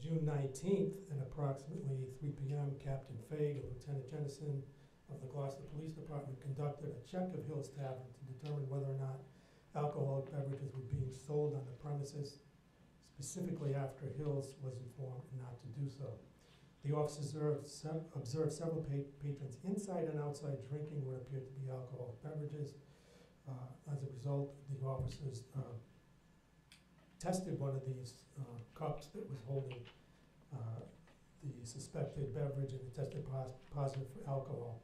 June 19th at approximately 3 p.m., Captain Faig and Lieutenant Jennison of the Gloucester Police Department conducted a check of Hill's Tavern to determine whether or not alcoholic beverages were being sold on the premises, specifically after Hills was informed not to do so. The officers observed several patrons inside and outside drinking what appeared to be alcoholic beverages. As a result, the officers tested one of these cups that was holding the suspected beverage, and it tested positive for alcohol.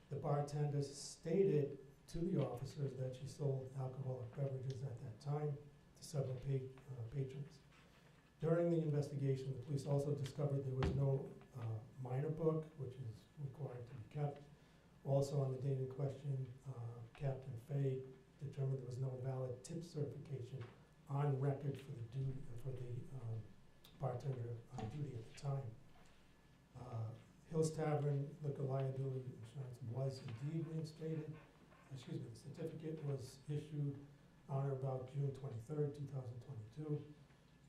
The bartender stated to the officers that she sold alcoholic beverages at that time to several patrons. During the investigation, the police also discovered there was no minor book, which is required to be kept. Also on the date in question, Captain Fay determined there was no valid tip certification on record for the bartender on duty at the time. Hill's Tavern liquor liability insurance was indeed reinstated. The certificate was issued on or about June 23rd, 2022.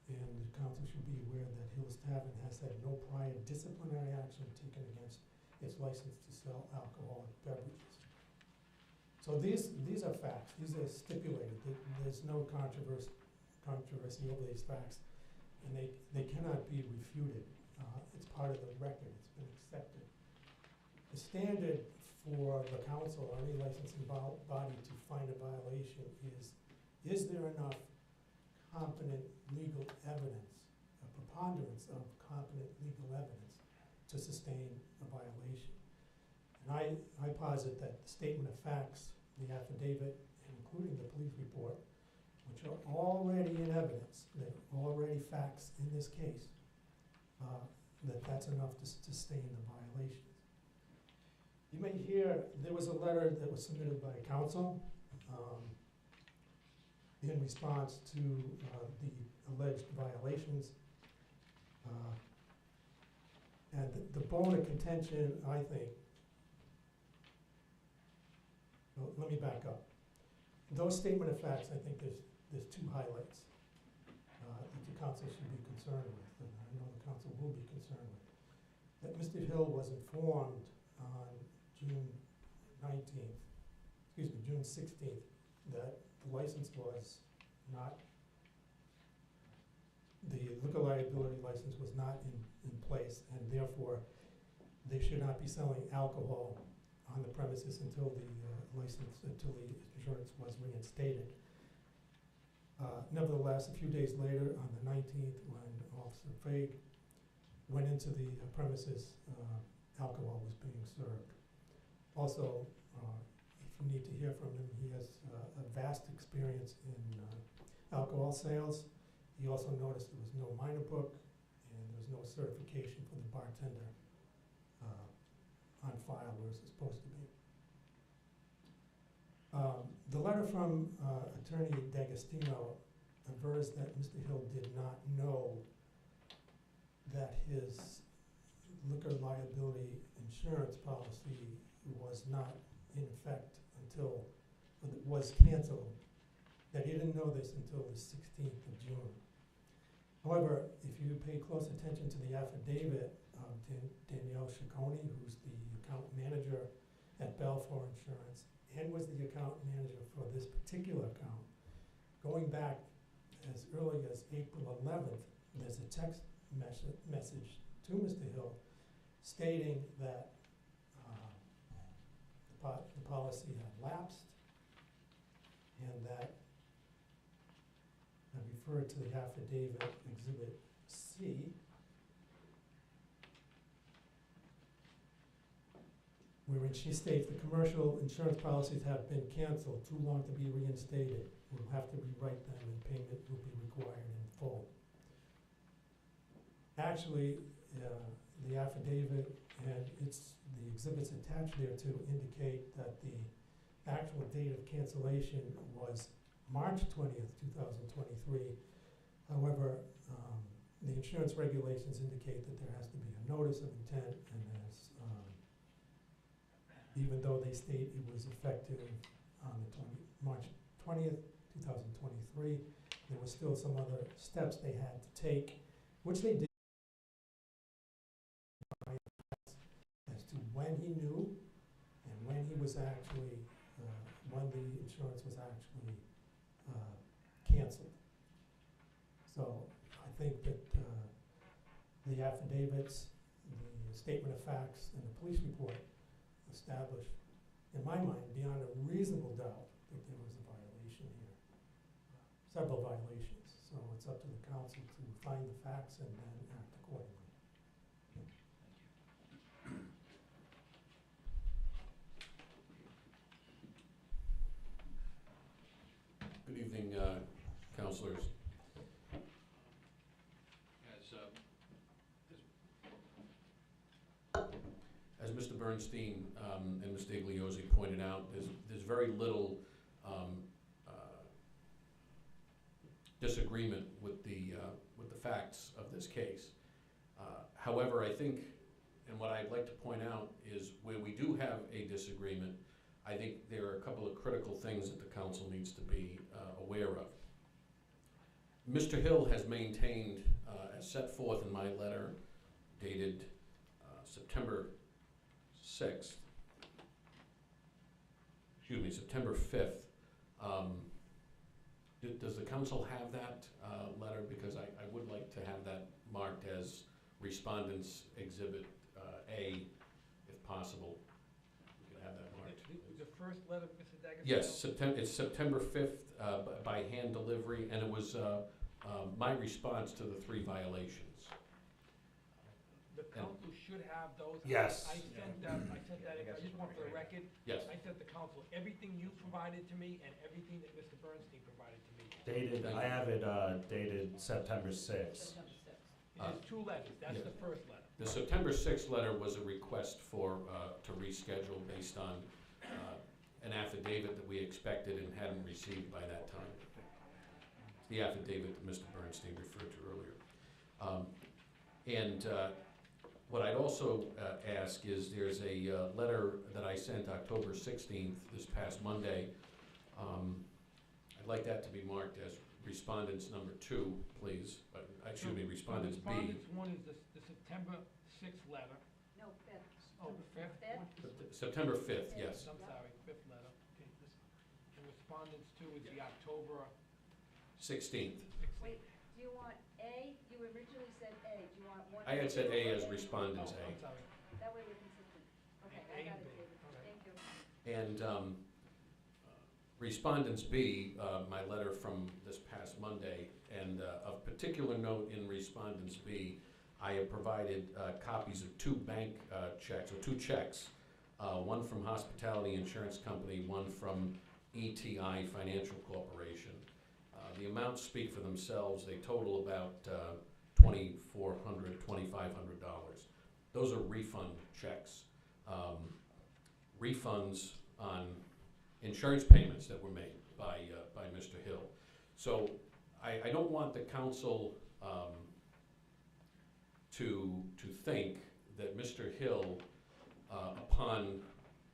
And the council should be aware that Hill's Tavern has had no prior disciplinary action taken against its license to sell alcoholic beverages. So these are facts. These are stipulated. There's no controversy over these facts, and they cannot be refuted. It's part of the record. It's been accepted. The standard for the council or any licensing body to find a violation is there enough competent legal evidence, a preponderance of competent legal evidence to sustain a violation. And I posit that the statement of facts, the affidavit, including the police report, which are already in evidence, they're already facts in this case, that's enough to sustain the violations. You may hear there was a letter that was submitted by council in response to the alleged violations. And the bone of contention, I think, well, let me back up. Those statement of facts, I think there's two highlights that the council should be concerned with, and I know the council will be concerned with. That Mr. Hill was informed on June 16th, that the license was not, the liquor liability license was not in place, and therefore they should not be selling alcohol on the premises until the insurance was reinstated. Nevertheless, a few days later, on the 19th, when Officer Faig went into the premises, alcohol was being served. Also, if you need to hear from him, he has a vast experience in alcohol sales. He also noticed there was no minor book and there was no certification for the bartender on file where it's supposed to be. The letter from Attorney D'Agostino avers that Mr. Hill did not know that his liquor liability insurance policy was not in effect until, it was canceled, that he didn't know this until the 16th of June. However, if you pay close attention to the affidavit of Danielle Ciccone, who's the account manager at Balfour Insurance, and was the account manager for this particular account, going back as early as April 11th, there's a text message to Mr. Hill stating that the policy had lapsed, and that I refer to the affidavit Exhibit C, wherein she states the commercial insurance policies have been canceled, too long to be reinstated. We'll have to rewrite them and payment will be required in full. Actually, the affidavit and the exhibits attached there to indicate that the actual date of cancellation was March 20th, 2023. However, the insurance regulations indicate that there has to be a notice of intent, and as even though they state it was effective on March 20th, 2023, there were still some other steps they had to take, which they did. when he knew and when he was actually, when the insurance was actually canceled. So I think that the affidavits, the statement of facts, and the police report established, in my mind, beyond a reasonable doubt, that there was a violation here. Several violations. So it's up to the council to find the facts and then act accordingly. Good evening, councilors. As Mr. Bernstein and Mr. Igliozzi pointed out, there's very little disagreement with the facts of this case. However, I think, and what I'd like to point out is where we do have a disagreement, I think there are a couple of critical things that the council needs to be aware of. Mr. Hill has maintained, as set forth in my letter dated September 6th, September 5th. Does the council have that letter? Because I would like to have that marked as Respondents Exhibit A, if possible. We could have that marked. The first letter, Mr. D'Agostino? Yes, it's September 5th by hand delivery, and it was my response to the 3 violations. The council should have those. Yes. I sent that, I just want for the record. Yes. I sent the council everything you provided to me and everything that Mr. Bernstein provided to me. Dated, I have it dated September 6th. There's 2 letters, that's yeah. the first letter. The September 6th letter was a request for to reschedule based on an affidavit that we expected and hadn't received by that time. The affidavit that Mr. Bernstein referred to earlier. What I'd also ask is there's a letter that I sent October 16th, this past Monday. I'd like that to be marked as Respondents number 2, please. Excuse me, Respondents B. Respondents 1 is the September 6th letter. No, 5th. Oh, the 5th? September 5th, yes. I'm sorry, 5th letter. Okay, and Respondents 2 is the October 16th. 16th. Wait, do you want A? You originally said A. Do you want 1? I had said A as Respondents Oh, A. I'm sorry. That way we're consistent. Okay, A I got and it, B. David. Okay. Thank you. And Respondents B, my letter from this past Monday, and of particular note in Respondents B, I have provided copies of 2 bank checks, or 2 checks, one from Hospitality Insurance Company, one from ETI Financial Corporation. The amounts speak for themselves. They total about $2,400, $2,500. Those are refund checks. Refunds on insurance payments that were made by Mr. Hill. So I don't want the council to think that Mr. Hill, upon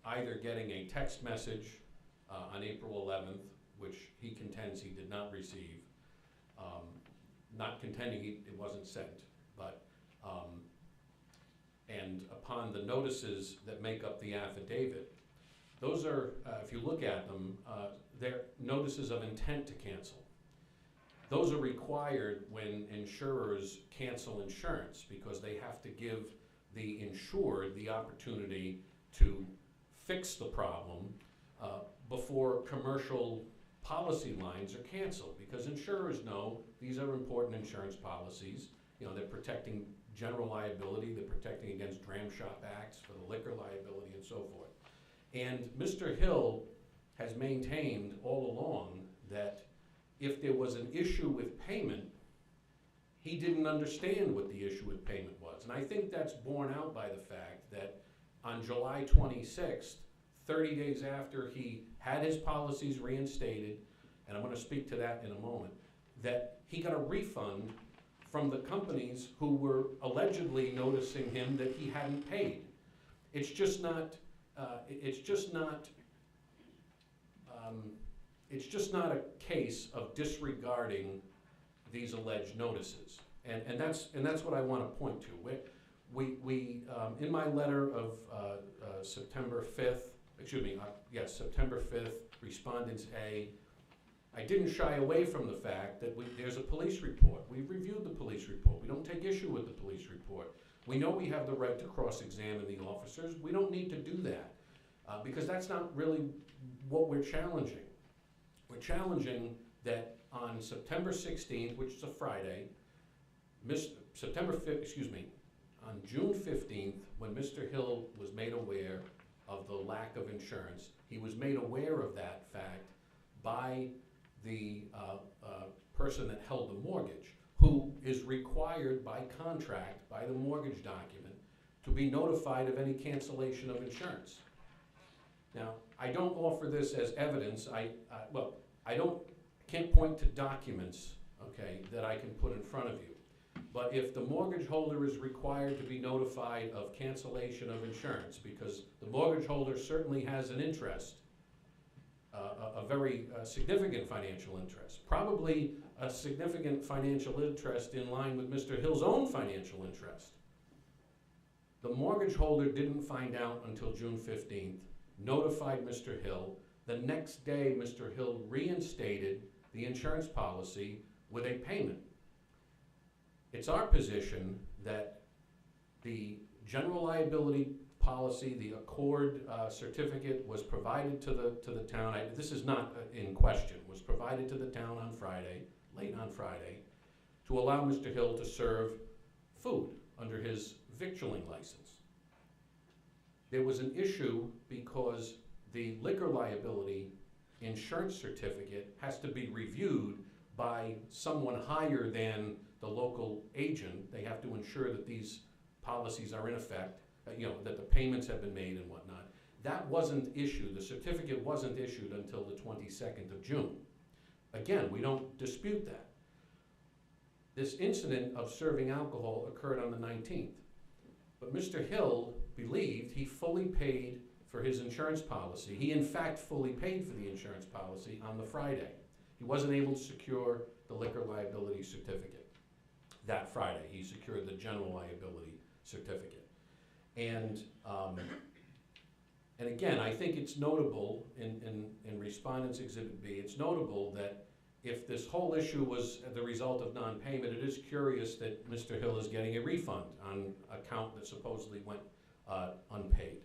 either getting a text message on April 11th, which he contends he did not receive, not contending it wasn't sent, but and upon the notices that make up the affidavit, those are, if you look at them, they're notices of intent to cancel. Those are required when insurers cancel insurance because they have to give the insured the opportunity to fix the problem before commercial policy lines are canceled, because insurers know these are important insurance policies. You know, they're protecting general liability, they're protecting against dram shop acts for the liquor liability and so forth. And Mr. Hill has maintained all along that if there was an issue with payment, he didn't understand what the issue with payment was. And I think that's borne out by the fact that on July 26th, 30 days after he had his policies reinstated, and I'm going to speak to that in a moment, that he got a refund from the companies who were allegedly noticing him that he hadn't paid. It's just not a case of disregarding these alleged notices, and that's what I want to point to. In my letter of September 5th, September 5th, Respondents A, I didn't shy away from the fact that there's a police report. We've reviewed the police report. We don't take issue with the police report. We know we have the right to cross-examine the officers. We don't need to do that because that's not really what we're challenging. We're challenging that on September 16th, which is a Friday, on June 15th, when Mr. Hill was made aware of the lack of insurance, he was made aware of that fact by the person that held the mortgage, who is required by contract, by the mortgage document, to be notified of any cancellation of insurance. Now, I don't offer this as evidence. I can't point to documents, okay, that I can put in front of you. But if the mortgage holder is required to be notified of cancellation of insurance, because the mortgage holder certainly has an interest, a very significant financial interest, probably a significant financial interest in line with Mr. Hill's own financial interest. The mortgage holder didn't find out until June 15th, notified Mr. Hill. The next day, Mr. Hill reinstated the insurance policy with a payment. It's our position that the general liability policy, the accord certificate, was provided to the town. This is not in question. Was provided to the town on Friday, late on Friday, to allow Mr. Hill to serve food under his victualling license. There was an issue because the liquor liability insurance certificate has to be reviewed by someone higher than the local agent. They have to ensure that these policies are in effect, that the payments have been made and whatnot. That wasn't issued. The certificate wasn't issued until the 22nd of June. Again, we don't dispute that. This incident of serving alcohol occurred on the 19th. But Mr. Hill believed he fully paid for his insurance policy. He, in fact, fully paid for the insurance policy on the Friday. He wasn't able to secure the liquor liability certificate that Friday. He secured the general liability certificate. And again, I think it's notable in Respondents Exhibit B, it's notable that if this whole issue was the result of non-payment, it is curious that Mr. Hill is getting a refund on an account that supposedly went unpaid.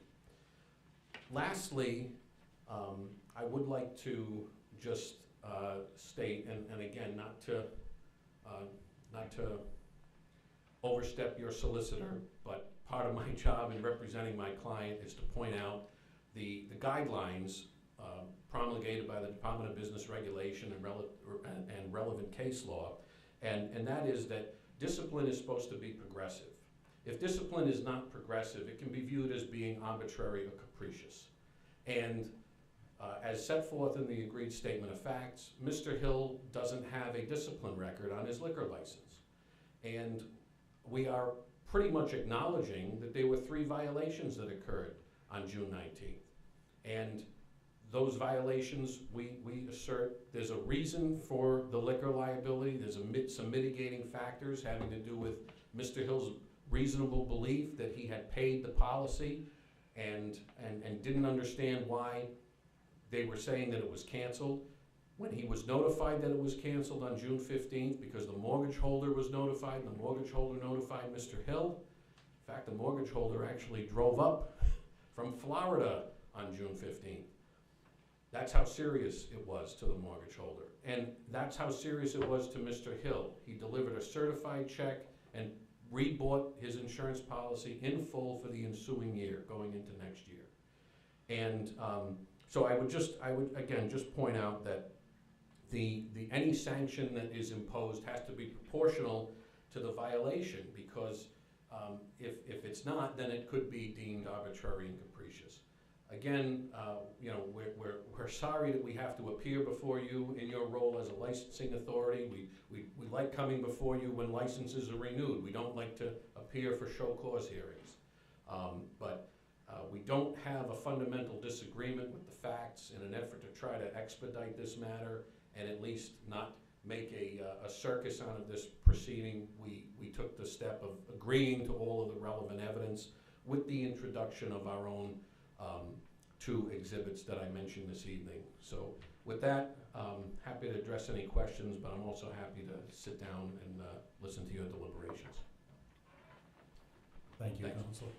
Lastly, I would like to just state, and again, not to overstep your solicitor, but part of my job in representing my client is to point out the guidelines promulgated by the Department of Business Regulation and relevant case law, and that is that discipline is supposed to be progressive. If discipline is not progressive, it can be viewed as being arbitrary or capricious. And as set forth in the agreed statement of facts, Mr. Hill doesn't have a discipline record on his liquor license. And we are pretty much acknowledging that there were 3 violations that occurred on June 19th. And those violations, we assert there's a reason for the liquor liability. There's some mitigating factors having to do with Mr. Hill's reasonable belief that he had paid the policy and didn't understand why they were saying that it was canceled. When he was notified that it was canceled on June 15th, because the mortgage holder was notified, and the mortgage holder notified Mr. Hill. In fact, the mortgage holder actually drove up from Florida on June 15th. That's how serious it was to the mortgage holder. And that's how serious it was to Mr. Hill. He delivered a certified check and rebought his insurance policy in full for the ensuing year, going into next year. And so I would again just point out that any sanction that is imposed has to be proportional to the violation, because if it's not, then it could be deemed arbitrary and capricious. Again, we're sorry that we have to appear before you in your role as a licensing authority. We like coming before you when licenses are renewed. We don't like to appear for show cause hearings. But we don't have a fundamental disagreement with the facts in an effort to try to expedite this matter and at least not make a circus out of this proceeding. We took the step of agreeing to all of the relevant evidence with the introduction of our own 2 exhibits that I mentioned this evening. So with that, happy to address any questions, but I'm also happy to sit down and listen to your deliberations. Thank you, Thanks. counsel.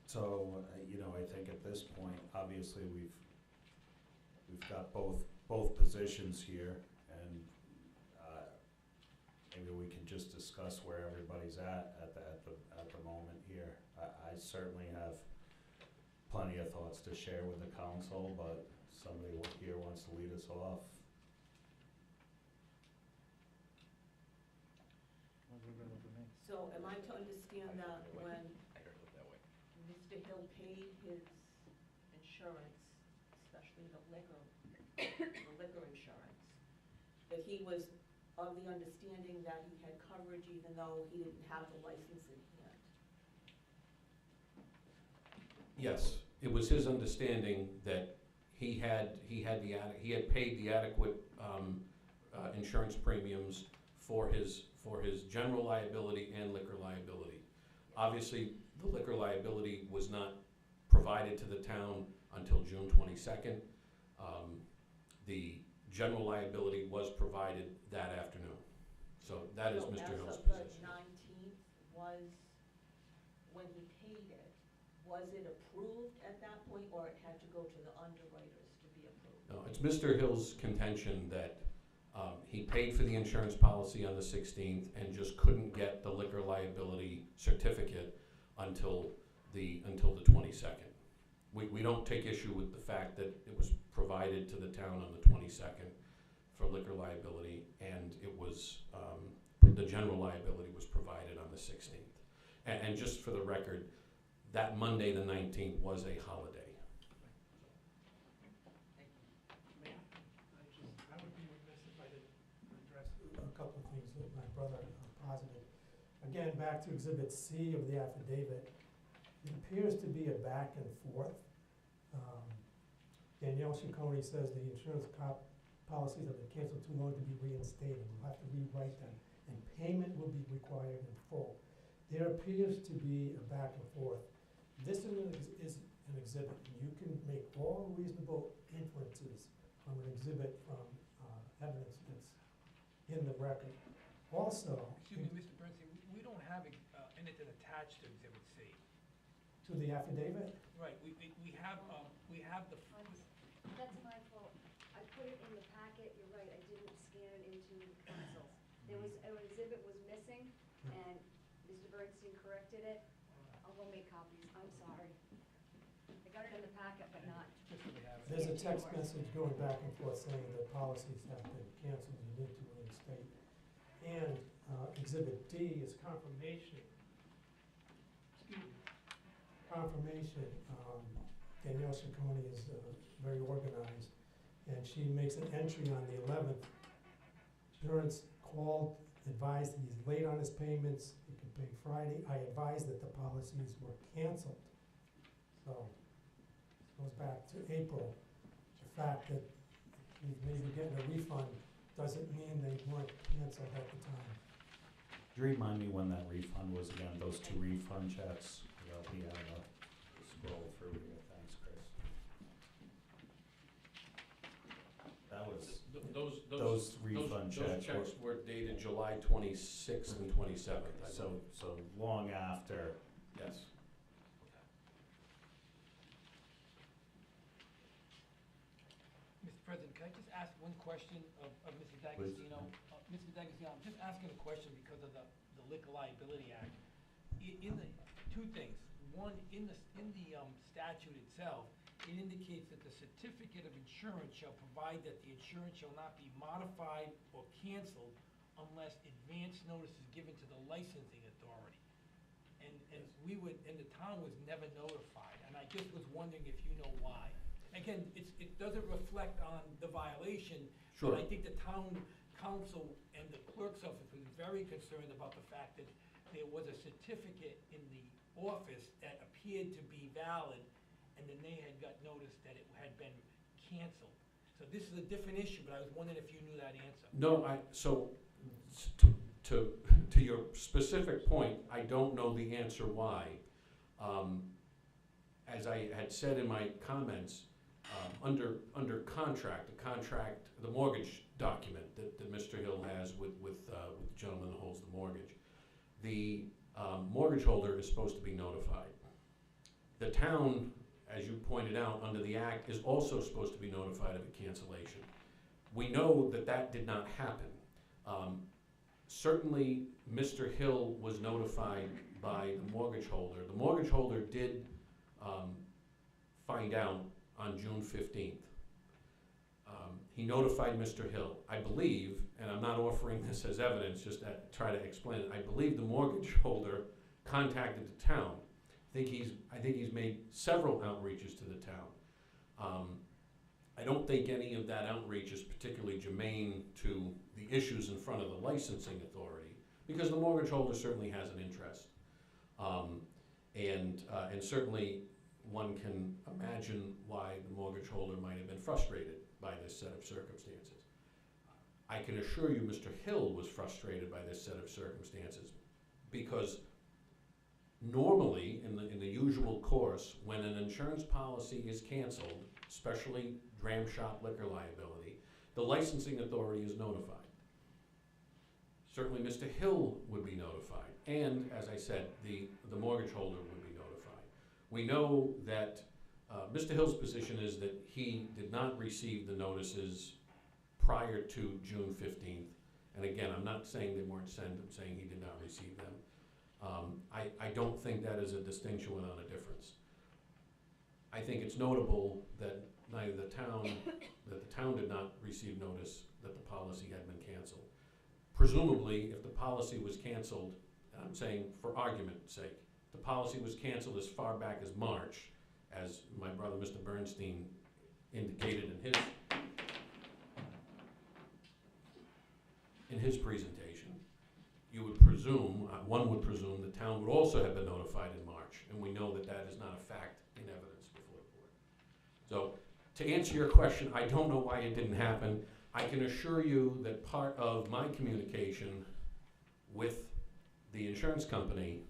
So, you know, I think at this point, obviously, we've got both positions here, and maybe we can just discuss where everybody's at the moment here. I certainly have plenty of thoughts to share with the council, but somebody here wants to lead us off. So am I to understand that when Mr. Hill paid his insurance, especially the liquor insurance, that he was of the understanding that he had coverage even though he didn't have the license in hand? Yes, it was his understanding that he had paid the adequate insurance premiums for his general liability and liquor liability. Obviously, the liquor liability was not provided to the town until June 22nd. The general liability was provided that afternoon. So that is Mr. Hill's So position. as of the 19th was when he paid it, was it approved at that point, or it had to go to the underwriters to be approved? No, it's Mr. Hill's contention that he paid for the insurance policy on the 16th and just couldn't get the liquor liability certificate until the 22nd. We don't take issue with the fact that it was provided to the town on the 22nd for liquor liability, and it was, the general liability was provided on the 16th. And just for the record, that Monday, the 19th, was a holiday. I would be remiss if I didn't address a couple of things that my brother posited. Again, back to Exhibit C of the affidavit, it appears to be a back and forth. Danielle Ciccone says the insurance policies have been canceled too long to be reinstated. We'll have to rewrite them, and payment will be required in full. There appears to be a back and forth. This is an exhibit. You can make all reasonable inferences from an exhibit from evidence that's in the record. Also, Excuse me, Mr. Bernstein, we don't have anything attached to Exhibit C. to the affidavit, Right, we have the, That's my fault. I put it in the packet, you're right, I didn't scan it into the councils. There was, an exhibit was missing, and Mr. Bernstein corrected it. I'll go make copies, I'm sorry. I got it in the packet, but not. just so we have it. there's a text message going back and forth saying that policies have been canceled, you need to reinstate. And Exhibit D is confirmation. Excuse me. Confirmation. Danielle Ciccone is very organized, and she makes an entry on the 11th. Insurance called, advised that he's late on his payments, he can pay Friday. I advised that the policies were canceled. So, it goes back to April. The fact that he's maybe getting a refund doesn't mean they weren't canceled at the time. Do you remind me when that refund was again, those 2 refund checks? I'll be able to scroll through here, thanks, Chris. That was, those refund Those checks checks were dated July 26th and 27th, I so, believe. so long after. Yes. Mr. President, can I just ask one question of Mr. Please. D'Agostino? Mr. D'Agostino, I'm just asking a question because of the Liquor Liability Act. In the, 2 things. One, in the statute itself, it indicates that the certificate of insurance shall provide that the insurance shall not be modified or canceled unless advance notice is given to the licensing authority. And we would, and the town was never notified, and I just was wondering if you know why. Again, it doesn't reflect on the violation, Sure. but I think the town council and the clerk's office was very concerned about the fact that there was a certificate in the office that appeared to be valid, and then they had got notice that it had been canceled. So this is a different issue, but I was wondering if you knew that answer. No, so, to your specific point, I don't know the answer why. As I had said in my comments, under contract, the mortgage document that Mr. Hill has with the gentleman who holds the mortgage, the mortgage holder is supposed to be notified. The town, as you pointed out, under the act, is also supposed to be notified of a cancellation. We know that that did not happen. Certainly, Mr. Hill was notified by the mortgage holder. The mortgage holder did find out on June 15th. He notified Mr. Hill. I believe, and I'm not offering this as evidence, just to try to explain it, I believe the mortgage holder contacted the town. I think he's made several outreaches to the town. I don't think any of that outreach is particularly germane to the issues in front of the licensing authority, because the mortgage holder certainly has an interest. And certainly one can imagine why the mortgage holder might have been frustrated by this set of circumstances. I can assure you Mr. Hill was frustrated by this set of circumstances, because normally, in the usual course, when an insurance policy is canceled, especially dram shop liquor liability, the licensing authority is notified. Certainly Mr. Hill would be notified, and as I said, the mortgage holder would be notified. We know that Mr. Hill's position is that he did not receive the notices prior to June 15th. And again, I'm not saying they weren't sent, I'm saying he did not receive them. I don't think that is a distinction without a difference. I think it's notable that the town did not receive notice that the policy had been canceled. Presumably, if the policy was canceled, and I'm saying for argument's sake, the policy was canceled as far back as March, as my brother Mr. Bernstein indicated in his presentation, you would presume, one would presume, the town would also have been notified in March, and we know that that is not a fact in evidence before the board. So, to answer your question, I don't know why it didn't happen. I can assure you that part of my communication with the insurance company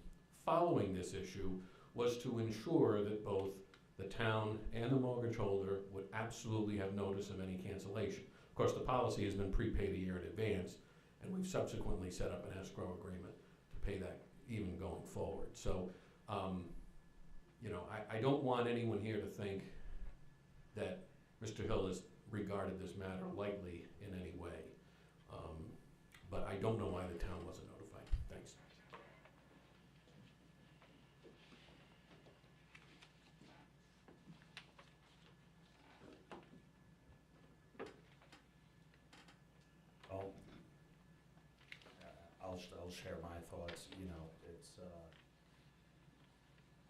following this issue was to ensure that both the town and the mortgage holder would absolutely have notice of any cancellation. Of course, the policy has been prepaid a year in advance, and we've subsequently set up an escrow agreement to pay that even going forward. So, I don't want anyone here to think that Mr. Hill has regarded this matter lightly in any way. But I don't know why the town wasn't notified. Thanks. I'll share my thoughts. It's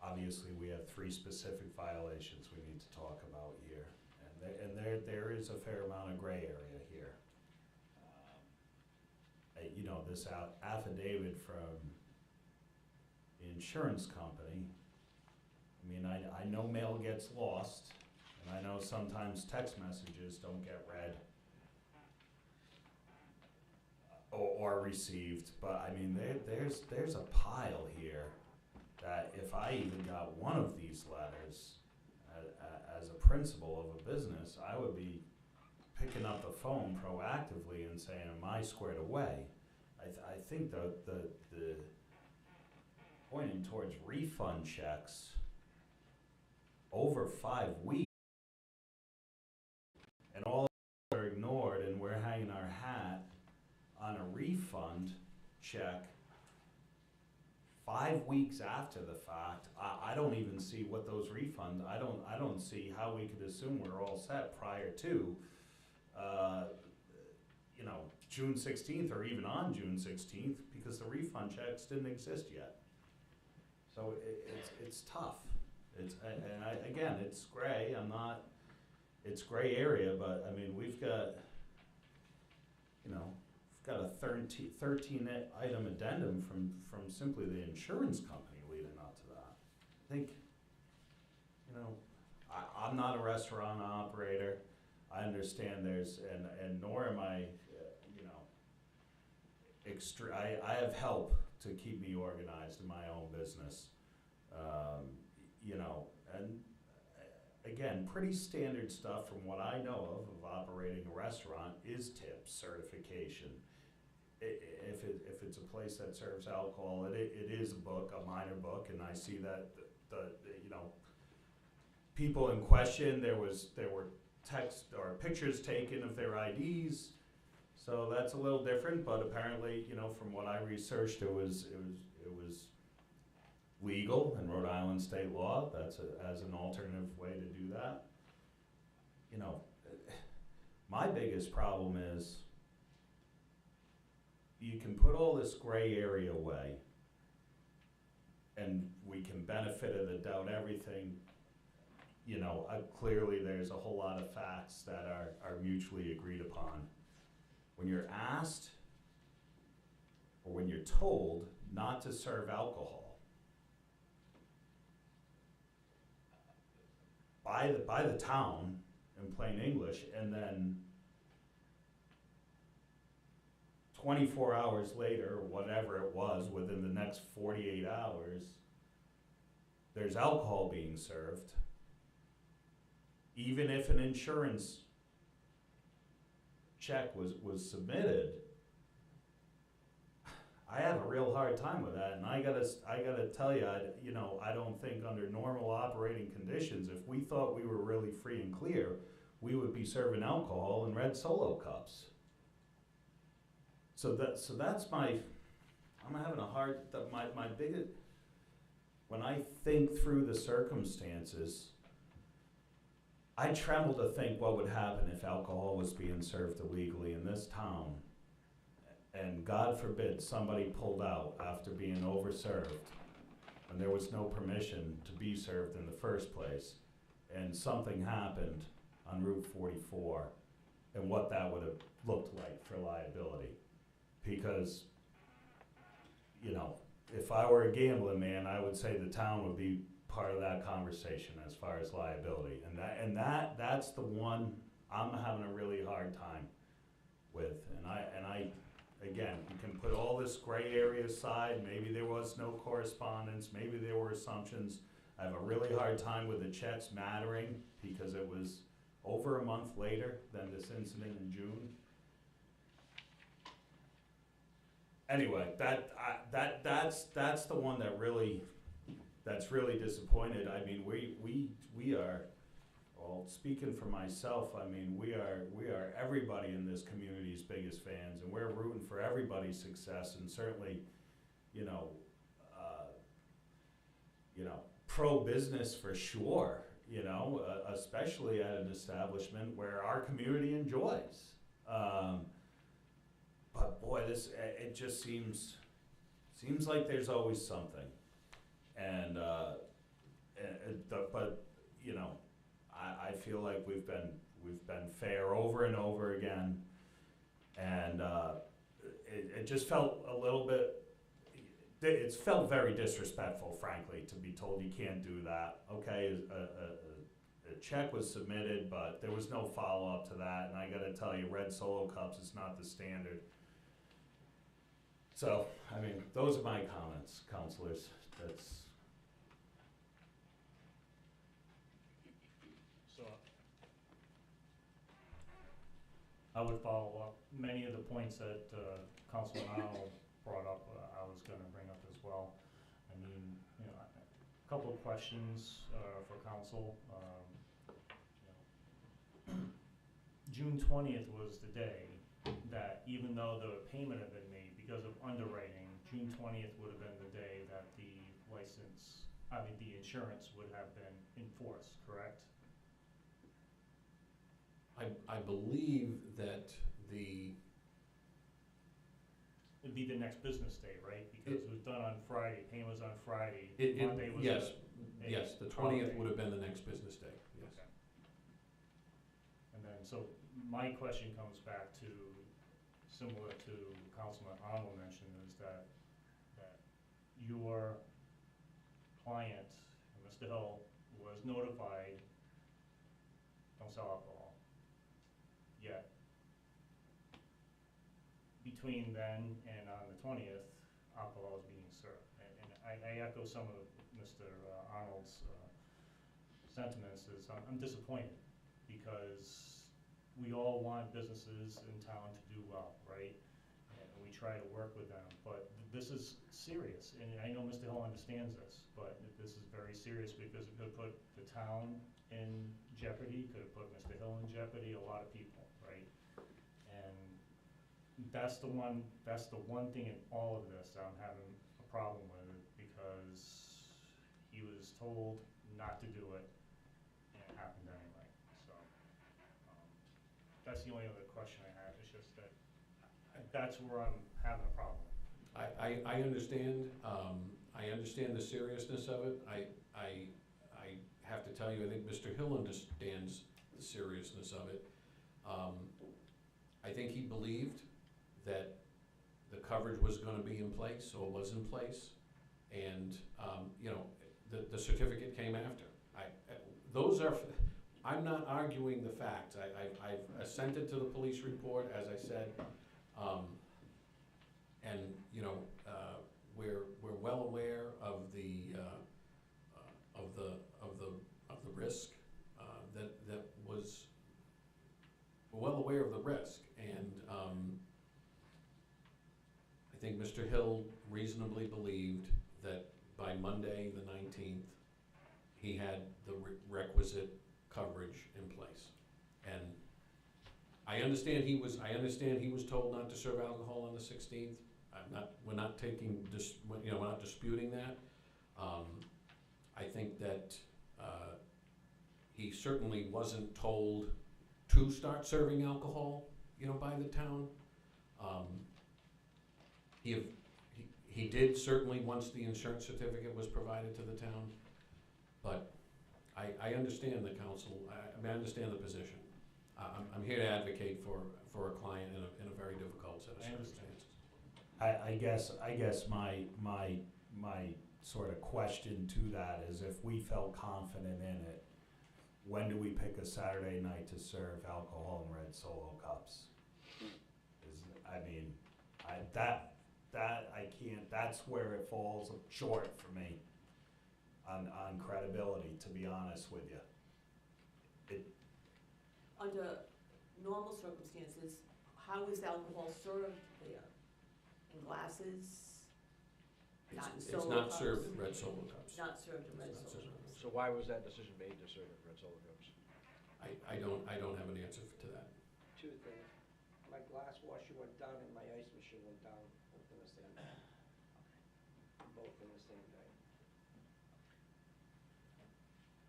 obviously we have 3 specific violations we need to talk about here, and there is a fair amount of gray area here. This affidavit from the insurance company. I mean, I know mail gets lost, and I know sometimes text messages don't get read or received, but I mean, there's a pile here that if I even got one of these letters as a principal of a business, I would be picking up the phone proactively and saying, am I squared away? I think the pointing towards refund checks over 5 weeks, and all are ignored, and we're hanging our hat on a refund check 5 weeks after the fact. I don't even see what those refunds, I don't see how we could assume we're all set prior to June 16th or even on June 16th, because the refund checks didn't exist yet. So it's tough. Again, it's gray. It's gray area, but I mean, we've got a 13 item addendum from simply the insurance company leading up to that. I think, I'm not a restaurant operator. I understand there's, and nor am I, you know, I have help to keep me organized in my own business. You know, and again, pretty standard stuff from what I know of operating a restaurant is tips, certification. If it's a place that serves alcohol, it is a book, a minor book, and I see that the you know, people in question, there were text or pictures taken of their IDs, so that's a little different. But apparently, you know, from what I researched, it was legal in Rhode Island state law. That's as an alternative way to do that. You know, my biggest problem is you can put all this gray area away, and we can benefit of the doubt everything. You know, clearly there's a whole lot of facts that are mutually agreed upon. When you're asked, or when you're told not to serve alcohol by the town in plain English, and then 24 hours later, or whatever it was, within the next 48 hours, there's alcohol being served, even if an insurance check was submitted, I have a real hard time with that. And I gotta tell you, you know, I don't think under normal operating conditions, if we thought we were really free and clear, we would be serving alcohol in red Solo cups. So that's my, I'm having a hard, my biggest, when I think through the circumstances, I tremble to think what would happen if alcohol was being served illegally in this town, and God forbid somebody pulled out after being overserved and there was no permission to be served in the first place, and something happened on Route 44, and what that would have looked like for liability. Because, you know, if I were a gambling man, I would say the town would be part of that conversation as far as liability. And that's the one I'm having a really hard time with. And I again, you can put all this gray area aside. Maybe there was no correspondence, maybe there were assumptions. I have a really hard time with the checks mattering, because it was over a month later than this incident in June. Anyway, that's the one that's really disappointed. I mean, we are, well, speaking for myself, I mean, we are everybody in this community's biggest fans, and we're rooting for everybody's success, and certainly, you know, pro-business for sure, you know, especially at an establishment where our community enjoys. But boy, it just seems like there's always something, and but you know, I feel like we've been fair over and over again, and it just felt a little bit. It's felt very disrespectful, frankly, to be told you can't do that. Okay, a check was submitted, but there was no follow-up to that, and I gotta tell you, red Solo cups is not the standard. So, I mean, those are my comments, councilors. That's. So, I would follow up. Many of the points that Councilman Arnold brought up, I was gonna bring up as well. I mean, you know, a couple of questions for council. You know, June 20th was the day that, even though the payment had been made because of underwriting, June 20th would have been the day that the the insurance would have been enforced, correct? I believe that It'd be the next business day, right? Because it was done on Friday, payment was on Friday, It, Monday was yes, a yes, the 20th holiday. would have been the next business day, yes. Okay. And then, so my question comes back to, similar to Councilman Arnold mentioned, is that your client, Mr. Hill, was notified don't sell alcohol. Yet, between then and on the 20th, alcohol is being served. And I echo some of Mr. Arnold's sentiments, is I'm disappointed, because we all want businesses in town to do well, right? And we try to work with them, but this is serious, and I know Mr. Hill understands this, but this is very serious because it could put the town in jeopardy, could have put Mr. Hill in jeopardy, a lot of people, right? And that's the one thing in all of this that I'm having a problem with, because he was told not to do it, and it happened anyway, so. That's the only other question I have, it's just that, that's where I'm having a problem. I understand, I understand the seriousness of it. I have to tell you, I think Mr. Hill understands the seriousness of it. I think he believed that the coverage was gonna be in place, so it was in place, and, you know, the certificate came after. I'm not arguing the facts. I've assented to the police report, as I said, and, you know, we're well aware of the risk, we're well aware of the risk, and, I think Mr. Hill reasonably believed that by Monday, the 19th, he had the requisite coverage in place. And I understand he was told not to serve alcohol on the 16th. We're not disputing that. I think that he certainly wasn't told to start serving alcohol, you know, by the town. He did certainly once the insurance certificate was provided to the town, but I understand the council, I understand the position. I'm here to advocate for a client in a very difficult set of circumstances. I guess my sort of question to that is, if we felt confident in it, when do we pick a Saturday night to serve alcohol in red Solo cups? I can't, that's where it falls short for me on credibility, to be honest with you. Under normal circumstances, how is alcohol served there? In glasses? Not in It's Solo not cups? served in red Solo cups. Not served in red It's not Solo served in cups. So why was that decision made to serve it red Solo cups? I don't have an answer to that. Two things. My glass washer went down and my ice machine went down, both in the same day. Both in the same day.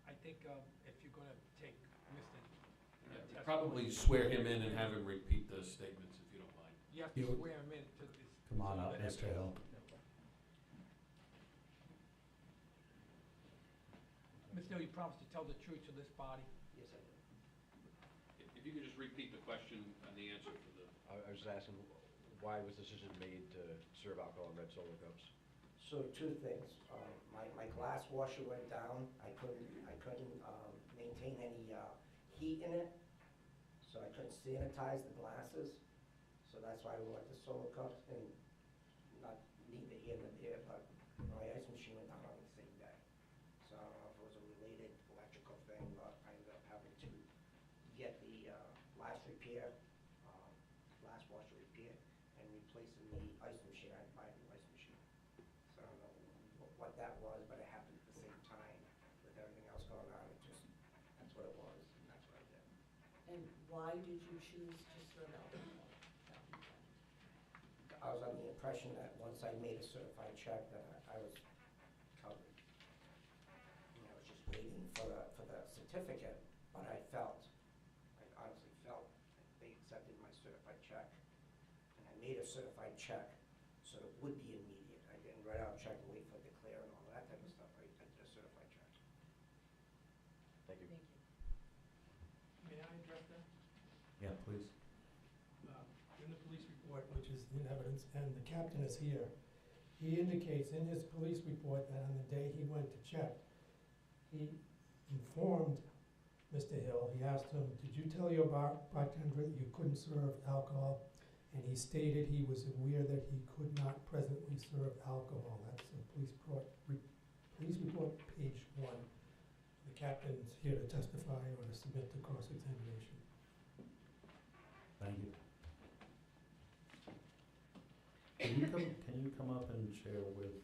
I think if you're gonna take Mr. testimony, Probably swear him in and have him repeat the statements, if you don't mind. you have to You- swear him in to this. Come on up, Mr. Hill. Mr. Hill, you promise to tell the truth to this body? Yes, I did. If you could just repeat the question and the answer for the. I was asking, why was the decision made to serve alcohol in red Solo cups? So two things. My glass washer went down. I couldn't maintain any heat in it, so I couldn't sanitize the glasses. So that's why we went to Solo cups, and not neither here nor there, but my ice machine went down on the same day. So I don't know if it was a related electrical thing, but I ended up having to get the glass washer repair, and replacing the ice machine. I had to buy a new ice machine. So I don't know what that was, but it happened at the same time with everything else going on. That's what it was, and that's what I did. And why did you choose to serve alcohol that weekend? I was under the impression that once I made a certified check that I was covered. I was just waiting for the certificate, but I honestly felt that they accepted my certified check. And I made a certified check, so it would be immediate. I didn't write out a check and wait for it to clear and all that type of stuff. I did a certified check. Thank you. Thank you. May I address that? Yeah, please. In the police report, which is in evidence, and the captain is here, he indicates in his police report that on the day he went to check, he informed Mr. Hill, he asked him, did you tell your bartender that you couldn't serve alcohol? And he stated he was aware that he could not presently serve alcohol. That's the police report, page 1. The captain's here to testify or to submit to cross-examination. Thank you. Can you come up and share with,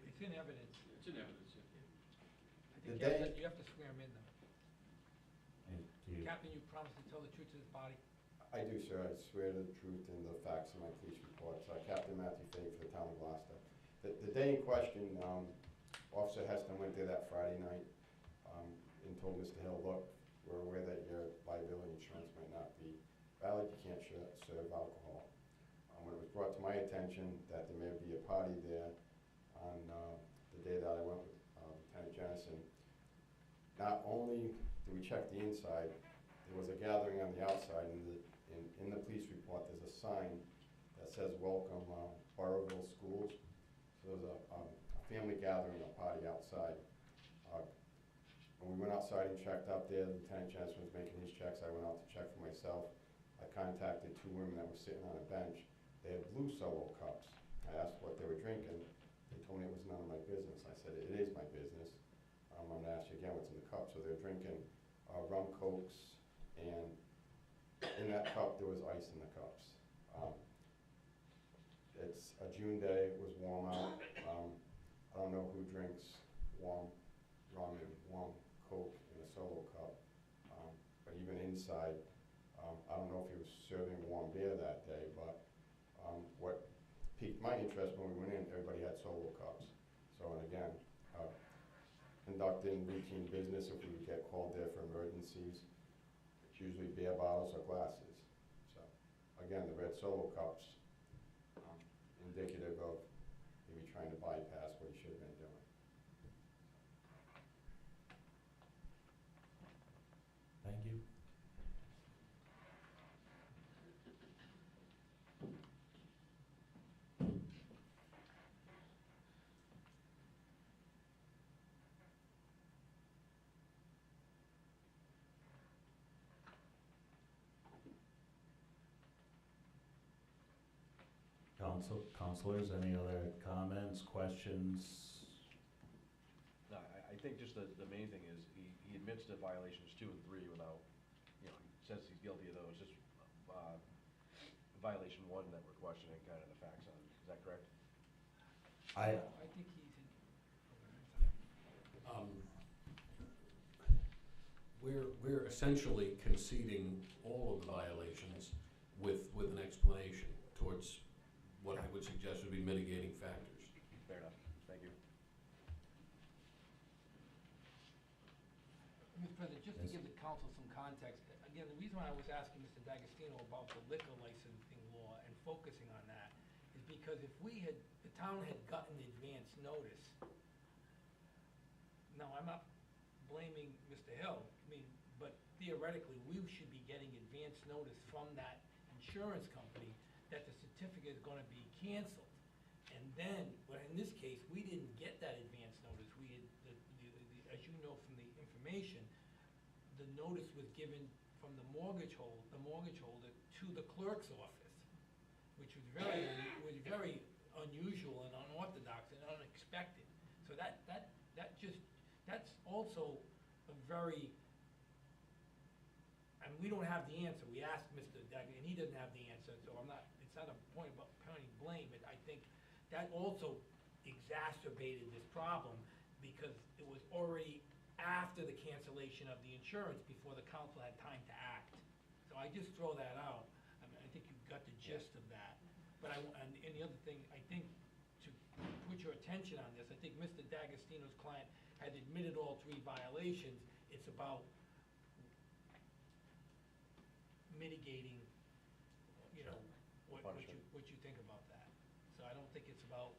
It's in evidence. It's in evidence, yeah. I think The you have to swear him in, though. do you, Captain, you promise to tell the truth to this body? I do, sir. I swear to the truth and the facts of my police reports. Captain Matthew Fay for the town of Gloucester. The day in question, Officer Heston went there that Friday night and told Mr. Hill, look, we're aware that your liability insurance might not be valid. You can't serve alcohol. When it was brought to my attention that there may be a party there on the day that I went with Lieutenant Jennison, not only did we check the inside, there was a gathering on the outside, and in the police report, there's a sign that says, welcome Burrowville Schools. So there's a family gathering, a party outside. When we went outside and checked out there, Lieutenant Jensen was making his checks. I went out to check for myself. I contacted 2 women that were sitting on a bench. They had blue Solo cups. I asked what they were drinking. They told me it was none of my business. I said, it is my business. I'm going to ask you again what's in the cup. So they're drinking rum Cokes, and in that cup there was ice in the cups. It's a June day. It was warm out. I don't know who drinks warm rum and warm Coke in a Solo cup, but even inside, I don't know if he was serving warm beer that day, but what piqued my interest when we went in, everybody had Solo cups. So, and again, conducting routine business, if we would get called there for emergencies, it's usually beer bottles or glasses. So, again, the red Solo cups, indicative of maybe trying to bypass what he should have been doing. thank you. Counselors, any other comments, questions? No, I think just the main thing is he admits to violations 2 and 3 without, he says he's guilty of those, just violation 1 that we're questioning kind of the facts on. Is that correct? I think he's in. We're essentially conceding all of the violations with an explanation towards what I would suggest would be mitigating factors. Fair enough. Thank you. Mr. President, just to give the council some context, again, the reason why I was asking Mr. D'Agostino about the liquor licensing law and focusing on that is because if the town had gotten advance notice, now, I'm not blaming Mr. Hill, but theoretically, we should be getting advance notice from that insurance company that the certificate is gonna be canceled. And then, well, in this case, we didn't get that advance notice. We had, as you know from the information, the notice was given from the mortgage holder to the clerk's office, which was very unusual and unorthodox and unexpected. So that's also a very, and we don't have the answer. We asked Mr. Dagan, and he doesn't have the answer, so it's not a point about pointing blame, but I think that also exacerbated this problem because it was already after the cancellation of the insurance before the council had time to act. So I just throw that out. I think you've got the gist of that. But and the other thing, I think, to put your attention on this, I think Mr. D'Agostino's client had admitted all 3 violations. It's about mitigating, what you think about that. So I don't think it's about,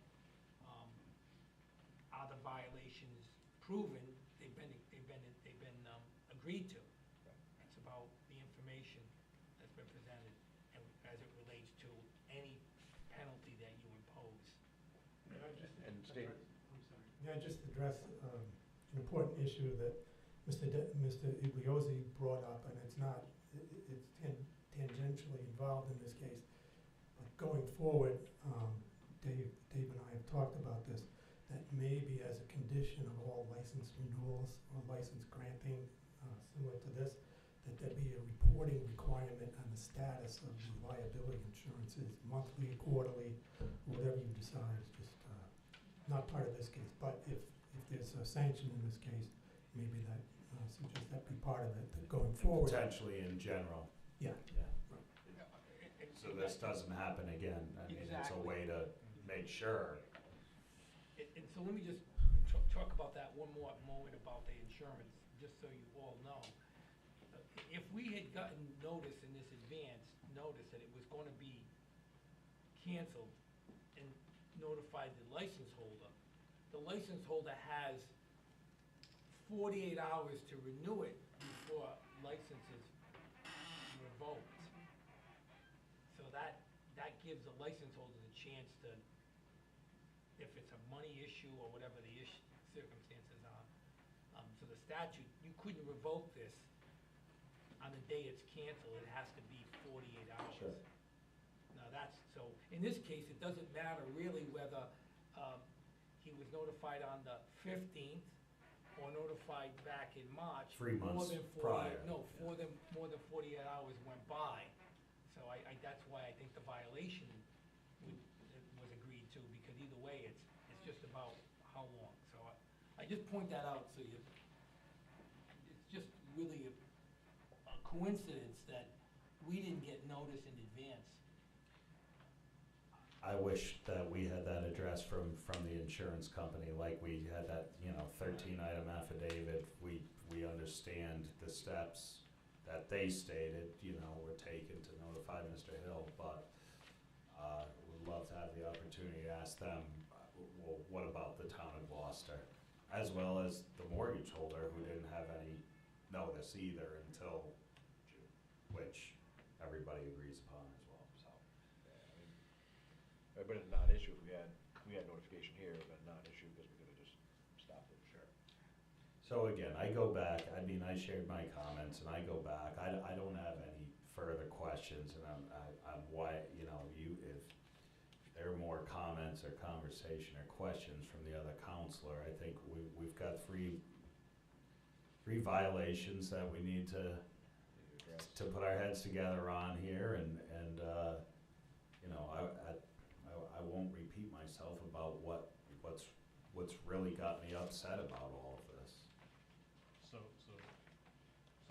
are the violations proven, they've been agreed to. It's about the information that's been presented and as it relates to any penalty that you impose. And state, May I just address an important issue that Mr. Igliozzi brought up, and it's not, it's tangentially involved in this case. But going forward, Dave and I have talked about this, that maybe as a condition of all license renewals or license granting, similar to this, that there be a reporting requirement on the status of the liability insurances, monthly, quarterly, whatever you decide, just not part of this case. But if there's a sanction in this case, maybe that, suggest that be part of it, that going forward. Potentially in general. Yeah. Yeah. So this doesn't happen again. I mean, it's a Exactly. way to make sure. And so let me just talk about that one more moment about the insurance, just so you all know. If we had gotten notice in this advance, notice that it was gonna be canceled and notified the license holder has 48 hours to renew it before license is revoked. So that gives the license holder the chance to, if it's a money issue or whatever the circumstances are. So the statute, you couldn't revoke this on the day it's canceled, it has to be 48 hours. Sure. Now that's, so in this case, it doesn't matter really whether he was notified on the 15th or notified back in March. 3 more months than 48 prior. No, Yeah. more than 48 hours went by. So that's why I think the violation was agreed to, because either way, it's just about how long. So I just point that out so you, it's just really a coincidence that we didn't get notice in advance. I wish that we had that address from the insurance company, like we had that, 13-item affidavit. We understand the steps that they stated, were taken to notify Mr. Hill, but would love to have the opportunity to ask them, well, what about the town of Gloucester? As well as the mortgage holder who didn't have any notice either until June, which everybody agrees upon as well, so. But it's not an issue if we had notification here, but not an issue because we could've just stopped it. Sure. So again, I go back, I shared my comments, and I go back, I don't have any further questions, and I'm why, if there are more comments or conversation or questions from the other counselor, I think we've got three violations that we need to put our heads together on here, and I won't repeat myself about what's really got me upset about all of this. So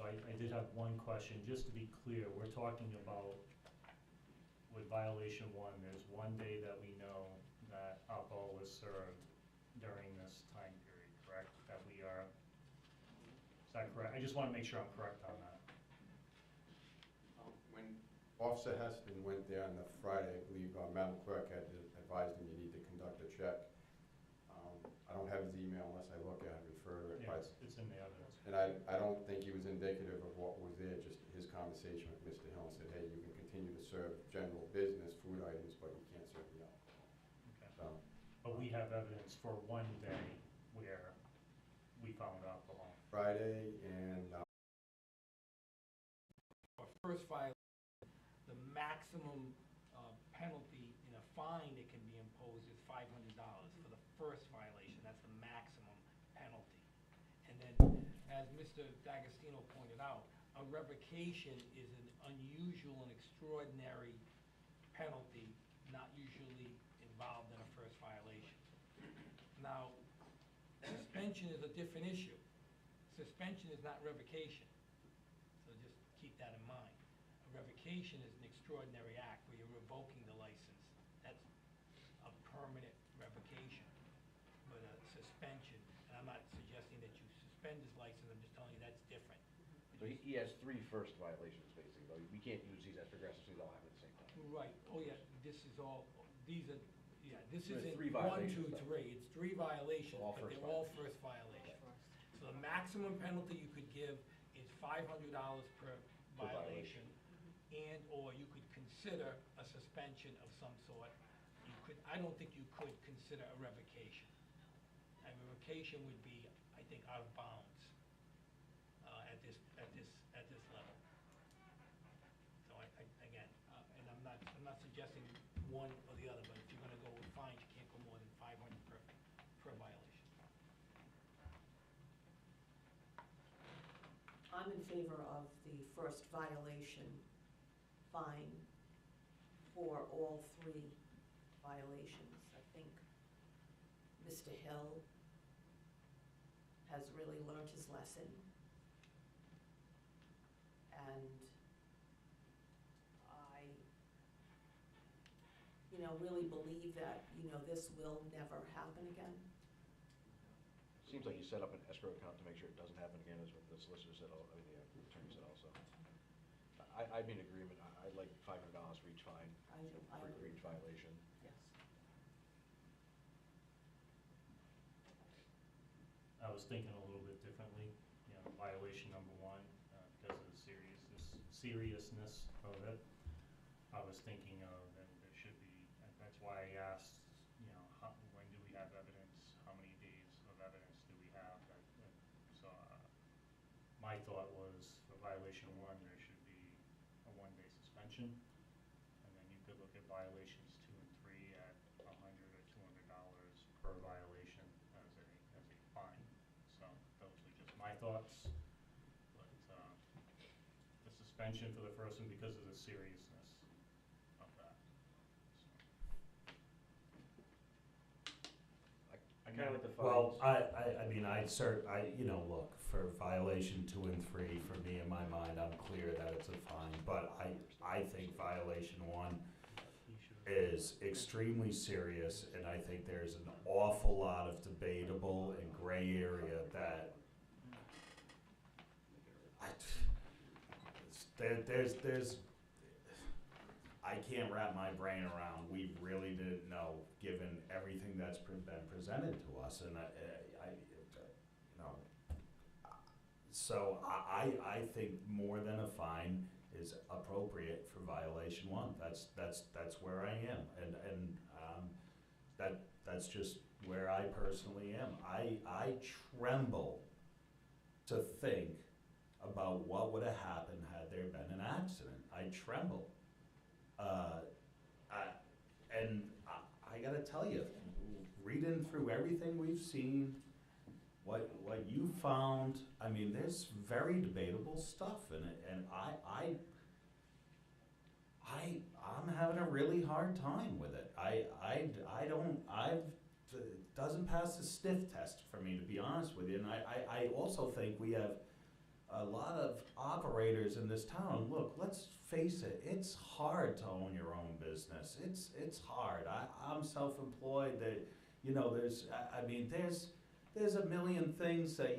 I did have one question, just to be clear, we're talking about, with violation 1, there's one day that we know that alcohol was served during this time period, correct? That we are, is that correct? I just wanna make sure I'm correct on that. When Officer Heston went there on the Friday, I believe Madam Clerk had advised him you need to conduct a check. I don't have his email unless I look at it and refer to it. Yeah, but- it's in the evidence. And I don't think he was indicative of what was there, just his conversation with Mr. Hill and said, hey, you can continue to serve general business food items, but you can't serve the alcohol. Okay. So, But we have evidence for one day where we found alcohol. Friday and, For first violation, the maximum penalty in a fine that can be imposed is $500 for the first violation. That's the maximum penalty. And then, as Mr. D'Agostino pointed out, a revocation is an unusual and extraordinary penalty, not usually involved in a first violation. Now, suspension is a different issue. Suspension is not revocation. So just keep that in mind. A revocation is an extraordinary act where you're revoking the license. That's a permanent revocation. But a suspension, and I'm not suggesting that you suspend his license, I'm just telling you that's different. So he has 3 first violations, basically, though. We can't use these as progressive, so these all happen at the same time. Right, oh yeah, this is all, these are, yeah, this There's isn't 3 1, 2, violations, though. 3, it's 3 violations, All but first they're all violations. first violations. So the maximum penalty you could give is $500 per violation, and/or you could consider a suspension of some sort. I don't think you could consider a revocation. I revocation would be, I think, out of bounds, at this level. So again, and I'm not suggesting one or the other, but if you're gonna go with fines, you can't go more than 500 per violation. I'm in favor of the first violation fine for all 3 violations. I think Mr. Hill has really learned his lesson. And I, really believe that, this will never happen again. Seems like you set up an escrow account to make sure it doesn't happen again, is what the solicitor said, I mean, the attorney said also. I'd be in agreement, I'd like $500 for each fine, I do, I for agree. each violation. Yes. I was thinking a little bit differently, violation number 1, because of the seriousness of it. I was thinking of, and there should be, and that's why I asked, when do we have evidence? How many days of evidence do we have? My thought was for violation 1, there should be a 1-day suspension. And then you could look at violations 2 and 3 at $100 or $200 per violation as a fine. So those are just my thoughts. But the suspension for the first one because of the seriousness of that. I kinda like the fines. Well, look, for violation 2 and 3, for me, in my mind, I'm clear that it's a fine, but I think violation 1 is extremely serious, and I think there's an awful lot of debatable and gray area that I can't wrap my brain around. We really didn't know, given everything that's been presented to us, and so I think more than a fine is appropriate for violation 1. That's where I am, and that's just where I personally am. I tremble to think about what would have happened had there been an accident. I tremble. I gotta tell you, reading through everything we've seen, what you found, I mean, there's very debatable stuff in it, and I'm having a really hard time with it. It doesn't pass the sniff test for me, to be honest with you, and I also think we have a lot of operators in this town. Look, let's face it, it's hard to own your own business. It's hard. I'm self-employed. There's a million things that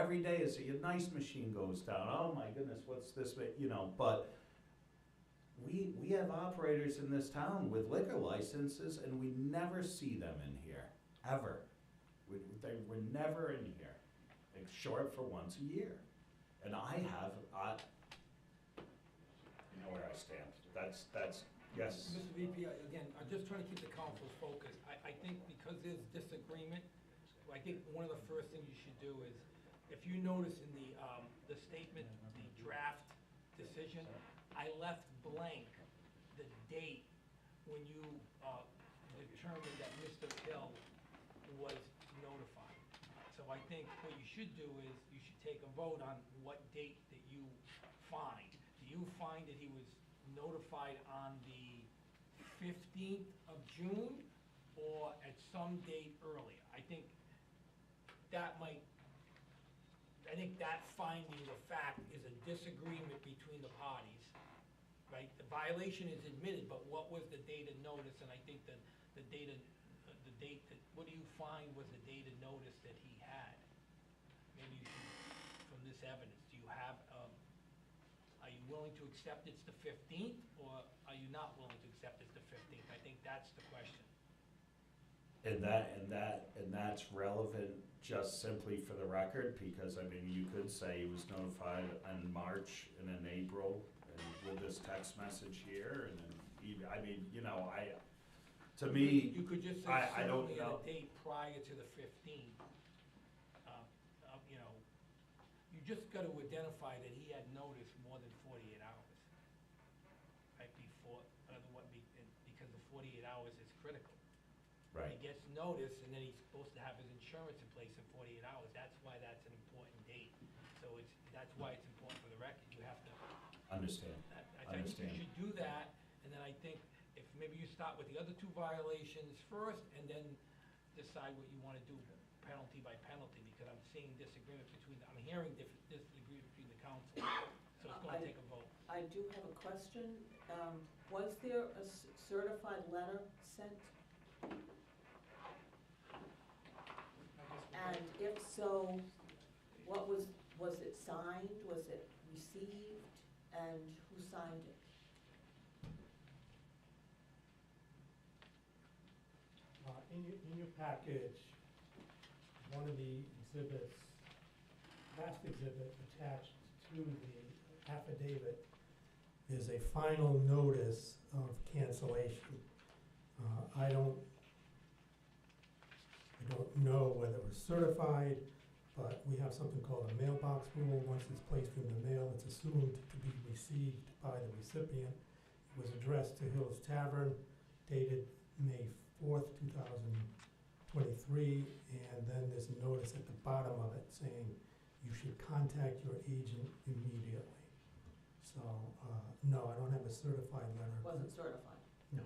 every day is a nice machine goes down. Oh my goodness, what's this? But we have operators in this town with liquor licenses, and we never see them in here, ever. We're never in here, short for once a year. And you know where I stand. That's yes. Mr. VP, again, I'm just trying to keep the council's focus. I think because there's disagreement, I think one of the first things you should do is, if you notice in the statement, the draft decision, I left blank the date when you determined that Mr. Hill was notified. So I think what you should do is, you should take a vote on what date that you find. Do you find that he was notified on the 15th of June, or at some date earlier? I think that finding of fact is a disagreement between the parties, right? The violation is admitted, but what was the date of notice? And I think that what do you find was the date of notice that he had? Maybe you should, from this evidence, do you have, are you willing to accept it's the 15th, or are you not willing to accept it's the 15th? I think that's the question. And that's relevant just simply for the record, because I mean, you could say he was notified in March and in April, and with this text message here, and then To me, You could just say I don't certainly at know. a date prior to the 15th. You know, you just gotta identify that he had notice more than 48 hours. Right before, because the 48 hours is critical. Right. He gets notice, and then he's supposed to have his insurance in place in 48 hours. That's why that's an important date. So that's why it's important for the record. You have to, Understand. I think you should do that, and then I think if maybe you start with the other two violations first, and then decide what you wanna do penalty by penalty, because I'm seeing disagreement I'm hearing disagreement between the council, so it's gonna take a vote. I do have a question. Was there a certified letter sent? And if so, was it signed, was it received, and who signed it? In your package, one of the exhibits, last exhibit attached to the affidavit is a final notice of cancellation. I don't know whether it was certified, but we have something called a mailbox rule. Once it's placed in the mail, it's assumed to be received by the recipient. It was addressed to Hill's Tavern, dated May 4th, 2023, and then there's a notice at the bottom of it saying you should contact your agent immediately. So, no, I don't have a certified letter. Wasn't certified? No.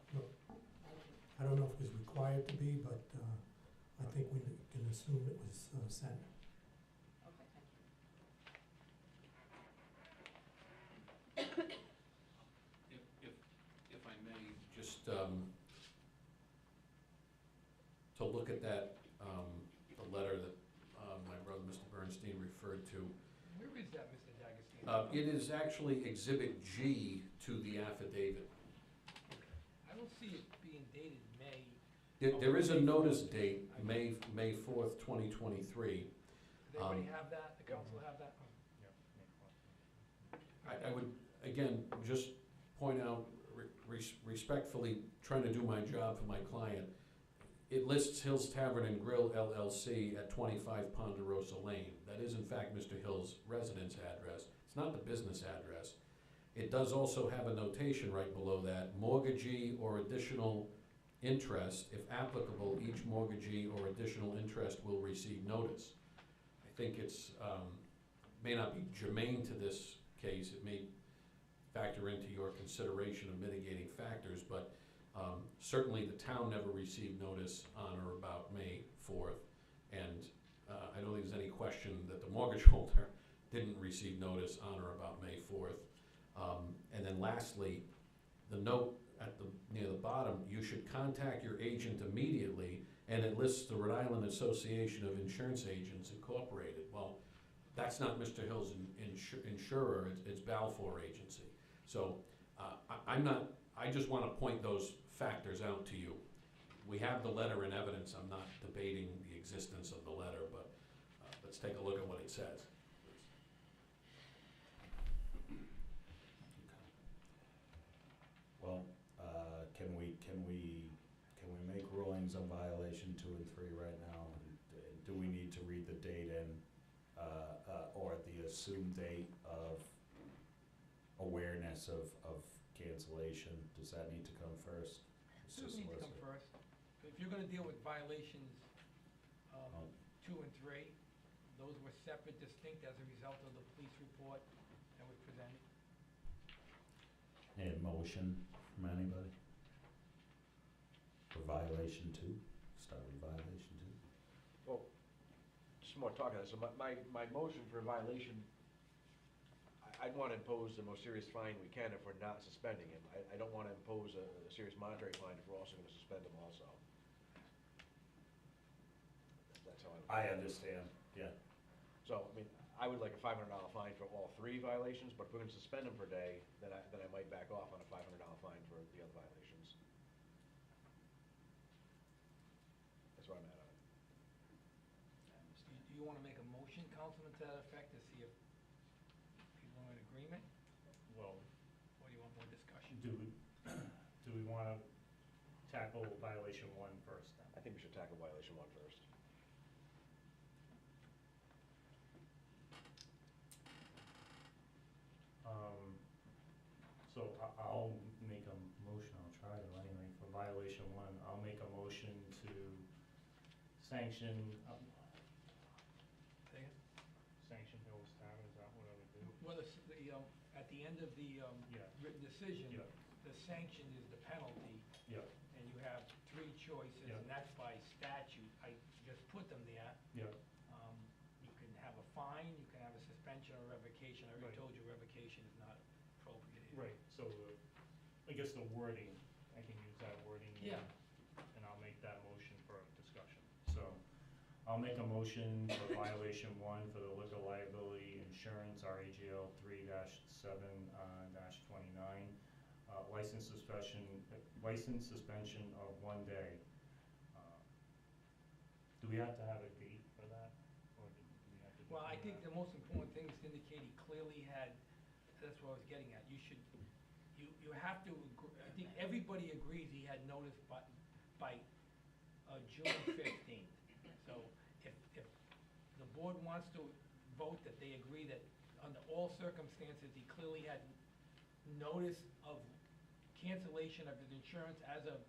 Okay. No. Thank you. I don't know if it was required to be, but I think we can assume it was sent. Okay, thank you. If I may, just to look at that, the letter that my brother, Mr. Bernstein, referred to. Where is that, Mr. D'Agostino? It is actually Exhibit G to the affidavit. I don't see it being dated May. There is a notice date, May 4th, 2023. Does everybody have that? The council have that? I would, again, just point out respectfully, trying to do my job for my client, it lists Hill's Tavern and Grill LLC at 25 Ponderosa Lane. That is in fact Mr. Hill's residence address. It's not the business address. It does also have a notation right below that, mortgagee or additional interest, if applicable, each mortgagee or additional interest will receive notice. I think it's, may not be germane to this case, it may factor into your consideration of mitigating factors, but certainly the town never received notice on or about May 4th, and I don't think there's any question that the mortgage holder didn't receive notice on or about May 4th. And then lastly, the note at near the bottom, you should contact your agent immediately, and it lists the Rhode Island Association of Insurance Agents Incorporated. Well, that's not Mr. Hill's insurer, it's Balfour Agency. So I just want to point those factors out to you. We have the letter in evidence. I'm not debating the existence of the letter, but let's take a look at what it says. Well, can we make rulings on violation 2 and 3 right now? And do we need to read the date in, or the assumed date of awareness of cancellation? Does that need to come first? It doesn't need to come first. If you're gonna deal with violations 2 and 3, those were separate, distinct as a result of the police report that was presented. Any motion from anybody? For violation 2? Start with violation 2. Well, just more talk on this. So my motion for violation, I'd want to impose the most serious fine we can if we're not suspending him. I don't want to impose a serious monetary fine if we're also going to suspend him also. That's how I understand, yeah. So, I mean, I would like a $500 fine for all 3 violations, but if we're going to suspend him per day, then I might back off on a $500 fine for the other violations. That's where I'm at on it. Do you wanna make a motion, Councilman, to that effect, to see if people are in agreement, Well, or do you want more discussion? do we wanna tackle violation 1 first then. I think we should tackle violation 1 first. So I'll make a motion, I'll try to anyway, for violation 1, I'll make a motion to sanction, Say it. sanction Hill's Tavern, is that what I would do? Well, at the end of the Yeah. written decision, Yeah. the sanction is the penalty, Yeah, and you have 3 choices, Yeah. and that's by statute. I just put them there. yeah, You can have a fine, you can have a suspension or revocation. I already Right. told you revocation is not appropriate here. right, so I guess the wording, I can use that wording. Yeah. And I'll make that motion for discussion. So, I'll make a motion for violation 1 for the liquor liability insurance, RAGL 3-7-29, license suspension of 1 day. Do we have to have a date for that, or do we have to? Well, I do think that? the most important thing is to indicate he clearly had, that's what I was getting at. You should, you have to, I think everybody agrees he had notice by June 15th. So if the board wants to vote that they agree that under all circumstances, he clearly had notice of cancellation of his insurance as of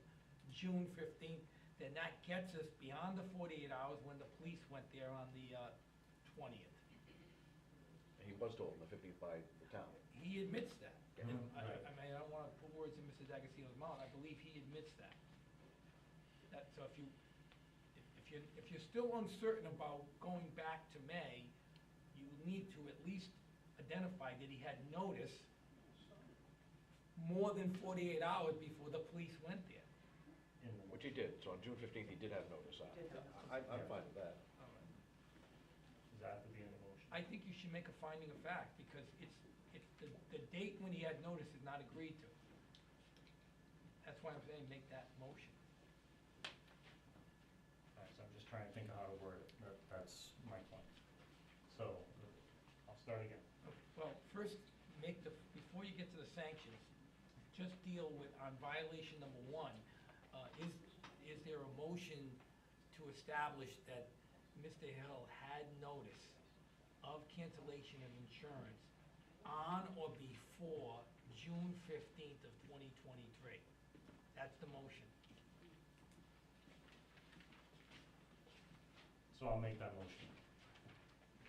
June 15th, then that gets us beyond the 48 hours when the police went there on the 20th. And he was told on the 15th by the town. He admits that. Yeah. And Right. I mean, I don't wanna put words in Mr. D'Agostino's mouth, I believe he admits that. So if you're still uncertain about going back to May, you need to at least identify that he had notice more than 48 hours before the police went there. In the Which he did, so on June 15th, he did have notice. Did have I'm fine with that. Does that have to be in the motion? I think you should make a finding of fact, because the date when he had notice is not agreed to. That's why I'm saying make that motion. Alright, so I'm just trying to think of how to word it, that's my point. So, I'll start again. Well, first, before you get to the sanctions, just deal with, on violation number 1, is there a motion to establish that Mr. Hill had notice of cancellation of insurance on or before June 15th of 2023? That's the motion. So I'll make that motion.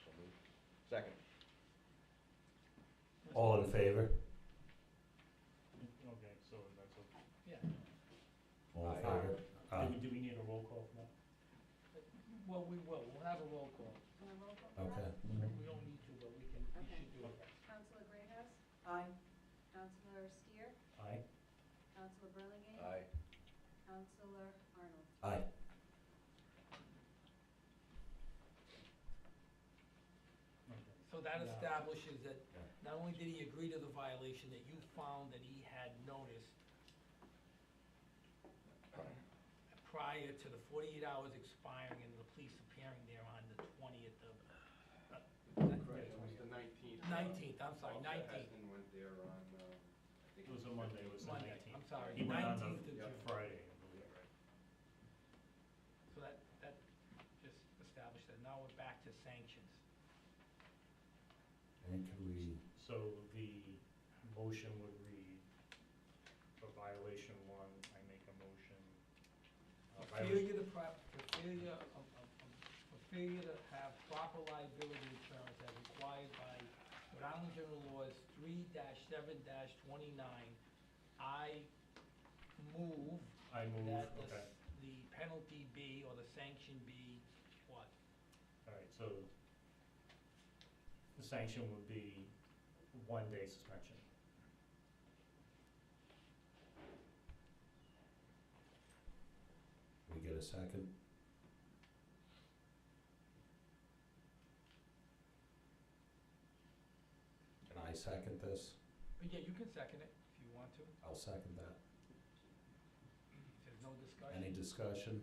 So moved. Second. All in favor? Okay, so that's okay. Yeah. All in Aye. favor? Do we need a roll call for that? Well, we'll have a roll call. Can I roll call for Okay. that? We don't need to, but we Okay. should do it. Counselor Greathouse? Aye. Counselor Steer? Aye. Counselor Burlingame? Aye. Counselor Arnold? Aye. Okay. So that Yeah. establishes that Yeah. not only did he agree to the violation, that you found that he had notice prior to the 48 hours expiring and the police appearing there on the 20th of, Correct, it was the 19th. 19th, I'm sorry, Officer 19th. Heston went there on, I think It was a Monday, it was the Monday, 19th. I'm sorry, He went on 19th of the June. Friday, I believe, right? So that just established that. Now we're back to sanctions. And could we, So the motion would read, for violation 1, I make a motion. For failure to have proper liability insurance as required by Rhode Island General Laws 3-7-29, I move I move, that okay, the penalty be, or the sanction be, what? alright, so the sanction would be 1 day suspension. we get a second? Can I second this? But yeah, you can second it if you want to. I'll second that. There's no discussion. Any discussion?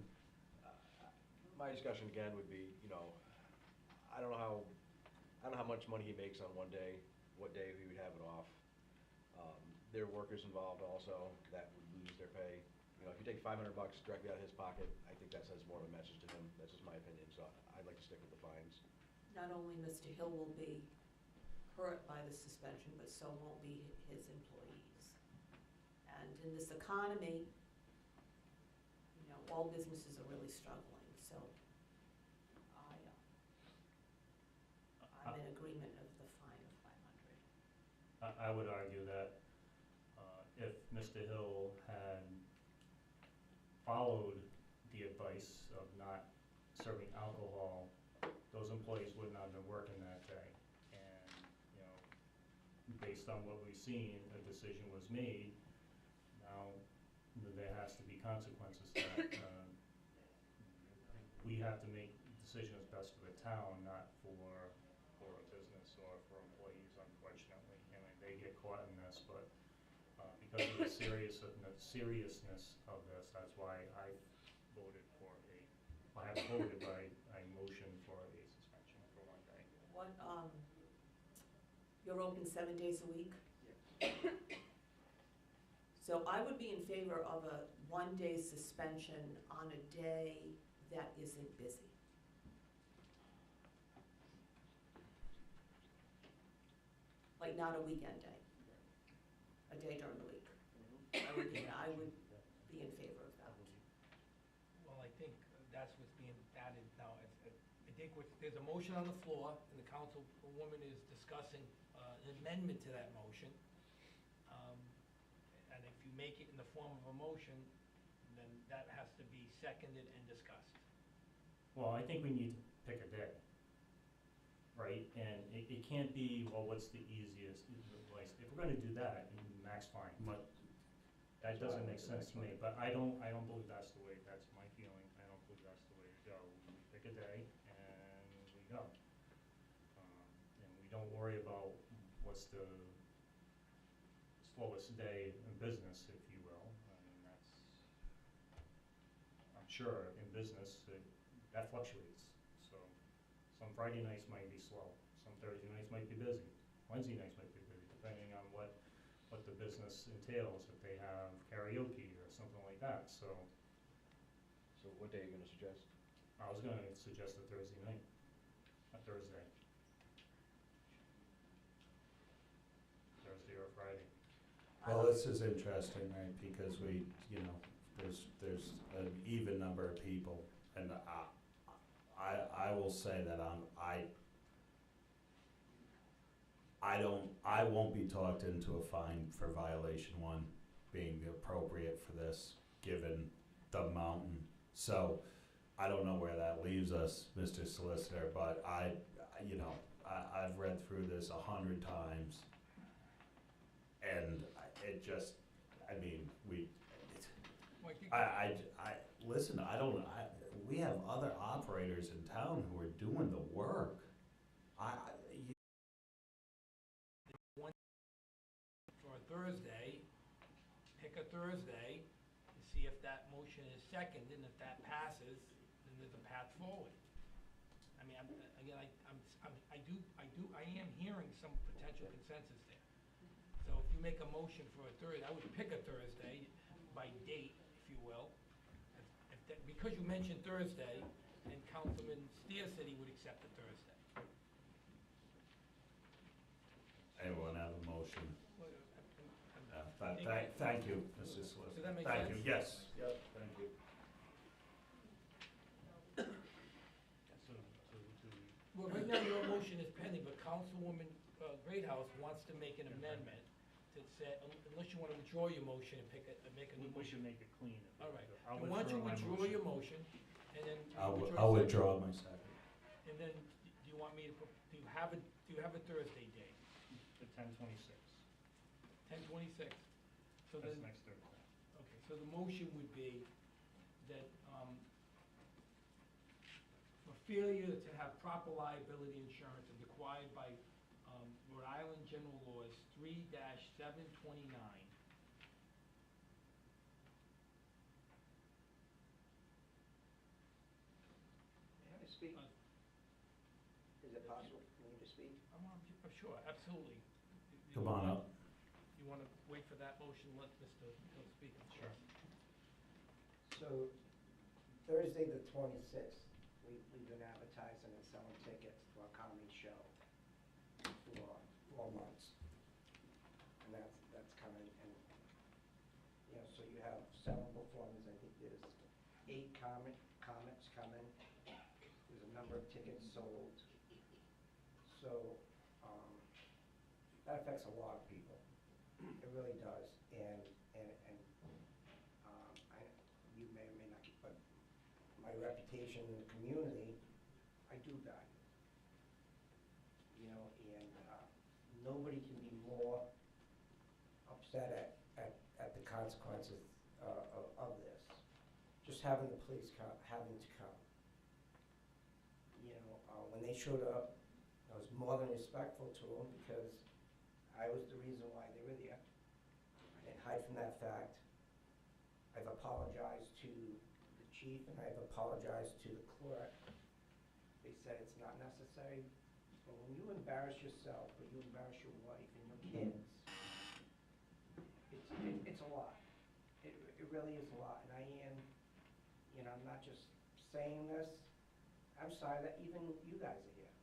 My discussion again would be, I don't know how much money he makes on 1 day, what day he would have it off. There are workers involved also that would lose their pay. You know, if you take $500 directly out of his pocket, I think that sends more of a message to him. That's just my opinion, so I'd like to stick with the fines. Not only Mr. Hill will be hurt by the suspension, but so won't be his employees. And in this economy, you know, all businesses are really struggling, so I'm in agreement of the fine of 500. I would argue that if Mr. Hill had followed the advice of not serving alcohol, those employees would not have been working that day. And, you know, based on what we've seen, a decision was made. Now, there has to be consequences to that. We have to make decisions best for the town, not for a business or for employees, unfortunately. I mean, they get caught in this, but because of the seriousness of this, that's why I voted for I have voted by a motion for a suspension for 1 day. What, you're open 7 days a week? So I would be in favor of a 1-day suspension on a day that isn't busy. Like not a weekend day, a day during the week. I would be in favor of that. Well, I think that's what's being added now. I think there's a motion on the floor, and the councilwoman is discussing an amendment to that motion. And if you make it in the form of a motion, then that has to be seconded and discussed. Well, I think we need to pick a day, right? And it can't be, well, what's the easiest? Like, if we're gonna do that, Max, fine, but that doesn't make sense to me. But I don't believe that's the way, that's my feeling. I don't believe that's the way to go. We pick a day and we go. And we don't worry about what's the slowest day in business, if you will. I mean, I'm sure in business, that fluctuates. So some Friday nights might be slow, some Thursday nights might be busy, Wednesday nights might be busy, depending on what the business entails, if they have karaoke or something like that. So what day are you gonna suggest? I was gonna suggest a Thursday night, Thursday or Friday. Well, this is interesting, right, because we, you know, there's an even number of people, and I will say that I won't be talked into a fine for violation 1 being appropriate for this, given the mountain. So, I don't know where that leaves us, Mr. Solicitor, but I've read through this 100 times, and it just, I mean, listen, we have other operators in town who are doing the work. For a Thursday, pick a Thursday, and see if that motion is second, and if that passes, then there's a path forward. I mean, I am hearing some potential consensus there. So if you make a motion for a Thursday, I would pick a Thursday by date, if you will. Because you mentioned Thursday, and Councilman Steer said he would accept the Thursday. Anyone have a motion? Well, Thank you, Mr. Solicitor. Does that make Thank sense? you, yes. Yep, thank you. Well, right now your motion is pending, but Councilwoman Greathouse wants to make an amendment to say, unless you want to withdraw your motion and make a new We motion. should make it clean. All right. I'll And why don't you my withdraw your motion, and then. I'll withdraw my second. And then, do you want me to, do you have a Thursday date? The 10/26. 10/26? So That's then, next Thursday. okay, so the motion would be that, for failure to have proper liability insurance as required by, Rhode Island General Laws 3-729. May I speak? Is it possible for me to speak? Sure, absolutely. Come on up. You want to wait for that motion, let Mr. Hill speak, of course. So Thursday, the 26th, we've been advertising and selling tickets for a comedy show for 4 months. And that's coming, and, you know, so you have 7 performers, I think there's 8 comics coming. There's a number of tickets sold. So, that affects a lot of people. It really does, and you may or may not, but my reputation in the community, I do value. You know, and nobody can be more upset at the consequences of this. Just having the police having to come. You know, when they showed up, I was more than respectful to them because I was the reason why they were there. I didn't hide from that fact. I've apologized to the chief and I've apologized to the clerk. They said it's not necessary. But when you embarrass yourself or you embarrass your wife and your kids, it's a lot. It really is a lot. And I am, you know, I'm not just saying this. I'm sorry that even you guys are here.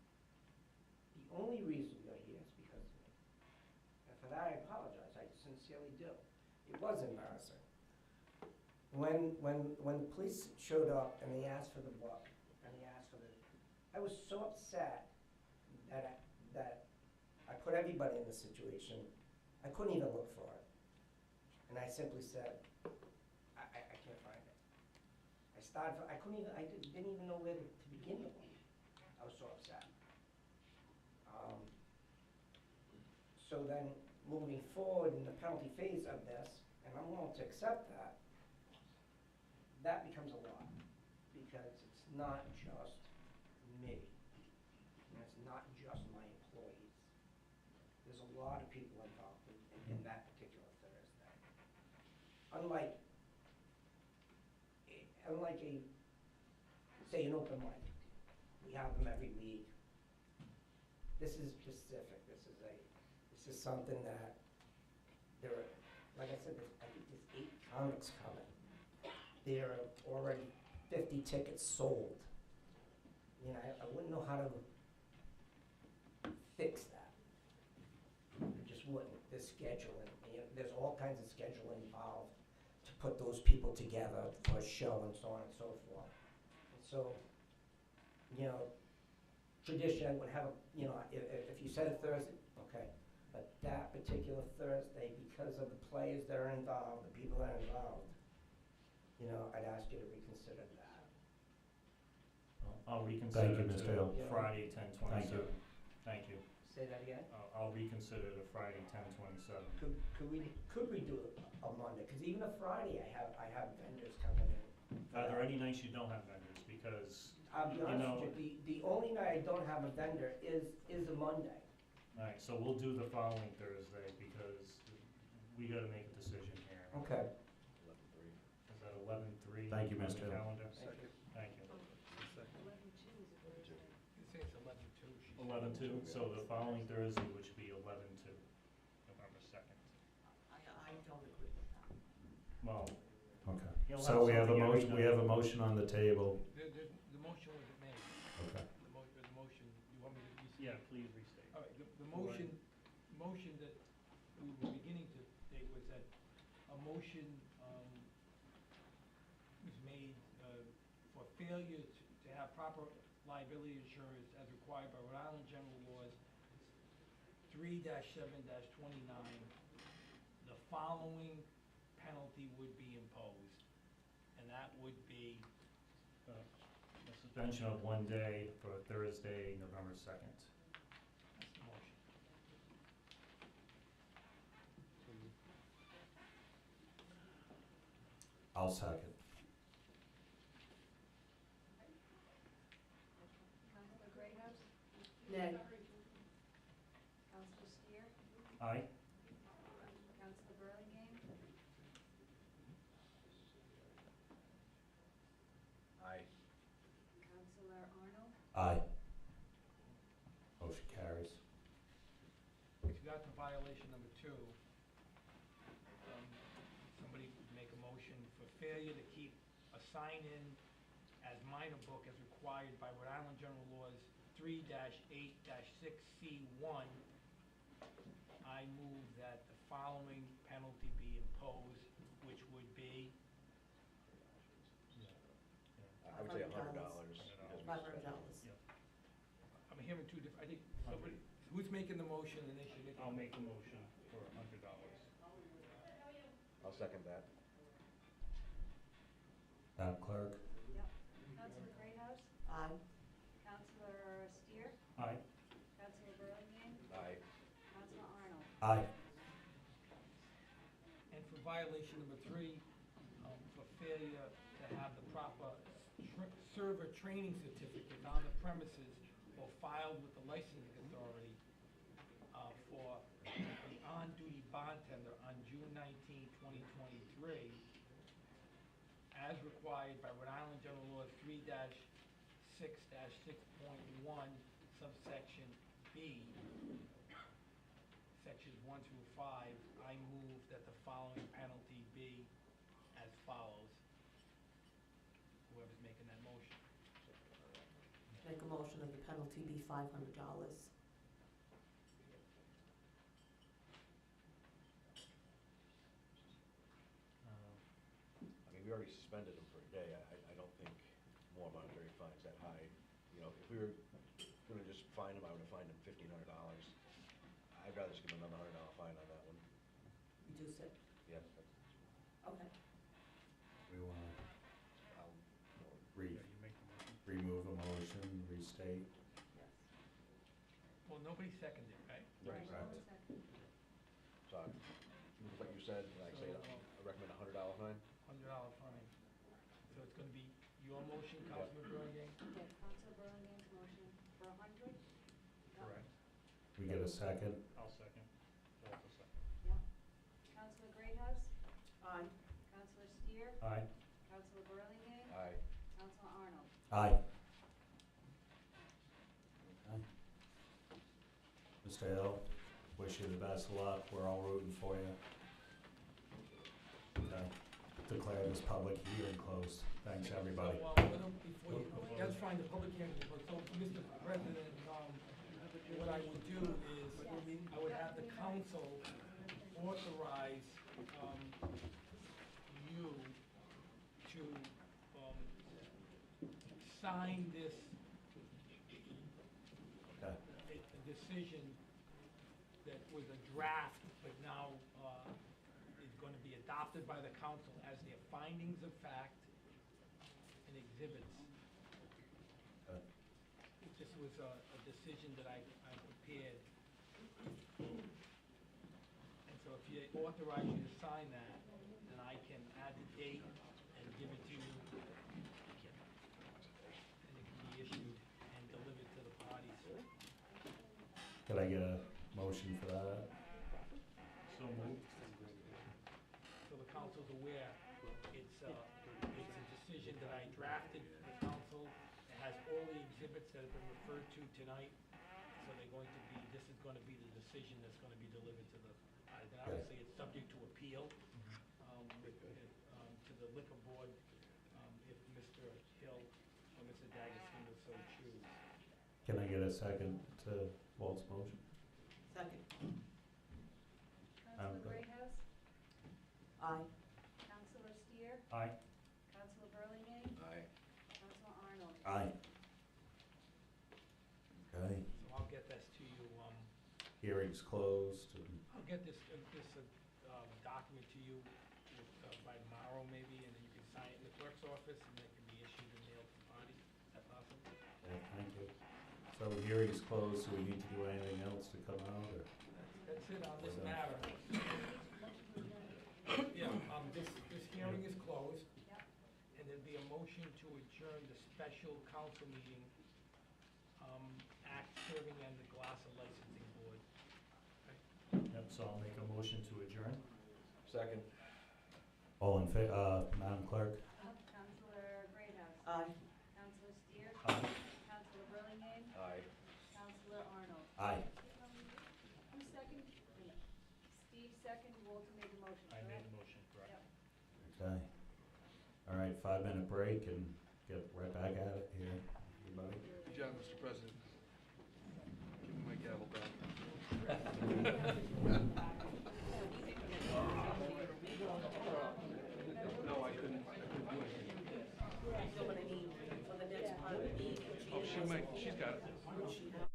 The only reason you're here is because of me. And for that, I apologize. I sincerely do. It was embarrassing. When the police showed up and they asked for the book, and they asked for the, I was so upset that I put everybody in this situation. I couldn't even look for it. And I simply said, I can't find it. I didn't even know where to begin with. I was so upset. So then, moving forward in the penalty phase of this, and I'm willing to accept that, that becomes a lot, because it's not just me, and it's not just my employees. There's a lot of people involved in that particular Thursday. Unlike say an open mic, we have them every week. This is specific. This is something that there are, like I said, I think there's 8 comics coming. There are already 50 tickets sold. You know, I wouldn't know how to fix that. I just wouldn't. There's scheduling. You know, there's all kinds of scheduling involved to put those people together for a show and so on and so forth. And so, you know, tradition would have, you know, if you said a Thursday, okay, but that particular Thursday, because of the players that are involved, the people that are involved, you know, I'd ask you to reconsider that. I'll reconsider Thank you, Mr. Hill. to Friday, 10/27. Thank you. Say that again? I'll reconsider to Friday, 10/27. Could we do a Monday? Because even a Friday, I have vendors coming in. Are there any nights you don't have vendors? Because, I'll be honest with you, the only night I don't have a vendor is a Monday. alright, so we'll do the following Thursday because we gotta make a decision here. Okay. Is that 11/3? Thank you, on the Mr. Hill. calendar? Second. Thank you. 11/2 is a Thursday. You say it's 11/2. 11/2, so the following Thursday, which would be 11/2, November 2nd. I don't agree with that. Well, Okay. He'll So we have a something every motion, we have a motion on the table. The motion wasn't made. Okay. The motion, you want me to restate? yeah, please restate. All right, the motion that we were beginning to state was that a motion was made for failure to have proper liability insurance as required by Rhode Island General Laws 3-7-29. The following penalty would be imposed, and that would be A suspension of 1 day for Thursday, November 2nd. that's the motion. I'll second. Counselor Greathouse? Nay. Counselor Steer? Aye? Counselor Burlingame? Aye. Counselor Arnold? Aye. Motion carries. If you got to violation number 2, somebody would make a motion for failure to keep a a sign-in as minor book as required by Rhode Island General Laws 3-8-6C1. I move that the following penalty be imposed, which would be, I would say $100. $500. Yep. I'm hearing two different, I think somebody, who's making the motion and they should make. I'll make a motion for $100. I'll second that. Madam Clerk? Yep. Counselor Greathouse? Aye. Counselor Steer? Aye. Counselor Burlingame? Aye. Counselor Arnold? Aye. And for violation number 3, for failure to have the proper server training certificate on the premises or filed with the licensing authority for the on-duty bartender on June 19, 2023, as required by Rhode Island General Law 3-6-6.1, subsection B, sections 1 through 5, I move that the following penalty be as follows. Whoever's making that motion. Make a motion that the penalty be $500. I mean, we already suspended him for a day. I don't think more monetary fines that high. You know, if we were gonna just fine him, I would've fined him $1,500. I'd rather just give him another $100 fine on that one. Reduce it. Yes, Okay. We want to I'll, remove a motion, restate? Yes. Well, nobody seconded it, right? right, One right. second. So, what you said, like I say, So, I recommend $100 fine. $100 fine. So it's gonna be your motion, Councilman Burlingame? Okay, Counselor Burlingame's motion for 100? Correct. We get a second? I'll second. Walter second. Yep. Counselor Greathouse? Aye. Counselor Steer? Aye. Counselor Burlingame? Aye. Counselor Arnold? Aye. Okay. Mr. Hill, wish you the best of luck. We're all rooting for you. Okay. Declare this public hearing closed. Thanks, everybody. So, before you, that's fine, the public hearing, but so, Mr. President, what I would do is, I would have the council authorize, you to, sign this, Okay. a decision that was a draft, but now, is gonna be adopted by the council as their findings of fact and exhibits. Okay. This was a decision that I prepared. And so if you authorize you to sign that, then I can add the date and give it to you. And it can be issued and delivered to the parties. Could I get a motion for that? So moved. So the council's aware, it's a decision that I drafted for the council. It has all the exhibits that have been referred to tonight. So they're going to be, this is gonna be the decision that's gonna be delivered to the, then obviously it's subject to appeal, to the liquor board, if Mr. Hill or Mr. D'Agostino so choose. Can I get a second to Walt's motion? Second. Counselor good. Greathouse? Aye. Counselor Steer? Aye. Counselor Burlingame? Aye. Counselor Arnold? Aye. Okay, So I'll get this to you, hearing's closed. and- I'll get this document to you by tomorrow maybe, and then you can sign it in the clerk's office, and it can be issued and mailed to the parties. Is that possible? Yeah, thank you. So hearing's closed, so we need to do anything else to come out, or? That's it on this matter. Yeah, this hearing is closed. Yep. And there'd be a motion to adjourn the special council meeting, act serving and the Glocester licensing board. Yep, so I'll make a motion to adjourn. Second. All in Madam Clerk? Counselor Greathouse? Aye. Counselor Steer? Aye. Counselor Burlingame? Aye. Counselor Arnold? Aye. Who second? Steve second, Walter made the motion, I made correct? the motion, correct. Yep. Okay. All right, 5-minute break and get right back at it here, everybody. Good job, Mr. President. Give me my gavel back. No, I couldn't do anything. So what I mean, for the next part of the meeting, Oh, she's got it. would she have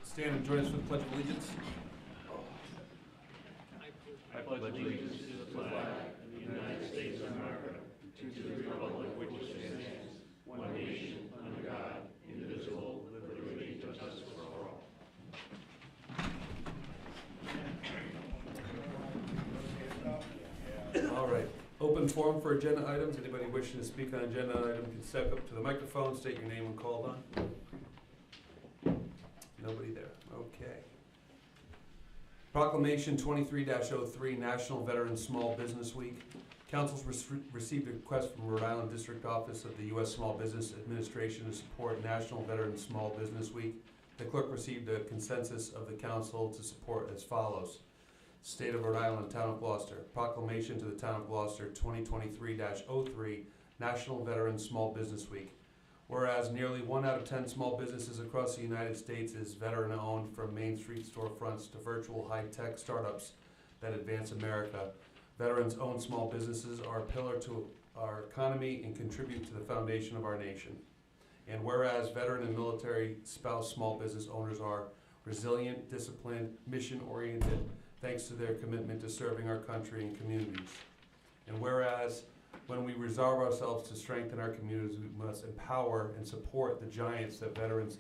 stand and join us for the Pledge of Allegiance. I pledge allegiance to the flag of the United States of America, to the republic which stands, one nation, under God, indivisible, with liberty and justice for all. All right, open forum for agenda items. Anybody wishing to speak on agenda item can step up to the microphone, state your name when called on. Nobody there, okay. Proclamation 23-03, National Veteran Small Business Week. Council's received a request from Rhode Island District Office of the U.S. Small Business Administration to support National Veteran Small Business Week. The clerk received a consensus of the council to support as follows. State of Rhode Island, Town of Gloucester. Proclamation to the Town of Gloucester 2023-03, National Veteran Small Business Week. Whereas nearly 1 out of 10 small businesses across the United States is veteran-owned, from Main Street storefronts to virtual high-tech startups that advance America. Veterans-owned small businesses are a pillar to our economy and contribute to the foundation of our nation. And whereas veteran and military spouse small business owners are resilient, disciplined, mission-oriented, thanks to their commitment to serving our country and communities. And whereas when we resolve ourselves to strengthen our communities, we must empower and support the giants that veterans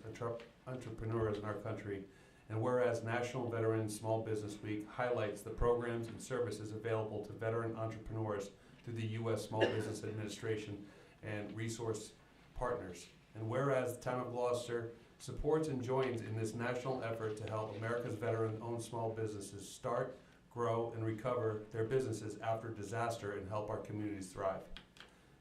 entrepreneurs in our country. And whereas National Veteran Small Business Week highlights the programs and services available to veteran entrepreneurs through the U.S. Small Business Administration and resource partners. And whereas the Town of Gloucester supports and joins in this national effort to help America's veteran-owned small businesses start, grow, and recover their businesses after disaster and help our communities thrive.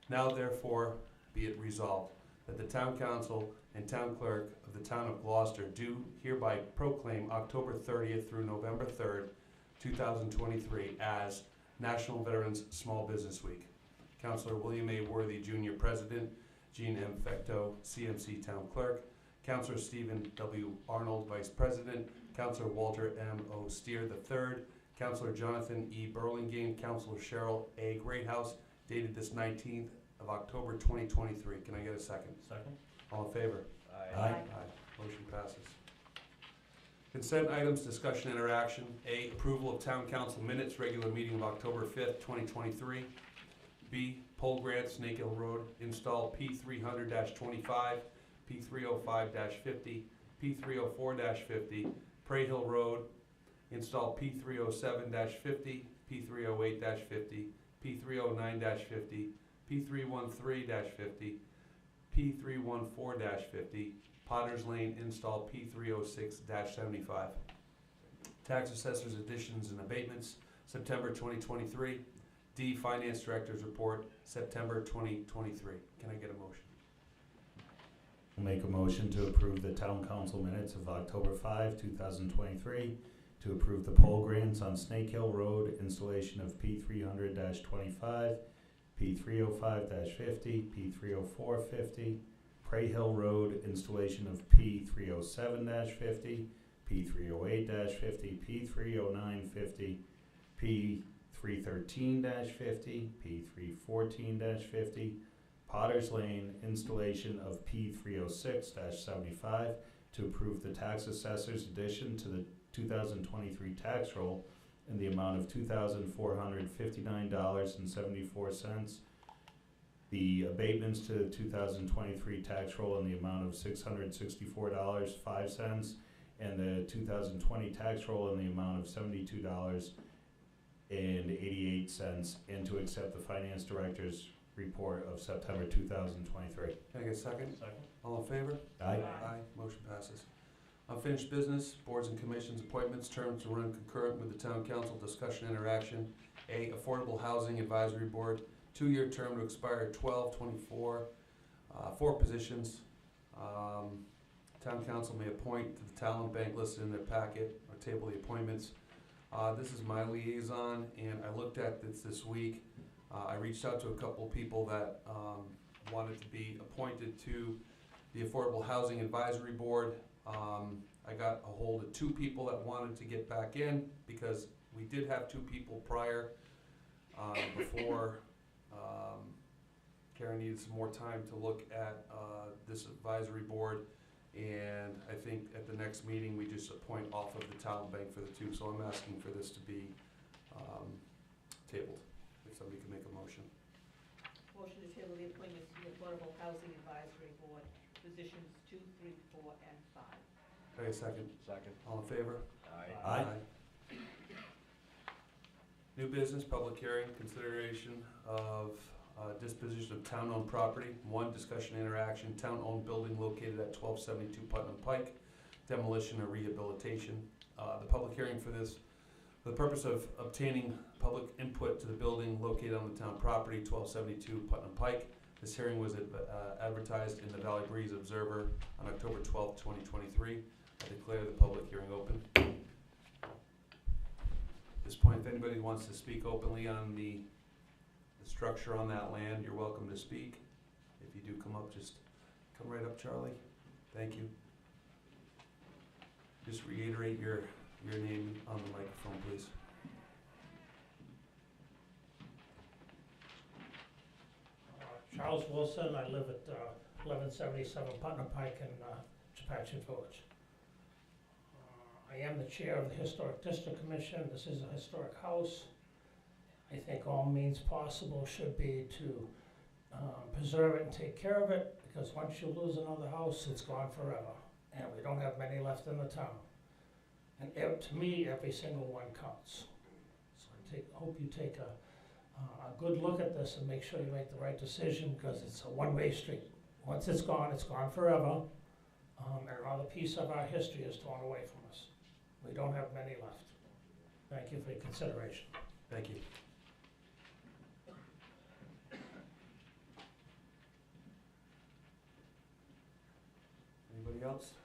Now therefore be it resolved that the Town Council and Town Clerk of the Town of Gloucester do hereby proclaim October 30th through November 3rd, 2023 as National Veterans Small Business Week. Councilor William A. Worthy, Jr., President, Jean M. Fecteau, CMC Town Clerk, Councilor Stephen W. Arnold, Vice President, Councilor Walter M. O. Steer III, Councilor Jonathan E. Burlingame, Councilor Cheryl A. Greathouse, dated this 19th of October 2023. Can I get a second? Second? All in favor? Aye. Motion passes. Consent items, discussion, interaction. A, approval of Town Council minutes, regular meeting of October 5th, 2023. B, pole grant, Snake Hill Road, install P300-25, P305-50, P304-50, Prey Hill Road, install P307-50, P308-50, P309-50, P313-50, P314-50, Potter's Lane, install P306-75. Tax Assessors Additions and Abatements, September 2023. D, Finance Director's Report, September 2023. Can I get a motion? I'll make a motion to approve the Town Council minutes of October 5, 2023, to approve the pole grants on Snake Hill Road, installation of P300-25, P305-50, P304-50, Prey Hill Road, installation of P307-50, P308-50, P309-50, P313-50, P314-50, Potter's Lane, installation of P306-75, to approve the tax assessor's addition to the 2023 tax roll in the amount of $2,459.74. The abatements to the 2023 tax roll in the amount of $664.05, and the 2020 tax roll in the amount of $72.88, and to accept the Finance Director's report of September 2023. Can I get a second? Second? All in favor? Aye. Aye. Motion passes. Unfinished business, boards and commissions appointments, terms to run concurrent with the Town Council, discussion, interaction. A, Affordable Housing Advisory Board, 2-year term to expire 12/24, 4 positions. Town Council may appoint to the talent bank listed in their packet or table the appointments. This is my liaison, and I looked at this week. I reached out to a couple people that wanted to be appointed to the Affordable Housing Advisory Board. I got a hold of 2 people that wanted to get back in, because we did have 2 people prior before Karen needed some more time to look at this advisory board. And I think at the next meeting, we just appoint off of the town bank for the two. So I'm asking for this to be tabled, if somebody can make a motion. Motion to table the appointments to the Affordable Housing Advisory Board, positions 2, 3, 4, and 5. Okay, second. Second. All in favor? Aye. New business, public hearing, consideration of disposition of town-owned property. 1, discussion interaction, town-owned building located at 1272 Putnam Pike, demolition or rehabilitation. The public hearing for this, for the purpose of obtaining public input to the building located on the town property, 1272 Putnam Pike. This hearing was advertised in the Valley Breeze Observer on October 12th, 2023. I declare the public hearing open. At this point, if anybody wants to speak openly on the structure on that land, you're welcome to speak. If you do come up, just come right up, Charlie. Thank you. Just reiterate your name on the microphone, please. Charles Wilson, I live at 1177 Putnam Pike in Chepachet Village. I am the chair of the Historic District Commission. This is a historic house. I think all means possible should be to preserve it and take care of it, because once you lose another house, it's gone forever. And we don't have many left in the town. And to me, every single one counts. So I hope you take a good look at this and make sure you make the right decision, because it's a one-way street. Once it's gone forever, and another piece of our history is torn away from us. We don't have many left. Thank you for your consideration. Thank you. Anybody else?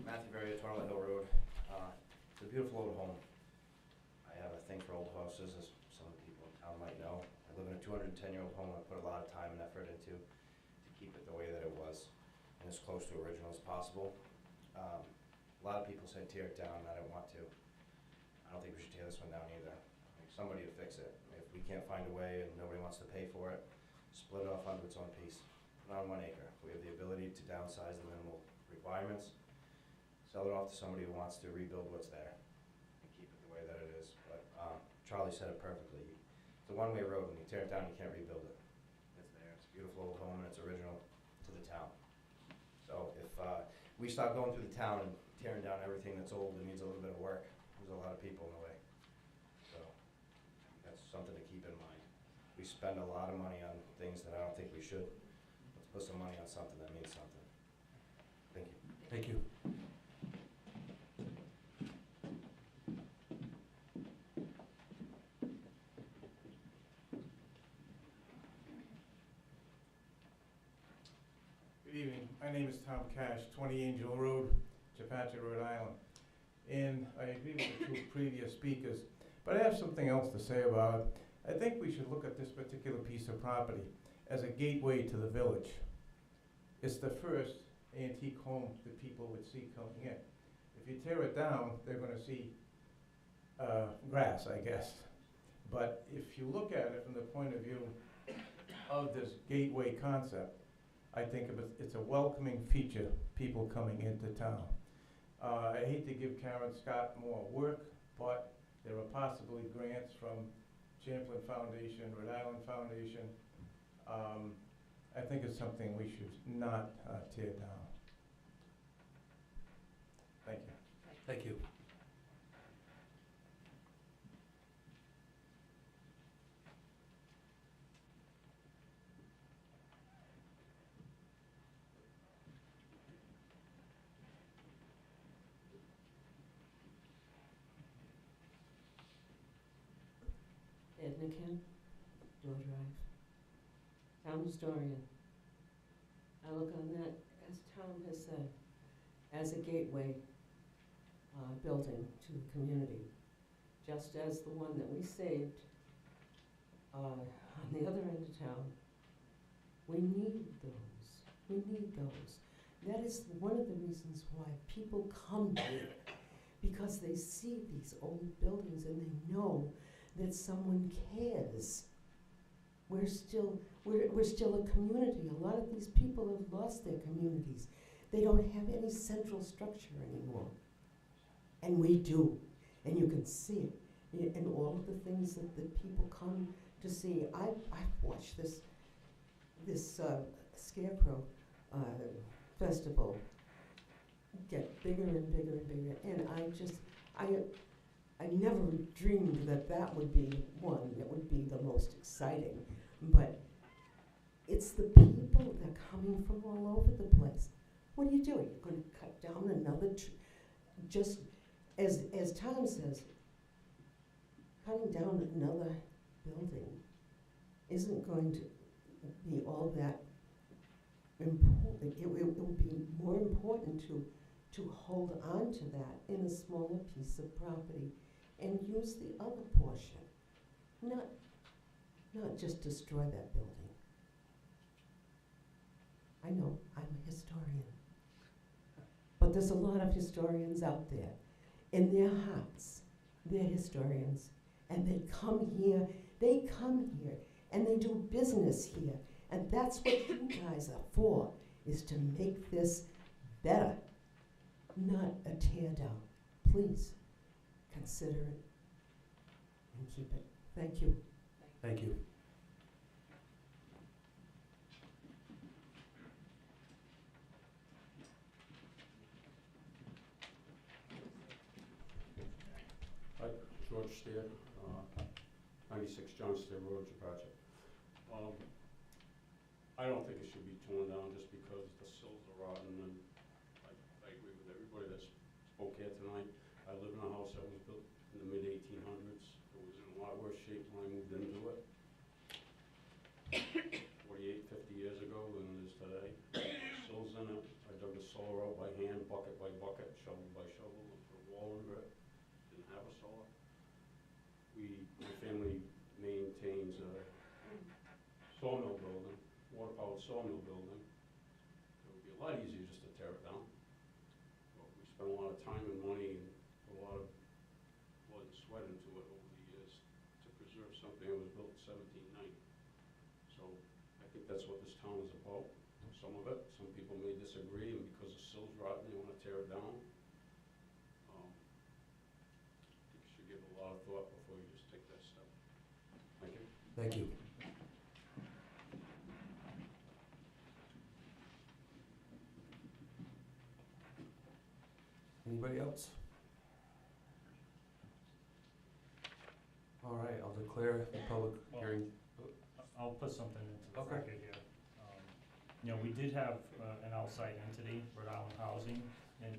Matthew Berry, Tornado Hill Road. It's a beautiful old home. I have a thing for old houses, as some people in town might know. I live in a 210-year-old home. I put a lot of time and effort into to keep it the way that it was, and as close to original as possible. A lot of people say tear it down, and I don't want to. I don't think we should tear this one down either. Like, somebody to fix it. If we can't find a way and nobody wants to pay for it, split it off onto its own piece. Put it on 1 acre. We have the ability to downsize the minimal requirements, sell it off to somebody who wants to rebuild what's there and keep it the way that it is. But Charlie said it perfectly. It's a one-way road. When you tear it down, you can't rebuild it. It's there. It's a beautiful old home, and it's original to the town. So if we start going through the town and tearing down everything that's old and needs a little bit of work, there's a lot of people in the way. So that's something to keep in mind. We spend a lot of money on things that I don't think we should. Let's put some money on something that means something. Thank you. Thank you. Good evening. My name is Tom Cash, 20 Angel Road, Chepachet, Rhode Island. And I agree with the 2 previous speakers, but I have something else to say about it. I think we should look at this particular piece of property as a gateway to the village. It's the first antique home that people would see coming in. If you tear it down, they're going to see grass, I guess. But if you look at it from the point of view of this gateway concept, I think it's a welcoming feature, people coming into town. I hate to give Karen Scott more work, but there are possibly grants from Champlain Foundation, Rhode Island Foundation. I think it's something we should not tear down. Thank you. Thank you. Edna Kim, Door Drive. Town historian. I look on that, as Tom has said, as a gateway building to the community, just as the one that we saved on the other end of town. We need those. We need those. That is one of the reasons why people come here, because they see these old buildings and they know that someone cares. We're still a community. A lot of these people have lost their communities. They don't have any central structure anymore. And we do. And you can see it in all of the things that people come to see. I've watched this Scarecrow festival get bigger and bigger and bigger. And I never dreamed that would be one that would be the most exciting. But it's the people that are coming from all over the place. What are you doing? You're going to cut down another tree? Just as Tom says, cutting down another building isn't going to be all that important. It will be more important to hold on to that in a smaller piece of property and use the other portion, not just destroy that building. I know, I'm a historian, but there's a lot of historians out there. In their hearts, they're historians, and they come here, and they do business here, and that's what you guys are for, is to make this better, not a tear down. Please consider it and keep it. Thank you. Thank you. Hi, George Steer, 96 John Steer Road, Chapacha. I don't think it should be torn down just because the sills are rotten, and I agree with everybody that spoke here tonight. I live in a house that was built in the mid-1800s. It was in a lot worse shape when I moved into it 48, 50 years ago than it is today. Sills in it. I dug the solar out by hand, bucket by bucket, shovel by shovel, and put a wall under it. Didn't have a solar. My family maintains a sawmill building, water-powered sawmill building. It would be a lot easier just to tear it down. But we spent a lot of time and money and put a lot of blood and sweat into it over the years to preserve something that was built in 1790. So I think that's what this town is about, some of it. Some people may disagree, and because the sill's rotten, they want to tear it down. I think you should give it a lot of thought before you just take that step. Thank you. Thank you. Anybody else? All right, I'll declare the public hearing. I'll put something into the Okay. record here. You know, we did have an outside entity, Rhode Island Housing, and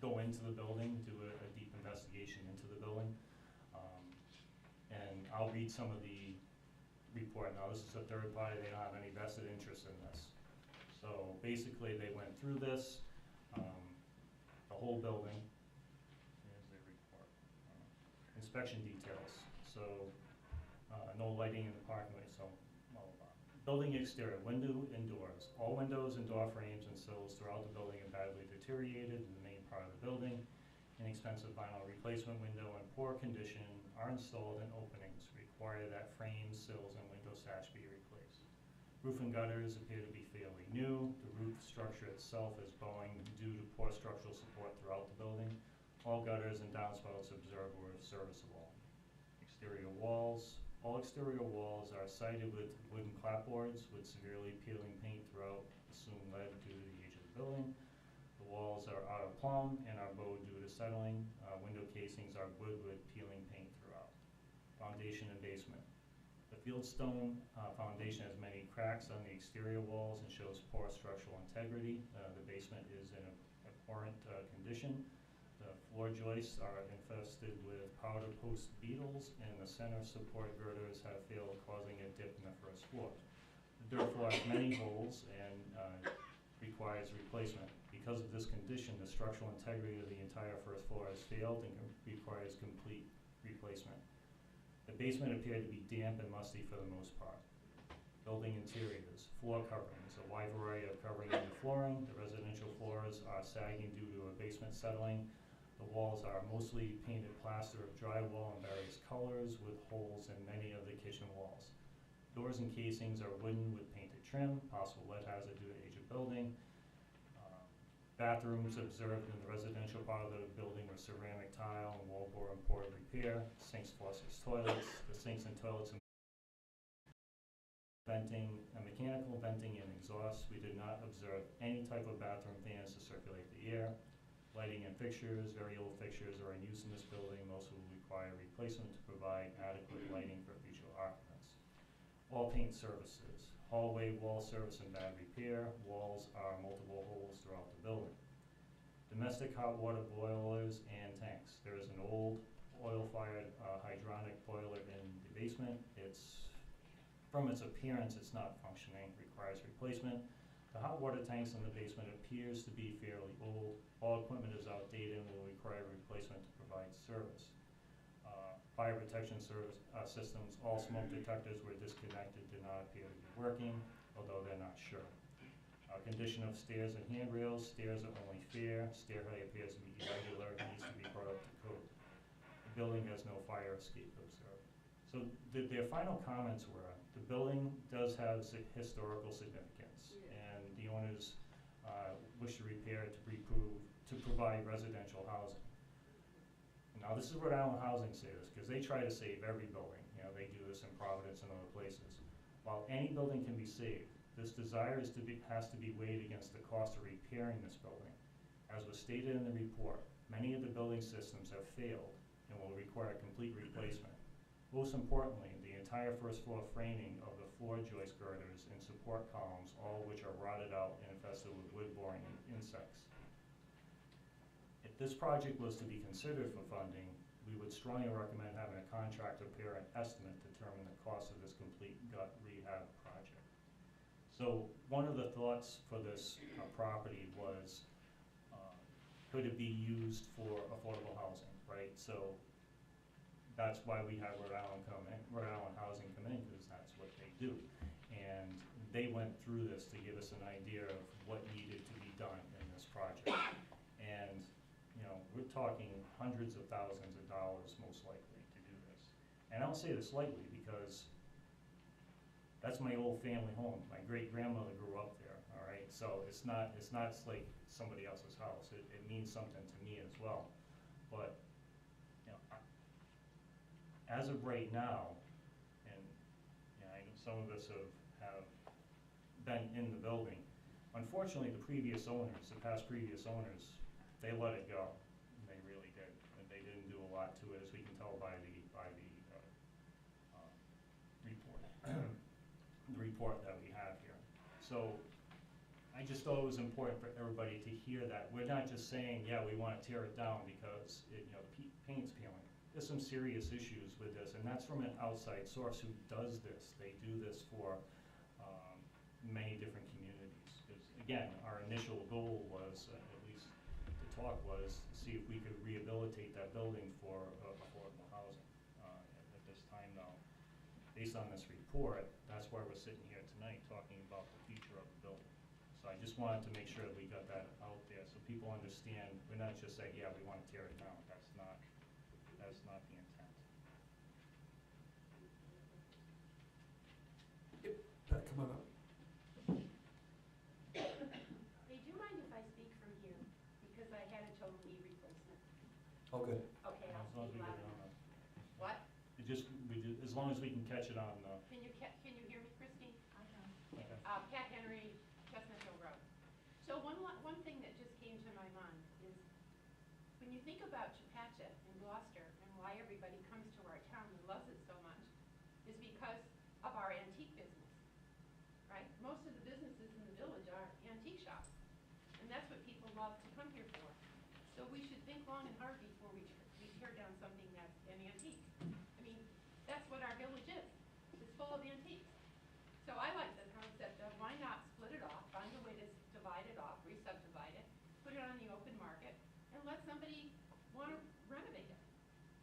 go into the building, do a deep investigation into the building. And I'll read some of the report. Now, this is a third party. They don't have any vested interest in this. So basically, they went through this, the whole building. Here's the report. Inspection details. So no lighting in the parking lot, so blah, blah, blah. Building exterior, window and doors. All windows and door frames and sills throughout the building are badly deteriorated in the main part of the building. Inexpensive vinyl replacement window in poor condition are installed in openings. Require that frames, sills, and window sash be replaced. Roof and gutters appear to be fairly new. The roof structure itself is bowing due to poor structural support throughout the building. All gutters and downspouts observed were serviceable. Exterior walls. All exterior walls are sided with wooden clapboards with severely peeling paint throughout, assumed lead due to the age of the building. The walls are out of plumb and are bowed due to settling. Window casings are wood with peeling paint throughout. Foundation and basement. The fieldstone foundation has many cracks on the exterior walls and shows poor structural integrity. The basement is in a abhorrent condition. The floor joists are infested with powder post beetles, and the center support girders have failed, causing a dip in the first floor. The dirt floor has many holes and requires replacement. Because of this condition, the structural integrity of the entire first floor has failed and requires complete replacement. The basement appeared to be damp and musty for the most part. Building interiors, floor coverings, a wide variety of covering in the flooring. The residential floors are sagging due to a basement settling. The walls are mostly painted plaster of drywall in various colors with holes in many of the kitchen walls. Doors and casings are wooden with painted trim, possible lead hazard due to age of building. Bathrooms observed in the residential part of the building were ceramic tile and wallboard and poured repair, sinks, flushes, toilets. The sinks and toilets and venting, mechanical venting and exhaust. We did not observe any type of bathroom fans to circulate the air. Lighting and fixtures, very old fixtures are in use in this building. Most will require replacement to provide adequate lighting for future occupants. All paint services. Hallway wall service and bad repair. Walls are multiple holes throughout the building. Domestic hot water boilers and tanks. There is an old oil-fired hydronic boiler in the basement. From its appearance, it's not functioning, requires replacement. The hot water tanks in the basement appears to be fairly old. All equipment is outdated and will require replacement to provide service. Fire protection systems, all smoke detectors were disconnected, did not appear to be working, although they're not sure. Condition of stairs and handrails, stairs are only fair, stair height appears to be irregular, needs to be brought up to code. The building has no fire escape observed. So their final comments were, the building does have historical significance, and the owners wish to repair it to provide residential housing. Now, this is Rhode Island Housing say this, because they try to save every building. You know, they do this in Providence and other places. While any building can be saved, this desire has to be weighed against the cost of repairing this building. As was stated in the report, many of the building systems have failed and will require complete replacement. Most importantly, the entire first floor framing of the floor joist girders and support columns, all of which are rotted out and infested with wood-boring insects. If this project was to be considered for funding, we would strongly recommend having a contractor prepare an estimate to determine the cost of this complete gut rehab project. So one of the thoughts for this property was, could it be used for affordable housing, right? So that's why we have Rhode Island Housing come in, because that's what they do. And they went through this to give us an idea of what needed to be done in this project. And you know, we're talking hundreds of thousands of dollars most likely to do this. And I'll say this lightly because that's my old family home. My great-grandmother grew up there, all right? So it's not like somebody else's house. It means something to me as well. But, you know, as of right now, and you know, I know some of us have been in the building, unfortunately the previous owners, the past previous owners, they let it go. They really did. And they didn't do a lot to it, as we can tell by the report. The report that we have here. So I just thought it was important for everybody to hear that. We're not just saying, yeah, we want to tear it down because the paint's peeling. There's some serious issues with this, and that's from an outside source who does this. They do this for many different communities. Because again, our initial goal was, was to see if we could rehabilitate that building for affordable housing. At this time, though, based on this report, that's why we're sitting here tonight talking about the future of the building. So I just wanted to make sure that we got that out there so people understand we're not just saying, yeah, we want to tear it down. That's not the intent. Yep, Pat, come on up. Hey, do you mind if I speak from here? Because I had a total knee replacement. Oh, good. Okay, I'll As long as speak we loud get it on enough. What? As long as we can catch it on the. Can you hear me, Christine? I can. Okay. Pat Henry, Chestnut Hill Road. So one thing that just came to my mind is, when you think about Chepachet and Gloucester and why everybody comes to our town and loves it so much, is because of our antique business, right? Most of the businesses in the village are antique shops, and that's what people love to come here for. So we should think long and hard before we tear down something that's an antique. I mean, that's what our village is. It's full of antiques. So I like the concept of why not split it off, find a way to divide it off, re-subdivide it, put it on the open market, and let somebody want to renovate it.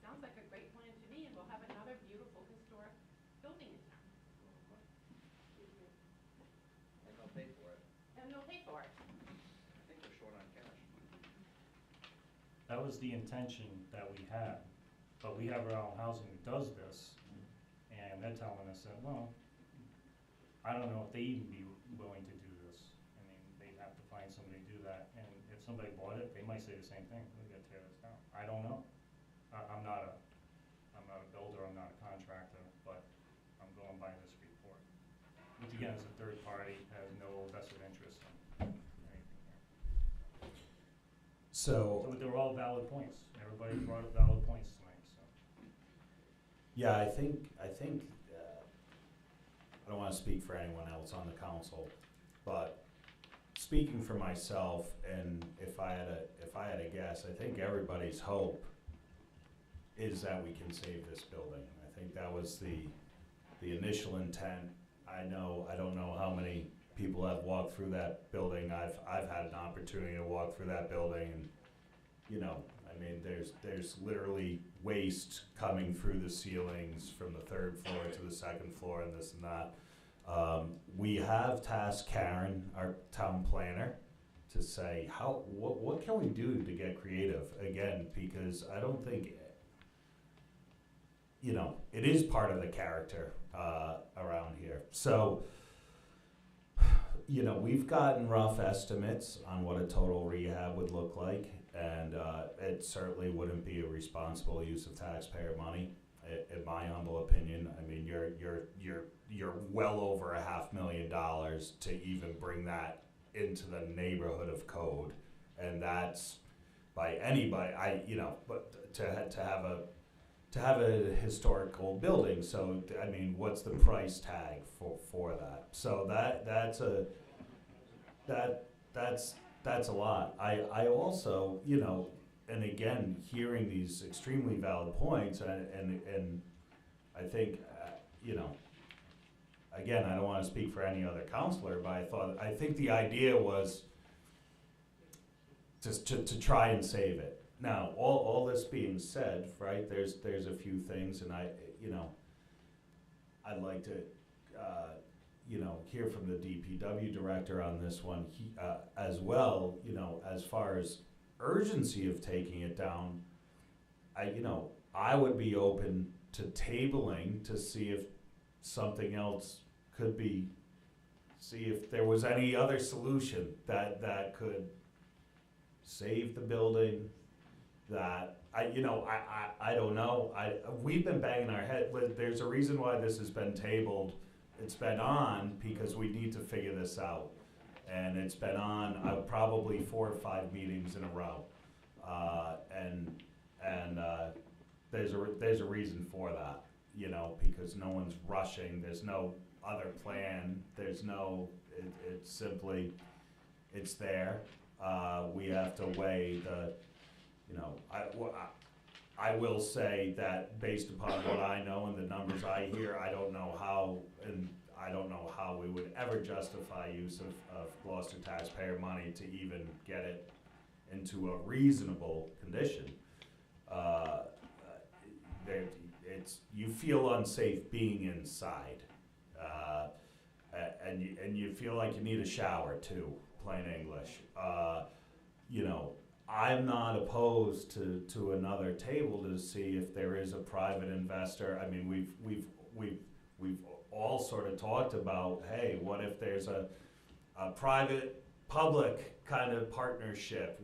Sounds like a great plan to me, and we'll have another beautiful historic building in town. And they'll pay for it. And they'll pay for it. I think they're short on cash. That was the intention that we had. But we have our own housing that does this, and they're telling us that, well, I don't know if they even be willing to do this. I mean, they'd have to find somebody to do that, and if somebody bought it, they might say the same thing, we gotta tear this down. I don't know. I'm not a builder, I'm not a contractor, but I'm going by this report. Which again, is a third party, has no vested interest in anything here. So they're all valid points. Everybody brought up valid points tonight, so. Yeah, I think, I don't wanna speak for anyone else on the council, but speaking for myself, and if I had a guess, I think everybody's hope is that we can save this building. I think that was the initial intent. I don't know how many people have walked through that building. I've had an opportunity to walk through that building, and, you know, I mean, there's literally waste coming through the ceilings from the 3rd floor to the 2nd floor and this and that. We have tasked Karen, our town planner, to say, what can we do to get creative? Again, because I don't think, you know, it is part of the character around here. So, you know, we've gotten rough estimates on what a total rehab would look like, and it certainly wouldn't be a responsible use of taxpayer money, in my humble opinion. I mean, you're well over $500,000 to even bring that into the neighborhood of code, and that's by anybody. But to have a historic old building, so I mean, what's the price tag for that? So that's a lot. I also, you know, and again, hearing these extremely valid points, and I think, you know, again, I don't want to speak for any other counselor, but I think the idea was just to try and save it. Now, all this being said, right, there's a few things, and I'd like to, hear from the DPW director on this one, as well, you know, as far as urgency of taking it down. I would be open to tabling to see if something else could be, see if there was any other solution that could save the building, that, I don't know. We've been banging our head, but there's a reason why this has been tabled. It's been on because we need to figure this out. And it's been on probably 4 or 5 meetings in a row. There's a reason for that, you know, because no one's rushing, there's no other plan, there's no, it's simply, it's there. We have to weigh the, you know, I will say that based upon what I know and the numbers I hear, I don't know how we would ever justify use of Gloucester taxpayer money to even get it into a reasonable condition. You feel unsafe being inside, and you feel like you need a shower too, plain English. You know, I'm not opposed to another table to see if there is a private investor. I mean, we've all sort of talked about, hey, what if there's a private public kind of partnership?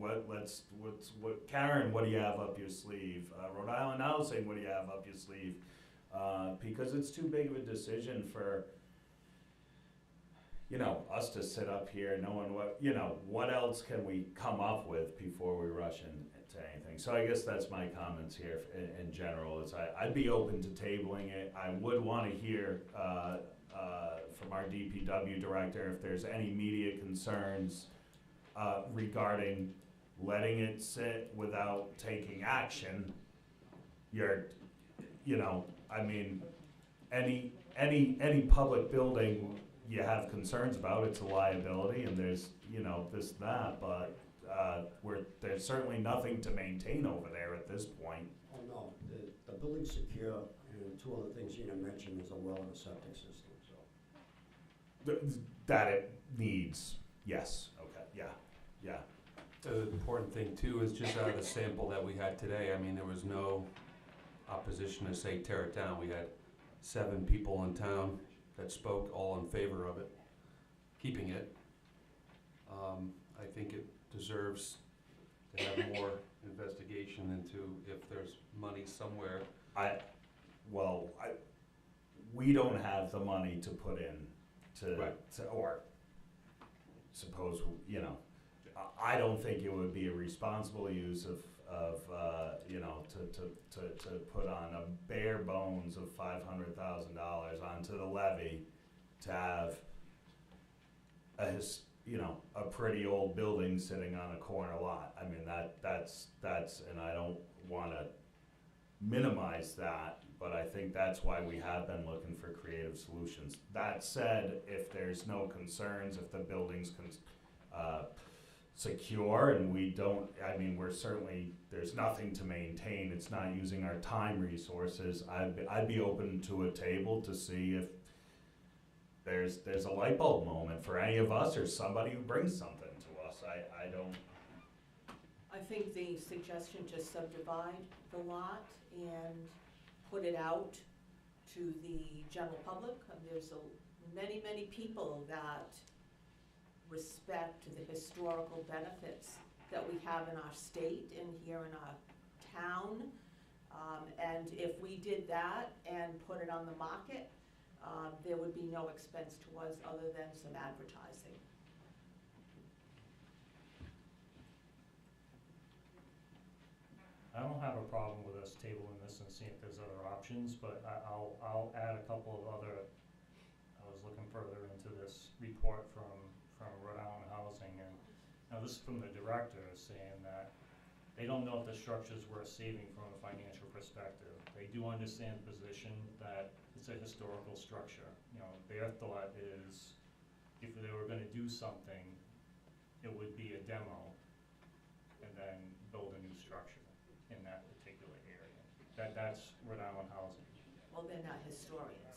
Karen, what do you have up your sleeve? Rhode Island Housing, what do you have up your sleeve? Because it's too big of a decision for, you know, us to sit up here knowing what else can we come up with before we rush into anything. So I guess that's my comments here in general, is I'd be open to tabling it. I would want to hear from our DPW director if there's any immediate concerns regarding letting it sit without taking action. I mean, any public building you have concerns about, it's a liability, and there's, this, that, but there's certainly nothing to maintain over there at this point. Oh, no, the building's secure, and 2 other things you didn't mention is a well and a septic system, so. That it needs, yes, okay, yeah. The important thing too is just out of the sample that we had today, I mean, there was no opposition to say tear it down. We had 7 people in town that spoke, all in favor of it, keeping it. I think it deserves to have more investigation into if there's money somewhere. We don't have the money to put in Right. or suppose, you know, I don't think it would be a responsible use of you know, to put on a bare bones of $500,000 onto the levy to have you know, a pretty old building sitting on a corner lot. I mean, that's, and I don't wanna minimize that, but I think that's why we have been looking for creative solutions. That said, if there's no concerns, if the building's secure and we don't, I mean, we're certainly, there's nothing to maintain, it's not using our time resources, I'd be open to a table to see if there's a light bulb moment for any of us or somebody who brings something to us. I don't. I think the suggestion to subdivide the lot and put it out to the general public. There's many people that respect the historical benefits that we have in our state and here in our town. And if we did that and put it on the market, there would be no expense to us other than some advertising. I don't have a problem with us tabling this and seeing if there's other options, but I'll add a couple of other, I was looking further into this report from Rhode Island Housing, and now this is from the director saying that they don't know if the structure's worth saving from a financial perspective. They do understand the position that it's a historical structure. You know, their thought is if they were gonna do something, it would be a demo and then build a new structure in that particular area. That's Rhode Island Housing. Well, they're not historians.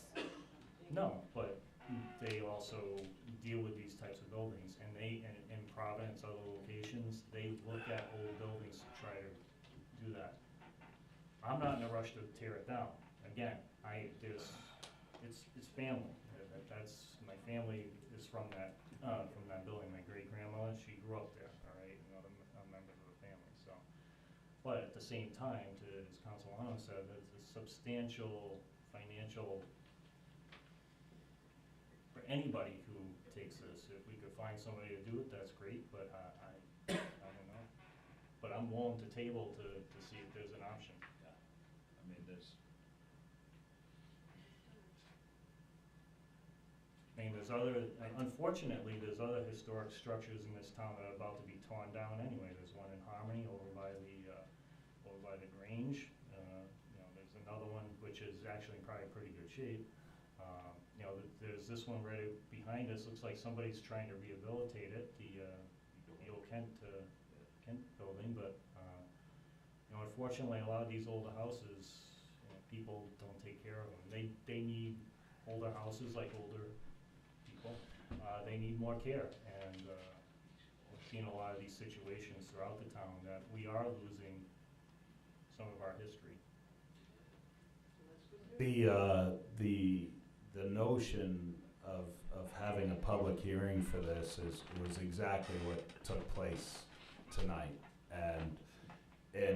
No, but they also deal with these types of buildings, and they, in Providence, other locations, they look at old buildings to try to do that. I'm not in a rush to tear it down. Again, it's family. That's, my family is from that building. My great-grandmother, she grew up there, all right, and other members of the family, so. But at the same time, as Council Lano said, that's a substantial financial for anybody who takes this. If we could find somebody to do it, that's great, but I don't know. But I'm willing to table to see if there's an option. Yeah, I mean, Unfortunately, there's other historic structures in this town that are about to be torn down anyway. There's one in Harmony over by the Grange. You know, there's another one which is actually in probably pretty good shape. You know, there's this one right behind us. Looks like somebody's trying to rehabilitate it, the old Kent building, but you know, unfortunately, a lot of these older houses, you know, people don't take care of them. They need older houses like older people. They need more care, and we've seen a lot of these situations throughout the town that we are losing some of our history. The notion of having a public hearing for this was exactly what took place tonight, and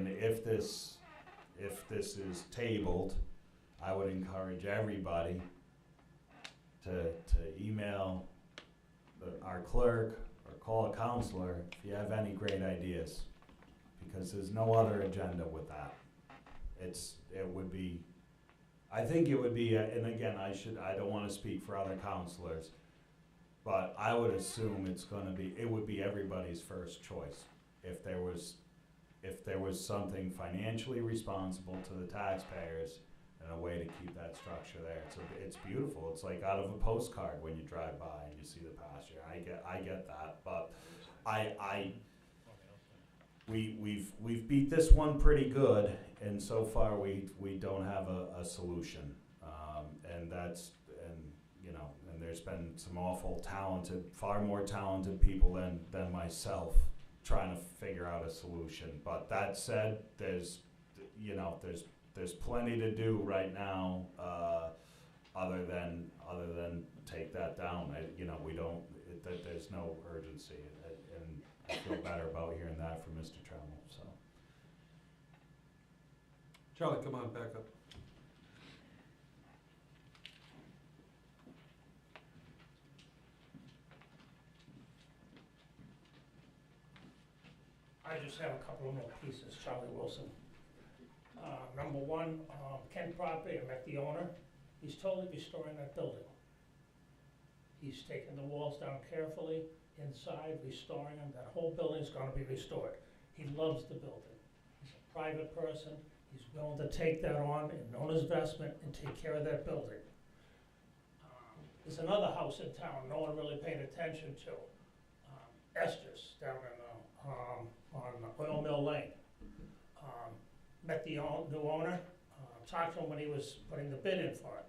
if this is tabled, I would encourage everybody to email our clerk or call a counselor if you have any great ideas, because there's no other agenda with that. I think it would be, and again, I don't want to speak for other counselors, but I would assume it would be everybody's first choice. If there was something financially responsible to the taxpayers and a way to keep that structure there. It's beautiful. It's like out of a postcard when you drive by and you see the pasture. I get that, but we've beat this one pretty good, and so far we don't have a solution, and you know, and there's been some awful talented, far more talented people than myself trying to figure out a solution. But that said, there's plenty to do right now, other than take that down. There's no urgency, and I feel better about hearing that from Mr. Trammell, so. Charlie, come on, back up. I just have a couple of more pieces, Charlie Wilson. Number one, Kent property, I met the owner. He's totally restoring that building. He's taken the walls down carefully, inside, restoring them. That whole building's gonna be restored. He loves the building. He's a private person. He's willing to take that on and own his investment and take care of that building. There's another house in town no one really paid attention to. Esther's down in, on Oil Mill Lane. Met the new owner, talked to him when he was putting the bid in for it.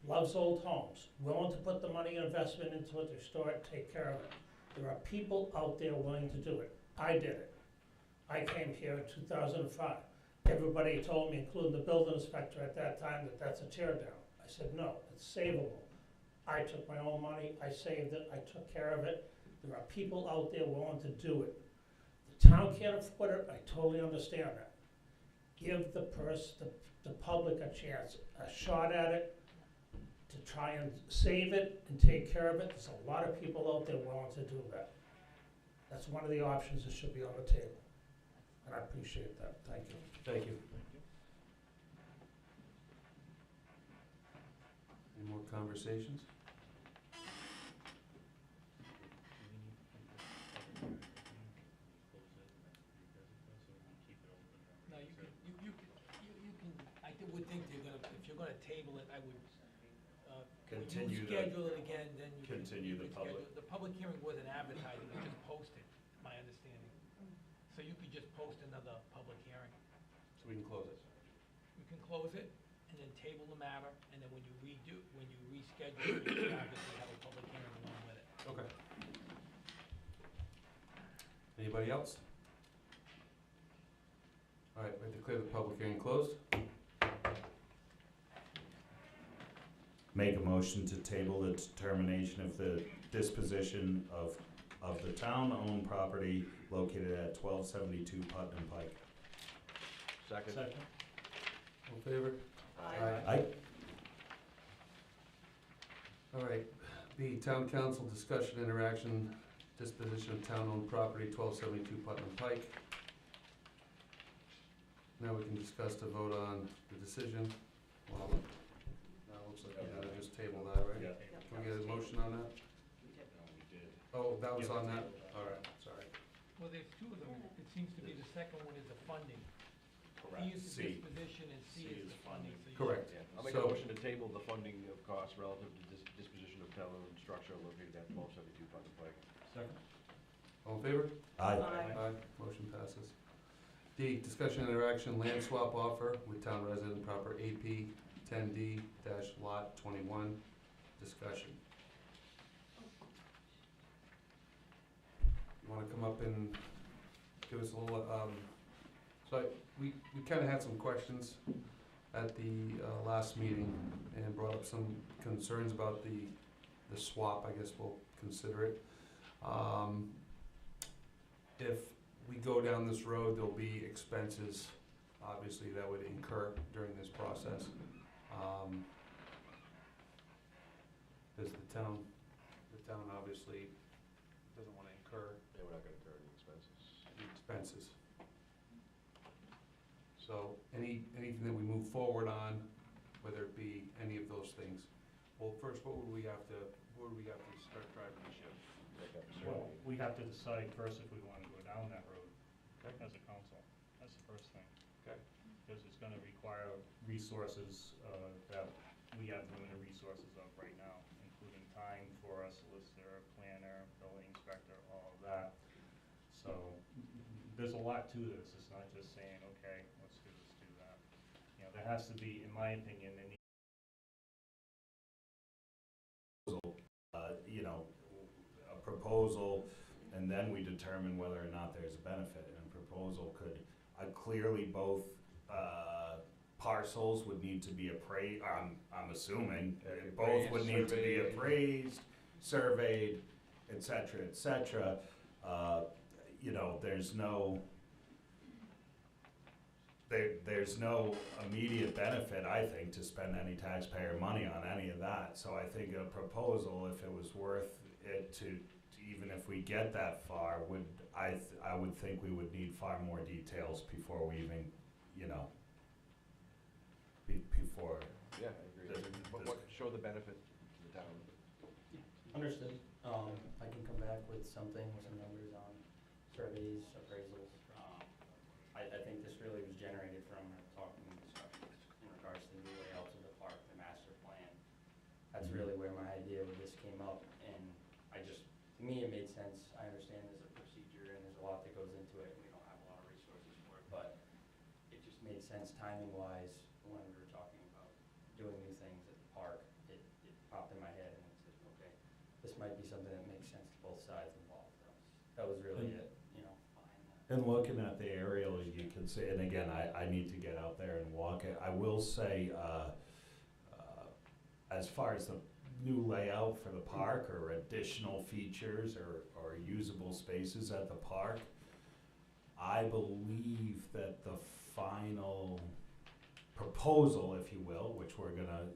Loves old homes, willing to put the money and investment into it, to restore it, take care of it. There are people out there willing to do it. I did it. I came here in 2005. Everybody told me, including the building inspector at that time, that that's a tear down. I said, no, it's savable. I took my own money, I saved it, I took care of it. There are people out there willing to do it. The town can't afford it, I totally understand that. Give the public a chance, a shot at it, to try and save it and take care of it. There's a lot of people out there willing to do that. That's one of the options that should be on the table. And I appreciate that, thank you. Thank you. Any more conversations? No, I would think they're gonna, if you're gonna table it, I would, Continue you schedule it again, then you can. Continue the you could public. schedule- The public hearing wasn't advertised, it was just posted, my understanding. So you could just post another public hearing. So we can close it. You can close it, and then table the matter, and then when you reschedule, you can obviously have a public hearing along with it. Okay. Anybody else? All right, I declare the public hearing closed. Make a motion to table the determination of the disposition of the town-owned property located at 1272 Putnam Pike. Second. All in favor? Aye. All right, B, town council discussion, interaction, disposition of town-owned property, 1272 Putnam Pike. Now we can discuss the vote on the decision. Well, now it looks like we're gonna just table that, right? Yeah. Can we get a motion on that? Oh, that was on that? All right, sorry. Well, there's two of them, it seems to be the second one is the funding. Correct. E is the C. disposition and C is the funding. So you- Correct. I'll make a So- motion to table the funding of costs relative to disposition of town-owned structure located at 1272 Putnam Pike. Second. All in favor? Aye. Aye, motion passes. D, discussion and interaction, land swap offer with town resident proper AP 10D lot 21, discussion. You wanna come up and give us a little, we kinda had some questions at the, last meeting and brought up some concerns about the swap, I guess we'll consider it. If we go down this road, there'll be expenses, obviously, that would incur during this process. Because the town obviously doesn't wanna incur Yeah, we're not gonna incur any expenses. the expenses. So, anything that we move forward on, whether it be any of those things, well, first, where would we have to start driving the ship? Well, we have to decide first if we wanna go down that road as a council. That's the first thing. Okay. Because it's gonna require resources, that we have limited resources of right now, including time for a solicitor, planner, building inspector, all of that. So, there's a lot to this. It's not just saying, okay, let's do this, do that. You know, there has to be, in my opinion, there needs A proposal, and and then we determine whether or not there's a benefit. And a proposal could, clearly both, parcels would need to be appraised, I'm assuming, both would need to be appraised, surveyed, et cetera, et cetera. You know, there's no immediate benefit, I think, to spend any taxpayer money on any of that. So I think a proposal, if it was worth it to even if we get that far, I would think we would need far more details before we even, you know, before. Yeah, I agree. What show the benefit to the town? Understood. I can come back with something, with some numbers on surveys, appraisals. I think this really was generated from talking discussions in regards to the new layouts of the park, the master plan. That's really where my idea with this came up, and to me, it made sense. I understand there's a procedure and there's a lot that goes into it, and we don't have a lot of resources for it, but it just made sense timing-wise when we were talking about doing new things at the park. It popped in my head, and it said, okay, this might be something that makes sense to both sides involved. That was really it, you know, behind that. And looking at the aerial, you can see, and again, I need to get out there and walk it. I will say, as far as the new layout for the park or additional features or usable spaces at the park, I believe that the final proposal, if you will, which we're gonna,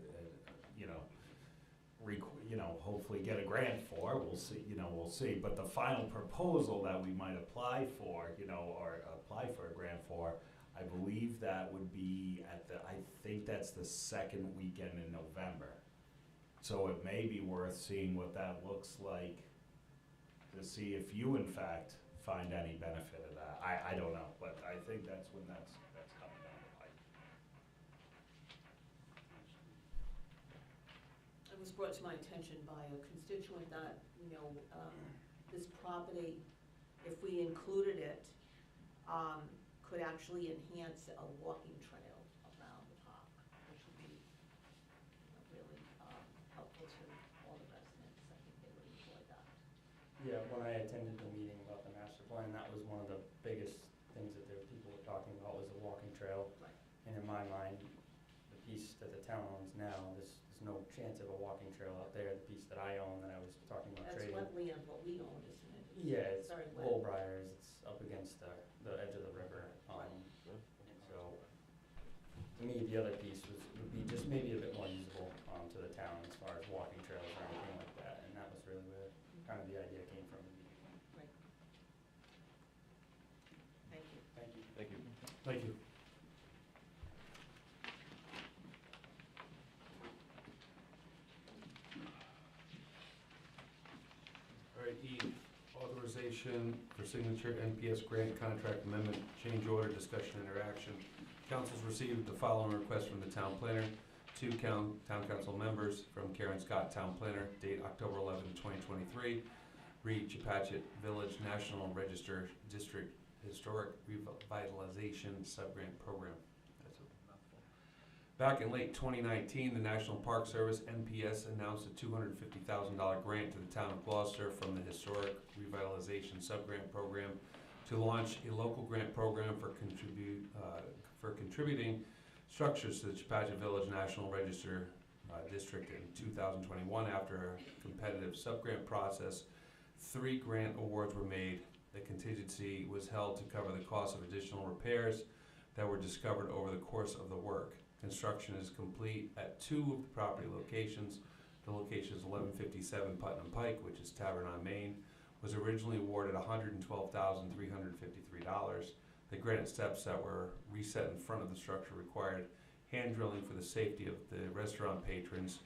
hopefully get a grant for, we'll see, but the final proposal that we might apply for, or apply for a grant for, I believe that would be I think that's the second weekend in November. So it may be worth seeing what that looks like to see if you in fact find any benefit of that. I don't know, but I think that's when that's coming down the pipe. It was brought to my attention by a constituent that, this property, if we included it, could actually enhance a walking trail around the park, which would be really helpful to all the residents. I think they would enjoy that. Yeah, when I attended the meeting about the master plan, that was one of the biggest things that people were talking about was the walking trail. Right. And in my mind, the piece that the town owns now, there's no chance of a walking trail out there. The piece that I own that I was talking about That's trading. wetland, what we own, isn't it? Yeah, it's very wet. Bullbriars, it's up against the edge of the river. And so, to me, the other piece would be just maybe a bit more usable to the town as far as walking trails or anything like that. And that was really where kind of the idea came from. Right. Thank you. Thank you. Thank you. Thank you. All right, E, authorization for signature NPS grant contract amendment, change order, discussion, interaction. Council's received the following request from the town planner, two town council members, from Karen Scott, town planner, date October 11, 2023. Read Chepachet Village National Register District Historic Revitalization Subgrant Program. That's a mouthful. Back in late 2019, the National Park Service, NPS, announced a $250,000 grant to the town of Glocester from the Historic Revitalization Subgrant Program to launch a local grant program for contributing structures to the Chepachet Village National Register District in 2021. After a competitive subgrant process, 3 grant awards were made. The contingency was held to cover the cost of additional repairs that were discovered over the course of the work. Construction is complete at 2 of the property locations. The location is 1157 Putnam Pike, which is Tavern on Main, was originally awarded $112,353. The granite steps that were reset in front of the structure required hand drilling for the safety of the restaurant patrons,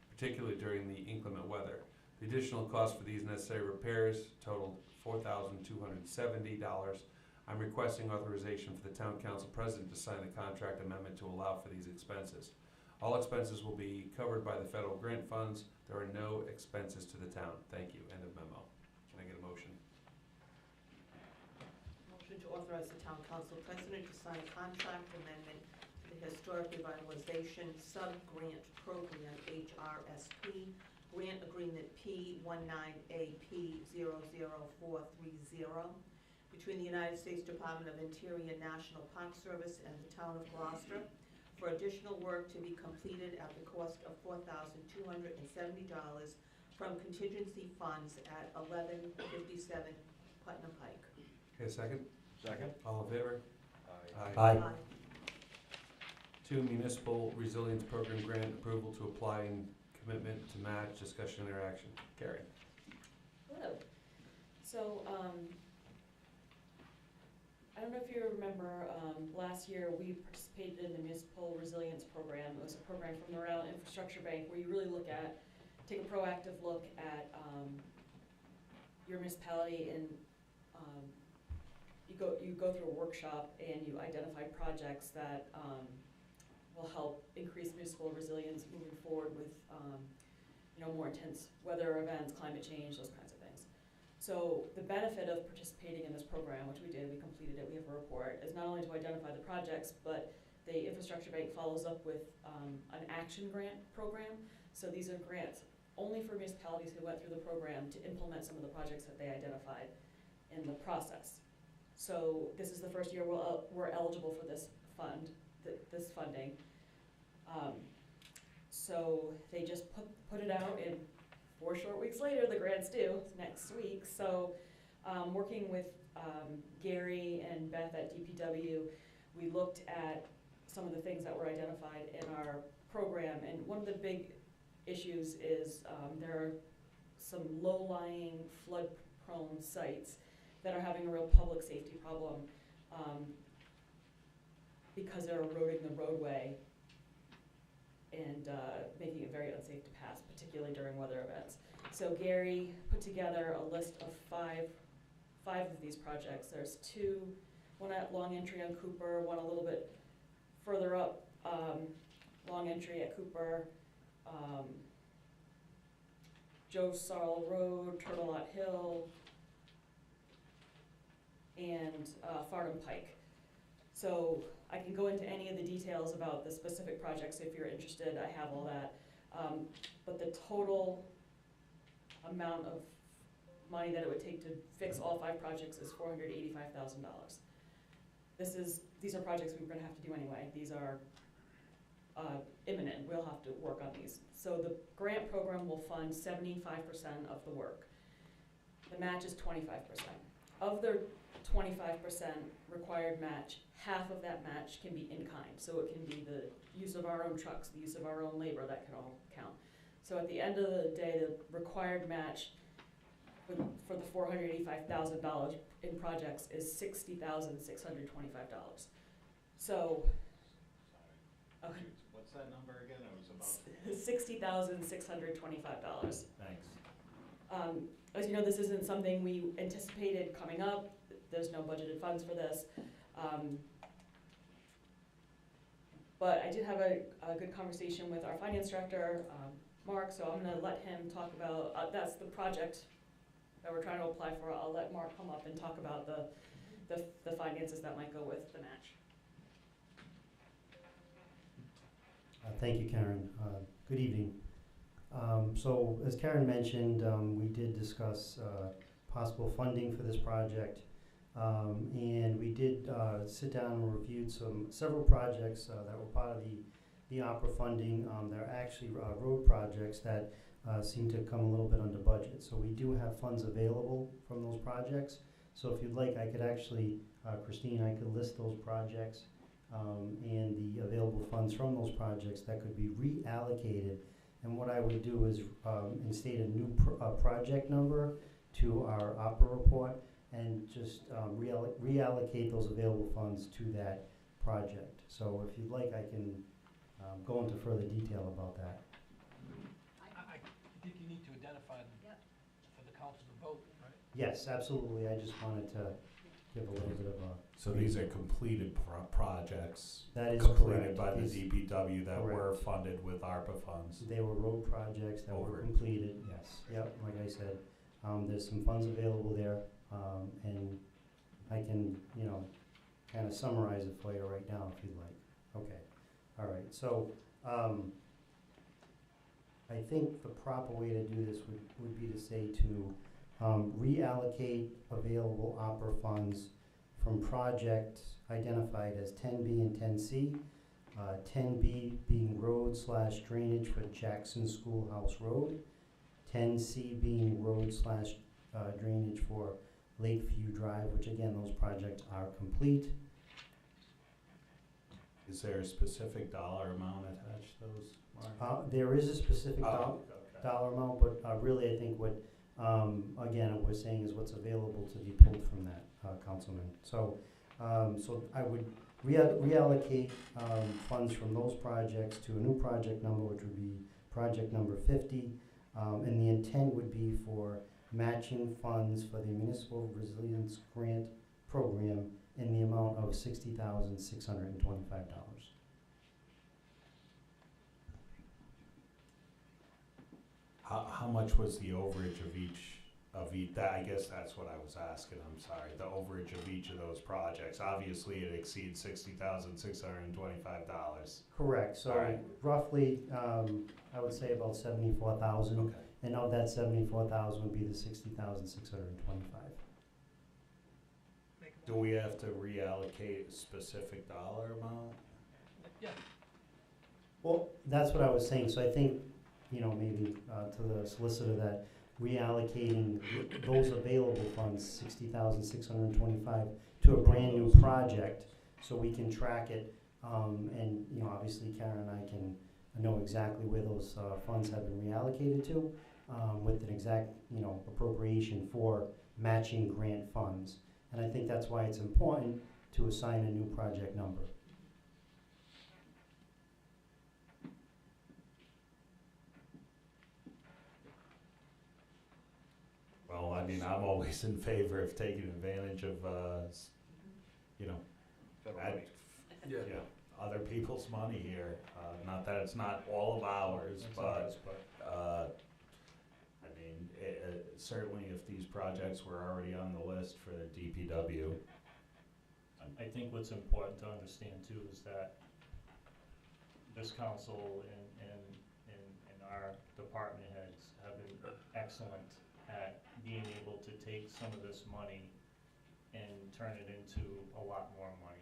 particularly during the inclement weather. The additional cost for these necessary repairs totaled $4,270. I'm requesting authorization for the town council president to sign the contract amendment to allow for these expenses. All expenses will be covered by the federal grant funds. There are no expenses to the town. Thank you. End of memo. Can I get a motion? Motion to authorize the town council president to sign a contract amendment to the Historic Revitalization Sub-Grant Program, HRSP, grant agreement P19AP00430 between the United States Department of Interior National Park Service and the town of Gloucester for additional work to be completed at the cost of $4,270 from contingency funds at 1157 Putnam Pike. Okay, second? Second? All in favor? Aye. Aye. 2, municipal resilience program grant approval to apply and commitment to match, discussion, interaction. Carrie? Hello. So, I don't know if you remember, last year we participated in the municipal resilience program. It was a program from the Rhode Island Infrastructure Bank where you really take a proactive look at your municipality, and you go through a workshop and you identify projects that will help increase municipal resilience moving forward with more intense weather events, climate change, those kinds of things. So the benefit of participating in this program, which we did, we completed it, we have a report, is not only to identify the projects, but the Infrastructure Bank follows up with an action grant program. So these are grants only for municipalities who went through the program to implement some of the projects that they identified in the process. So this is the first year we're eligible for this this funding. So they just put it out, and 4 short weeks later, the grant's due next week. So working with Gary and Beth at DPW, we looked at some of the things that were identified in our program, and one of the big issues is there are some low-lying, flood-prone sites that are having a real public safety problem because they're eroding the roadway and making it very unsafe to pass, particularly during weather events. So Gary put together a list of five of these projects. There's 2, one at Long Entry on Cooper, one a little bit further up, Long Entry at Cooper, Joe Sarl Road, Turtle Lot Hill, and Farnham Pike. So I can go into any of the details about the specific projects if you're interested. I have all that. But the total amount of money that it would take to fix all 5 projects is $485,000. These are projects we're going to have to do anyway. These are imminent. We'll have to work on these. So the grant program will fund 75% of the work. The match is 25%. Of their 25% required match, half of that match can be in kind. So it can be the use of our own trucks, the use of our own labor, that can all count. So at the end of the day, the required match for the $485,000 in projects is $60,625. So, okay. What's that number again? It was about $60,625. Thanks. As you know, this isn't something we anticipated coming up. There's no budgeted funds for this. But I did have a good conversation with our finance director, Mark, so I'm going to let him talk about, that's the project that we're trying to apply for. I'll let Mark come up and talk about the finances that might go with the match. Thank you, Karen. Good evening. So as Karen mentioned, we did discuss possible funding for this project. And we did sit down and reviewed several projects that were part of the opera funding. They're actually road projects that seem to come a little bit under budget. So we do have funds available from those projects. So if you'd like, I could actually, Christine, I could list those projects and the available funds from those projects that could be reallocated. And what I would do is instate a new project number to our opera report and just reallocate those available funds to that project. So if you'd like, I can go into further detail about that. I think you need to identify them for the council to vote, right? Yes, absolutely. I just wanted to give a little bit of a... So these are completed projects? That is completed correct. by the DPW that Correct. were funded with ARPA funds? They were road projects that were Over. completed, yes. Yep, like I said, there's some funds available there. And I can, kind of summarize it for you right now if you'd like. Okay, all right. So I think the proper way to do this would be to say to reallocate available opera funds from projects identified as 10B and 10C. 10B being road/drainage for Jackson Schoolhouse Road. 10C being road/drainage for Lakeview Drive, which again, those projects are complete. Is there a specific dollar amount attached to those, Mark? There is a specific Okay. dollar amount, but really I think what, again, what we're saying is what's available to be pulled from that, Councilman. So I would reallocate funds from those projects to a new project number, which would be project number 50. And the intent would be for matching funds for the Municipal Resilience Grant Program in the amount of $60,625. How much was the overage of each, I guess that's what I was asking, I'm sorry, the overage of each of those projects? Obviously, it exceeds $60,625. Correct, so Alright. roughly, I would say about 74,000. Okay. And of that 74,000 would be the 60,625. Do we have to reallocate a specific dollar amount? Yeah. Well, that's what I was saying, so I think, maybe to the solicitor, that reallocating those available funds, 60,625, to a brand-new project, so we can track it, and, obviously Karen and I can know exactly where those funds have been reallocated to, with an exact, appropriation for matching grant funds. And I think that's why it's important to assign a new project number. Well, I mean, I'm always in favor of taking advantage of, Federal I- money. yeah, other people's money here. Not that it's not all of ours, It's but, ours, I mean, certainly if these projects were already on the list for the DPW. I think what's important to understand too is that this council and our department heads have been excellent at being able to take some of this money and turn it into a lot more money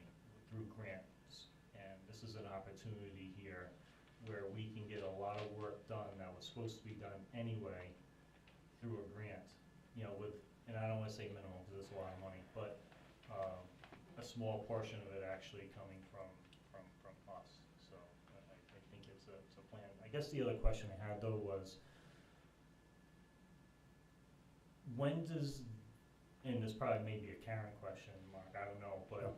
through grants. And this is an opportunity here where we can get a lot of work done that was supposed to be done anyway through a grant, and I don't wanna say minimal, because it's a lot of money, but, a small portion of it actually coming from us. So I think it's a plan. I guess the other question I had though was, when does, and this probably may be a Karen question, Mark, I don't know, but,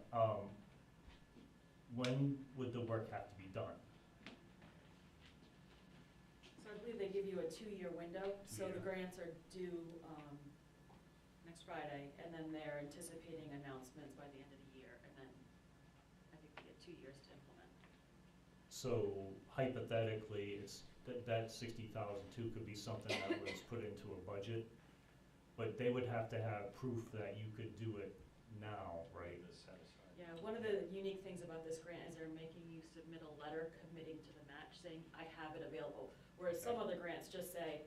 when would the work have to be done? So I believe they give you a 2-year window, so the Yeah. grants are due next Friday, and then they're anticipating announcements by the end of the year, and then I think we get 2 years to implement. So hypothetically, that 60,000 too could be something that was put into a budget, but they would have to have proof that you could do it now, right? Yeah, one of the unique things about this grant is they're making you submit a letter committing to the match, saying, I have it available. Whereas some other grants just say,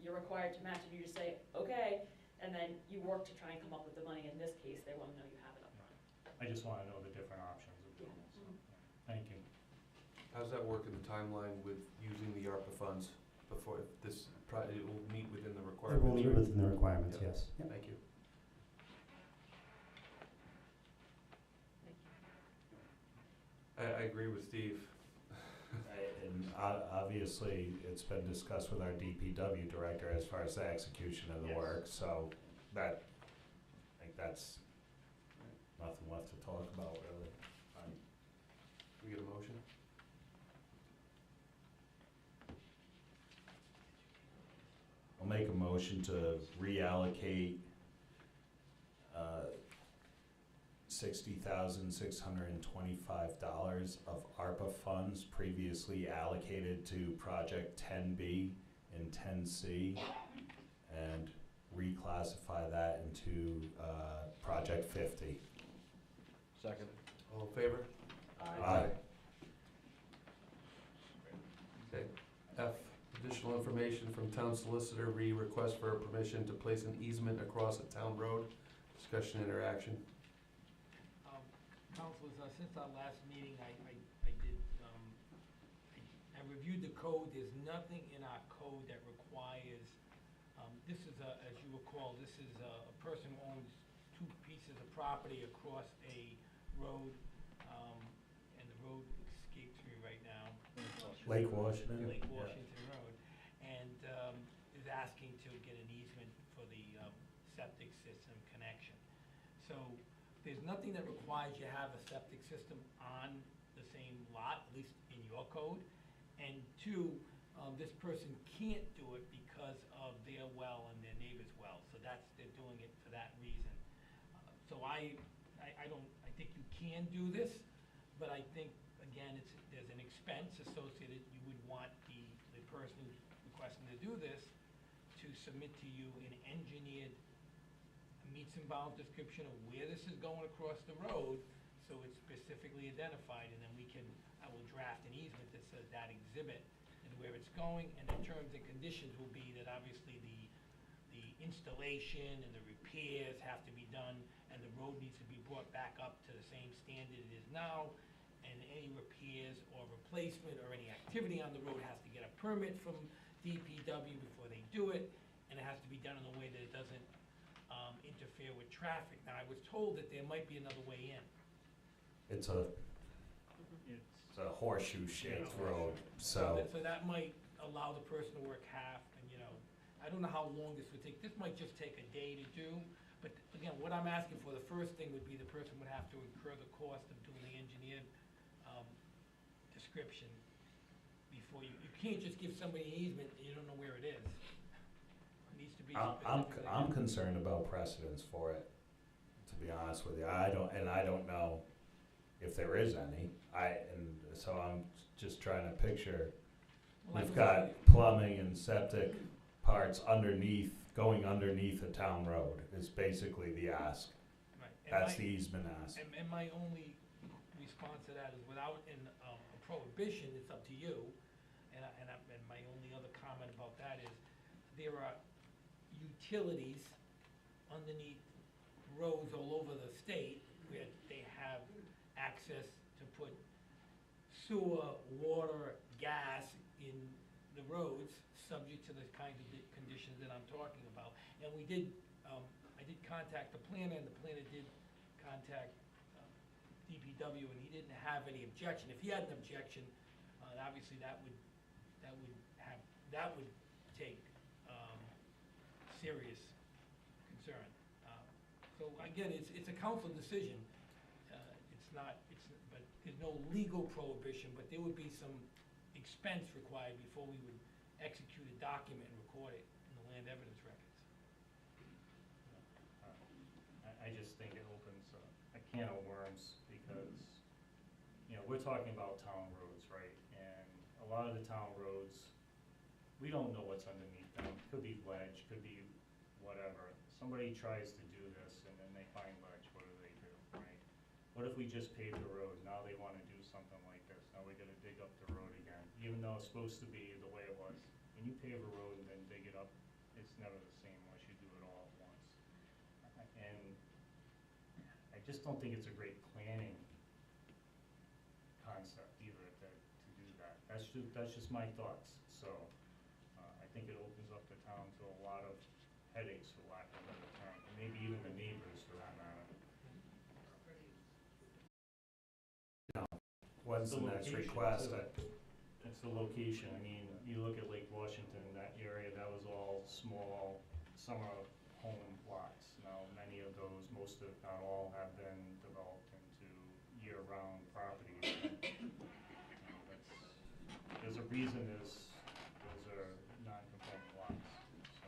you're required to match, and you just say, okay, and then you work to try and come up with the money. In this case, they want to know you have it up front. I just wanna know the different options of doing this. Thank you. How's that work in the timeline with using the ARPA funds before this, it will meet within the It requirements? will meet right? within the requirements, Yeah. yes. Yep. Thank you. I agree with Steve. And obviously, it's been discussed with our DPW director as far as the execution of the Yes. work, so that, I think that's nothing left to talk about, really. We get a motion? I'll make a motion to reallocate $60,625 of ARPA funds previously allocated to Project 10B and 10C, and reclassify that into Project 50. Second. All in favor? Aye. Okay. F, Additional information from town solicitor, request for permission to place an easement across a town road. Discussion interaction. Councilors, since our last meeting, I did, I reviewed the code. There's nothing in our code that requires, this is as you recall, this is a person who owns 2 pieces of property across a road, and the road escapes me right now. Lake Washington. Lake Yeah. Washington Road, and is asking to get an easement for the septic system connection. So there's nothing that requires you have a septic system on the same lot, at least in your code. And 2, this person can't do it because of their well and their neighbor's well, so they're doing it for that reason. So I think you can do this, but I think, again, there's an expense associated. You would want the person who's requesting to do this to submit to you an engineered meets and bounds description of where this is going across the road, so it's specifically identified, and then I will draft an easement that says that exhibit and where it's going, and the terms and conditions will be that obviously the installation and the repairs have to be done, and the road needs to be brought back up to the same standard it is now, and any repairs or replacement or any activity on the road has to get a permit from DPW before they do it, and it has to be done in a way that it doesn't interfere with traffic. Now, I was told that there might be another way in. It's a horseshoe-shaped road, so. So that might allow the person to work half, and, I don't know how long this would take. This might just take a day to do, but again, what I'm asking for, the first thing would be the person would have to incur the cost of doing the engineered description before you can't just give somebody an easement and you don't know where it is. It needs to be specifically. I'm concerned about precedence for it, to be honest with you. I don't know if there is any. So I'm just trying to picture, we've got plumbing and septic parts going underneath a town road is basically the ask. Right. That's the easement ask. And my only response to that is without a prohibition, it's up to you. And my only other comment about that is there are utilities underneath roads all over the state where they have access to put sewer, water, gas in the roads, subject to the kinds of conditions that I'm talking about. And I did contact the planner, and the planner did contact DPW, and he didn't have any objection. If he had an objection, obviously that would take serious concern. So again, it's a council decision. But there's no legal prohibition, but there would be some expense required before we would execute a document and record it in the land evidence records. I just think it opens a can of worms because, we're talking about town roads, right? And a lot of the town roads, we don't know what's underneath them. Could be ledge, could be whatever. Somebody tries to do this and then they find ledge, what do, right? What if we just pave the road? Now they wanna do something like this. Now we gotta dig up the road again, even though it's supposed to be the way it was. When you pave a road and then dig it up, it's never the same unless you do it all at once. And I just don't think it's a great planning concept either to do that. That's just my thoughts. So I think it opens up the town to a lot of headaches, for lack of a better term, and maybe even the neighbors for that matter. When's the next request? It's the location. I mean, you look at Lake Washington, that area, that was all small summer home lots. Now, many of those, most if not all, have been developed into year-round properties. There's a reason those are non-conforming lots. So.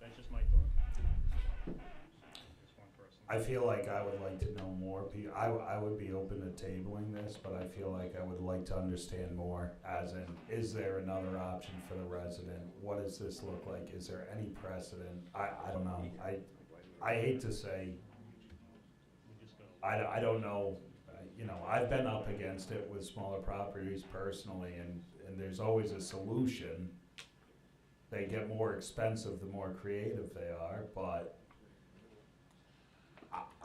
That's just my thought. Just one person. I feel like I would like to know more. I would be open to tabling this, but I feel like I would like to understand more, as in, is there another option for the resident? What does this look like? Is there any precedent? I don't know. I hate to say, I don't know, you know, I've been up against it with smaller properties personally, and there's always a solution. They get more expensive the more creative they are, but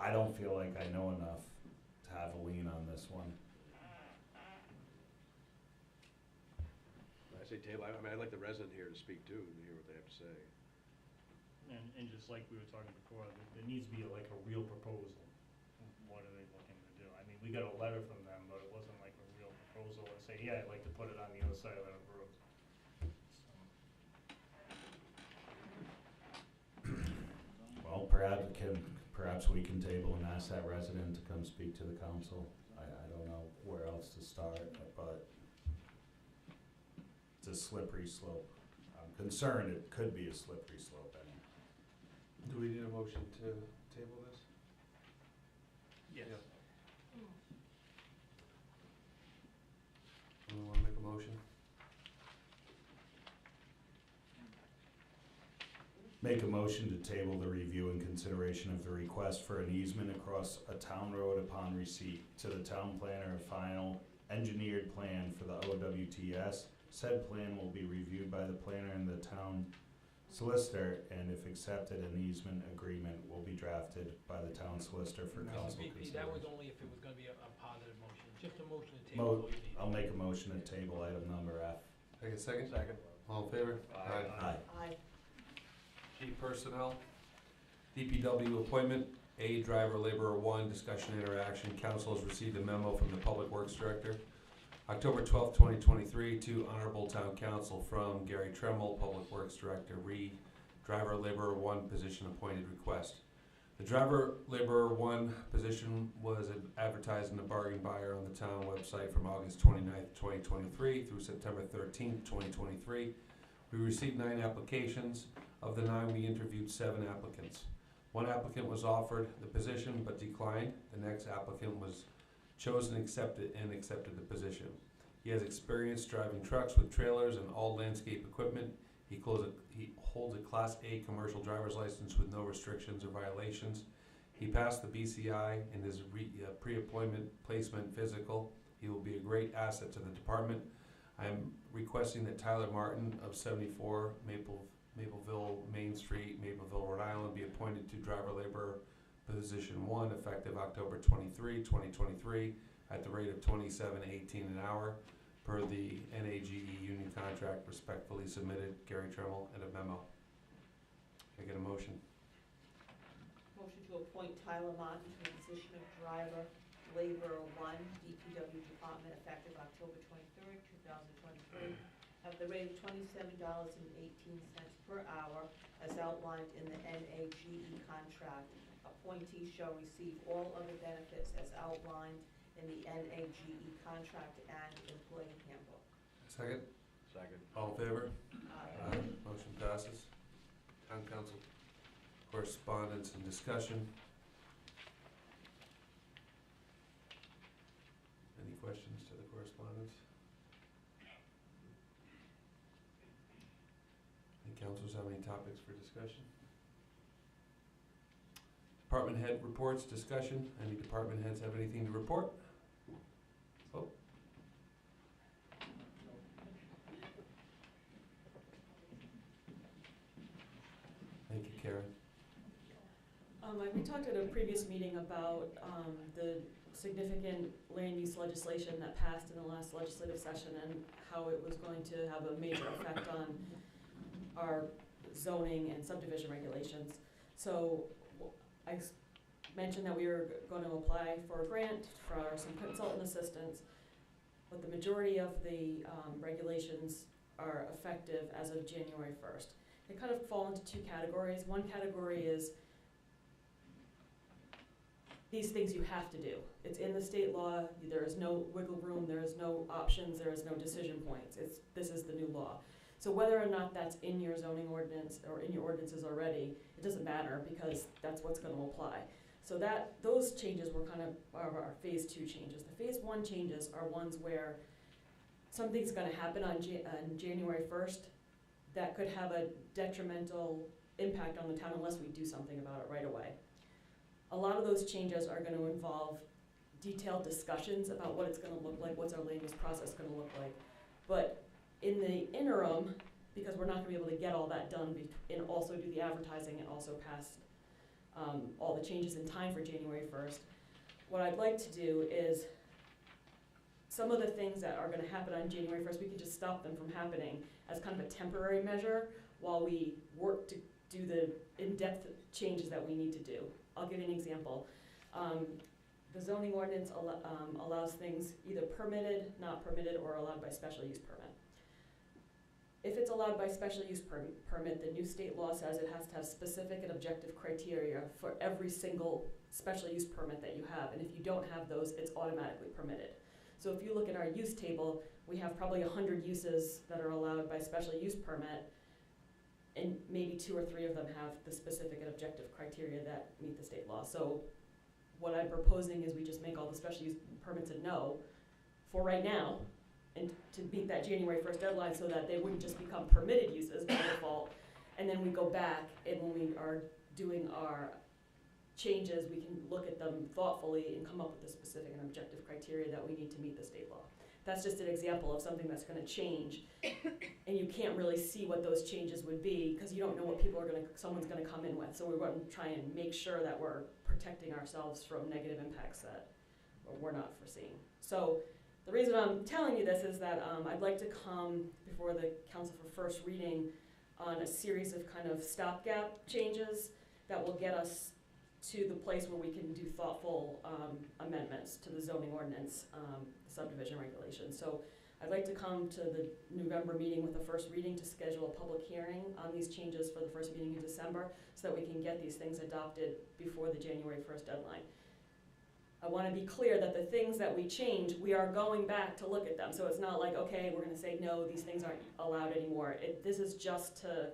I don't feel like I know enough to have a lean on this one. I say table, I mean, I'd like the resident here to speak too, and hear what they have to say. And just like we were talking before, there needs to be like a real proposal. What are they looking to do? I mean, we got a letter from them, but it wasn't like a real proposal to say, yeah, I'd like to put it on the other side of that road. Well, perhaps we can table and ask that resident to come speak to the council. I don't know where else to start, but it's a slippery slope. I'm concerned it could be a slippery slope anyway. Do we need a motion to table this? Yes. Anyone wanna make a motion? Make a motion to table the review and consideration of the request for an easement across a town road upon receipt to the town planner of final engineered plan for the OWTS. Said plan will be reviewed by the planner and the town solicitor, and if accepted, an easement agreement will be drafted by the town solicitor for council consideration. That was only if it was gonna be a positive motion, just a motion to table. all you need. I'll make a motion to table item number F. Take a second? Second. All in favor? Aye. Aye. G, personnel. DPW appointment, A, driver laborer 1, discussion interaction. Council has received a memo from the Public Works Director. October 12th, 2023, to Honorable Town Council from Gary Tremmel, Public Works Director, driver laborer 1 position appointed request. The driver laborer 1 position was advertised in the bargain buyer on the town website from August 29th, 2023 through September 13th, 2023. We received 9 applications. Of the 9, we interviewed 7 applicants. 1 applicant was offered the position but declined. The next applicant was chosen and accepted the position. He has experience driving trucks with trailers and all landscape equipment. He holds a Class A commercial driver's license with no restrictions or violations. He passed the BCI in his pre-appointment placement physical. He will be a great asset to the department. I am requesting that Tyler Martin of 74 Mapleville Main Street, Mapleville, Rhode Island, be appointed to driver laborer position 1 effective October 23, 2023 at the rate of $27.18 an hour per the NAGE union contract. Respectfully submitted, Gary Tremmel, and a memo. Can I get a motion? Motion to appoint Tyler Martin to the position of driver laborer 1, DPW Department, effective October 23rd, 2023, at the rate of $27.18 per hour, as outlined in the NAGE contract. Appointee shall receive all other benefits as outlined in the NAGE contract and employee handbook. Second? Second. All in favor? Aye. Motion passes. Town council correspondence and discussion. Any questions to the correspondence? Any councilors have any topics for discussion? Department head reports, discussion. Any department heads have anything to report? Oh. Thank you, Karen. We talked at a previous meeting about the significant land use legislation that passed in the last legislative session and how it was going to have a major effect on our zoning and subdivision regulations. So I mentioned that we were going to apply for a grant for some consultant assistance, but the majority of the regulations are effective as of January 1st. They kind of fall into 2 categories. One category is these things you have to do. It's in the state law. There is no wiggle room. There is no options. There is no decision points. This is the new law. So whether or not that's in your zoning ordinance or in your ordinances already, it doesn't matter because that's what's going to apply. So those changes were kind of our phase 2 changes. The phase 1 changes are ones where something's going to happen on January 1st that could have a detrimental impact on the town unless we do something about it right away. A lot of those changes are going to involve detailed discussions about what it's gonna look like, what's our land use process gonna look like. But in the interim, because we're not gonna be able to get all that done and also do the advertising and also pass all the changes in time for January 1st, what I'd like to do is some of the things that are gonna happen on January 1st, we can just stop them from happening as kind of a temporary measure while we work to do the in-depth changes that we need to do. I'll give you an example. The zoning ordinance allows things either permitted, not permitted, or allowed by special use permit. If it's allowed by special use permit, the new state law says it has to have specific and objective criteria for every single special use permit that you have, and if you don't have those, it's automatically permitted. So if you look at our use table, we have probably 100 uses that are allowed by special use permit, and maybe 2 or 3 of them have the specific and objective criteria that meet the state law. So what I'm proposing is we just make all the special use permits a no for right now, and to meet that January 1st deadline so that they wouldn't just become permitted uses by default. And then we go back, and when we are doing our changes, we can look at them thoughtfully and come up with the specific and objective criteria that we need to meet the state law. That's just an example of something that's gonna change, and you can't really see what those changes would be, because you don't know what someone's gonna come in with. So we're going to try and make sure that we're protecting ourselves from negative impacts that we're not foreseeing. So the reason I'm telling you this is that I'd like to come before the council for first reading on a series of kind of stopgap changes that will get us to the place where we can do thoughtful amendments to the zoning ordinance, subdivision regulations. So I'd like to come to the November meeting with the first reading to schedule a public hearing on these changes for the first meeting in December so that we can get these things adopted before the January 1st deadline. I want to be clear that the things that we change, we are going back to look at them. So it's not like, okay, we're going to say, no, these things aren't allowed anymore. This is just to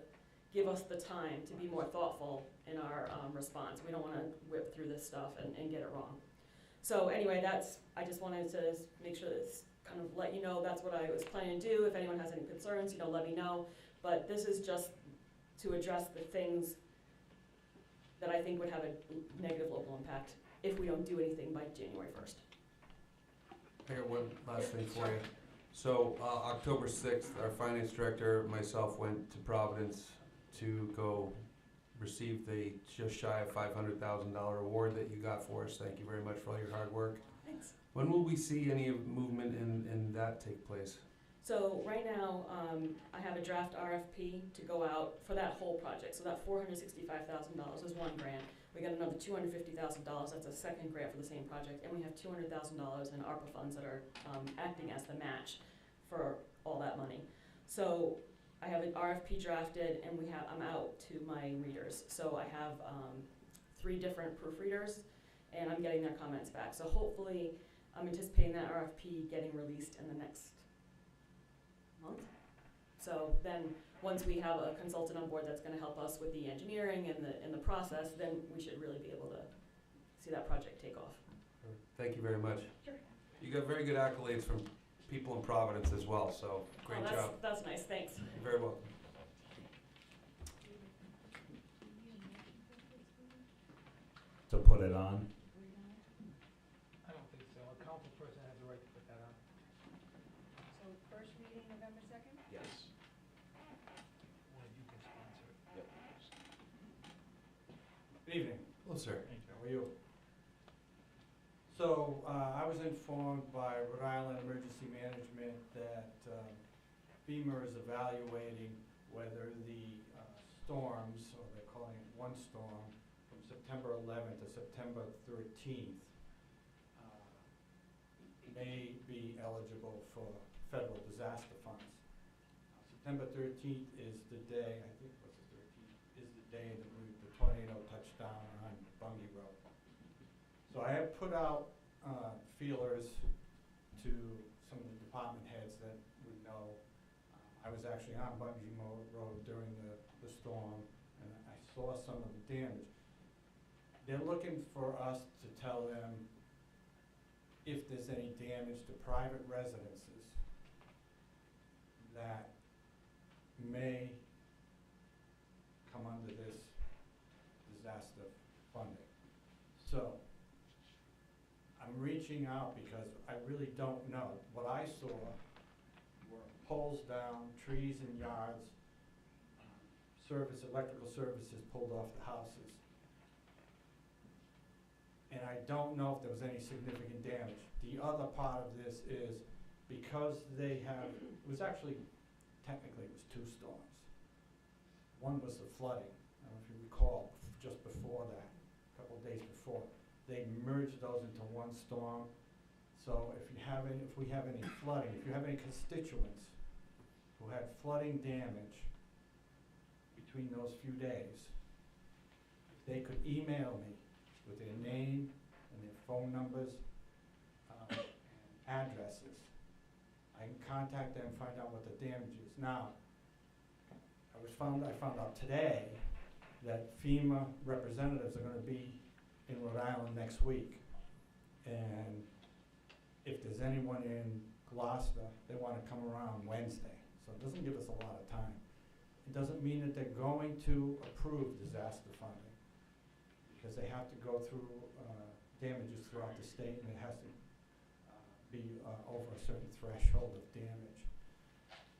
give us the time to be more thoughtful in our response. We don't want to whip through this stuff and get it wrong. So anyway, I just wanted to make sure this kind of let you know that's what I was planning to do. If anyone has any concerns, let me know. But this is just to address the things that I think would have a negative local impact if we don't do anything by January 1st. I got one last thing for you. So October 6th, our finance director, myself, went to Providence to go receive the just shy of $500,000 award that you got for us. Thank you very much for all your hard work. Thanks. When will we see any movement in that take place? So right now, I have a draft RFP to go out for that whole project. So that $465,000 is one grant. We got another $250,000, that's a second grant for the same project, and we have $200,000 in ARPA funds that are acting as the match for all that money. So I have an RFP drafted, and I'm out to my readers. So I have 3 different proofreaders, and I'm getting their comments back. So hopefully, I'm anticipating that RFP getting released in the next month. So then, once we have a consultant on board that's going to help us with the engineering and the process, then we should really be able to see that project take off. Thank you very much. Sure. You got very good accolades from people in Providence as well, so great job. That's nice, thanks. You're very welcome. To put it on? I don't think so. A council person has the right to put that on. So first reading November 2nd? Yes. Or you can sponsor it. Yep. Good evening. Hello, sir. How are you? So, I was informed by Rhode Island Emergency Management that FEMA is evaluating whether the storms, or they're calling it one storm, from September 11th to September 13th, may be eligible for federal disaster funds. September 13th is the day, I think it was the 13th, is the day that the tornado touched down on Bungie Road. So I have put out feelers to some of the department heads that would know. I was actually on Bungie Road during the storm, and I saw some of the damage. They're looking for us to tell them if there's any damage to private residences that may come under this disaster funding. So I'm reaching out because I really don't know. What I saw were poles down, trees in yards, electrical services pulled off the houses. And I don't know if there was any significant damage. The other part of this is because they have, it was actually, technically it was 2 storms. One was the flooding, I don't know if you recall, just before that, a couple of days before. They merged those into one storm. So if we have any flooding, if you have any constituents who had flooding damage between those few days, if they could email me with their name and their phone numbers, and addresses, I can contact them and find out what the damage is. Now, I found out today that FEMA representatives are going to be in Rhode Island next week, and if there's anyone in Glocester, they want to come around Wednesday. So it doesn't give us a lot of time. It doesn't mean that they're going to approve disaster funding, because they have to go through damages throughout the state, and it has to be over a certain threshold of damage.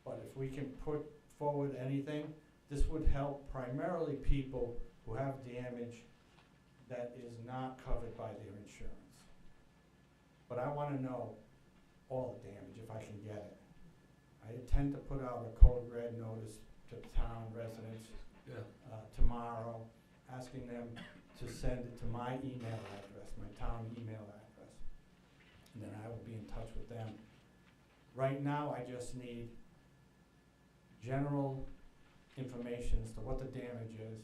But if we can put forward anything, this would help primarily people who have damage that is not covered by their insurance. But I want to know all the damage if I can get it. I intend to put out a code red notice to town residents tomorrow, asking them to send it to my email address, my town email address. And then I will be in touch with them. Right now, I just need general information as to what the damage is.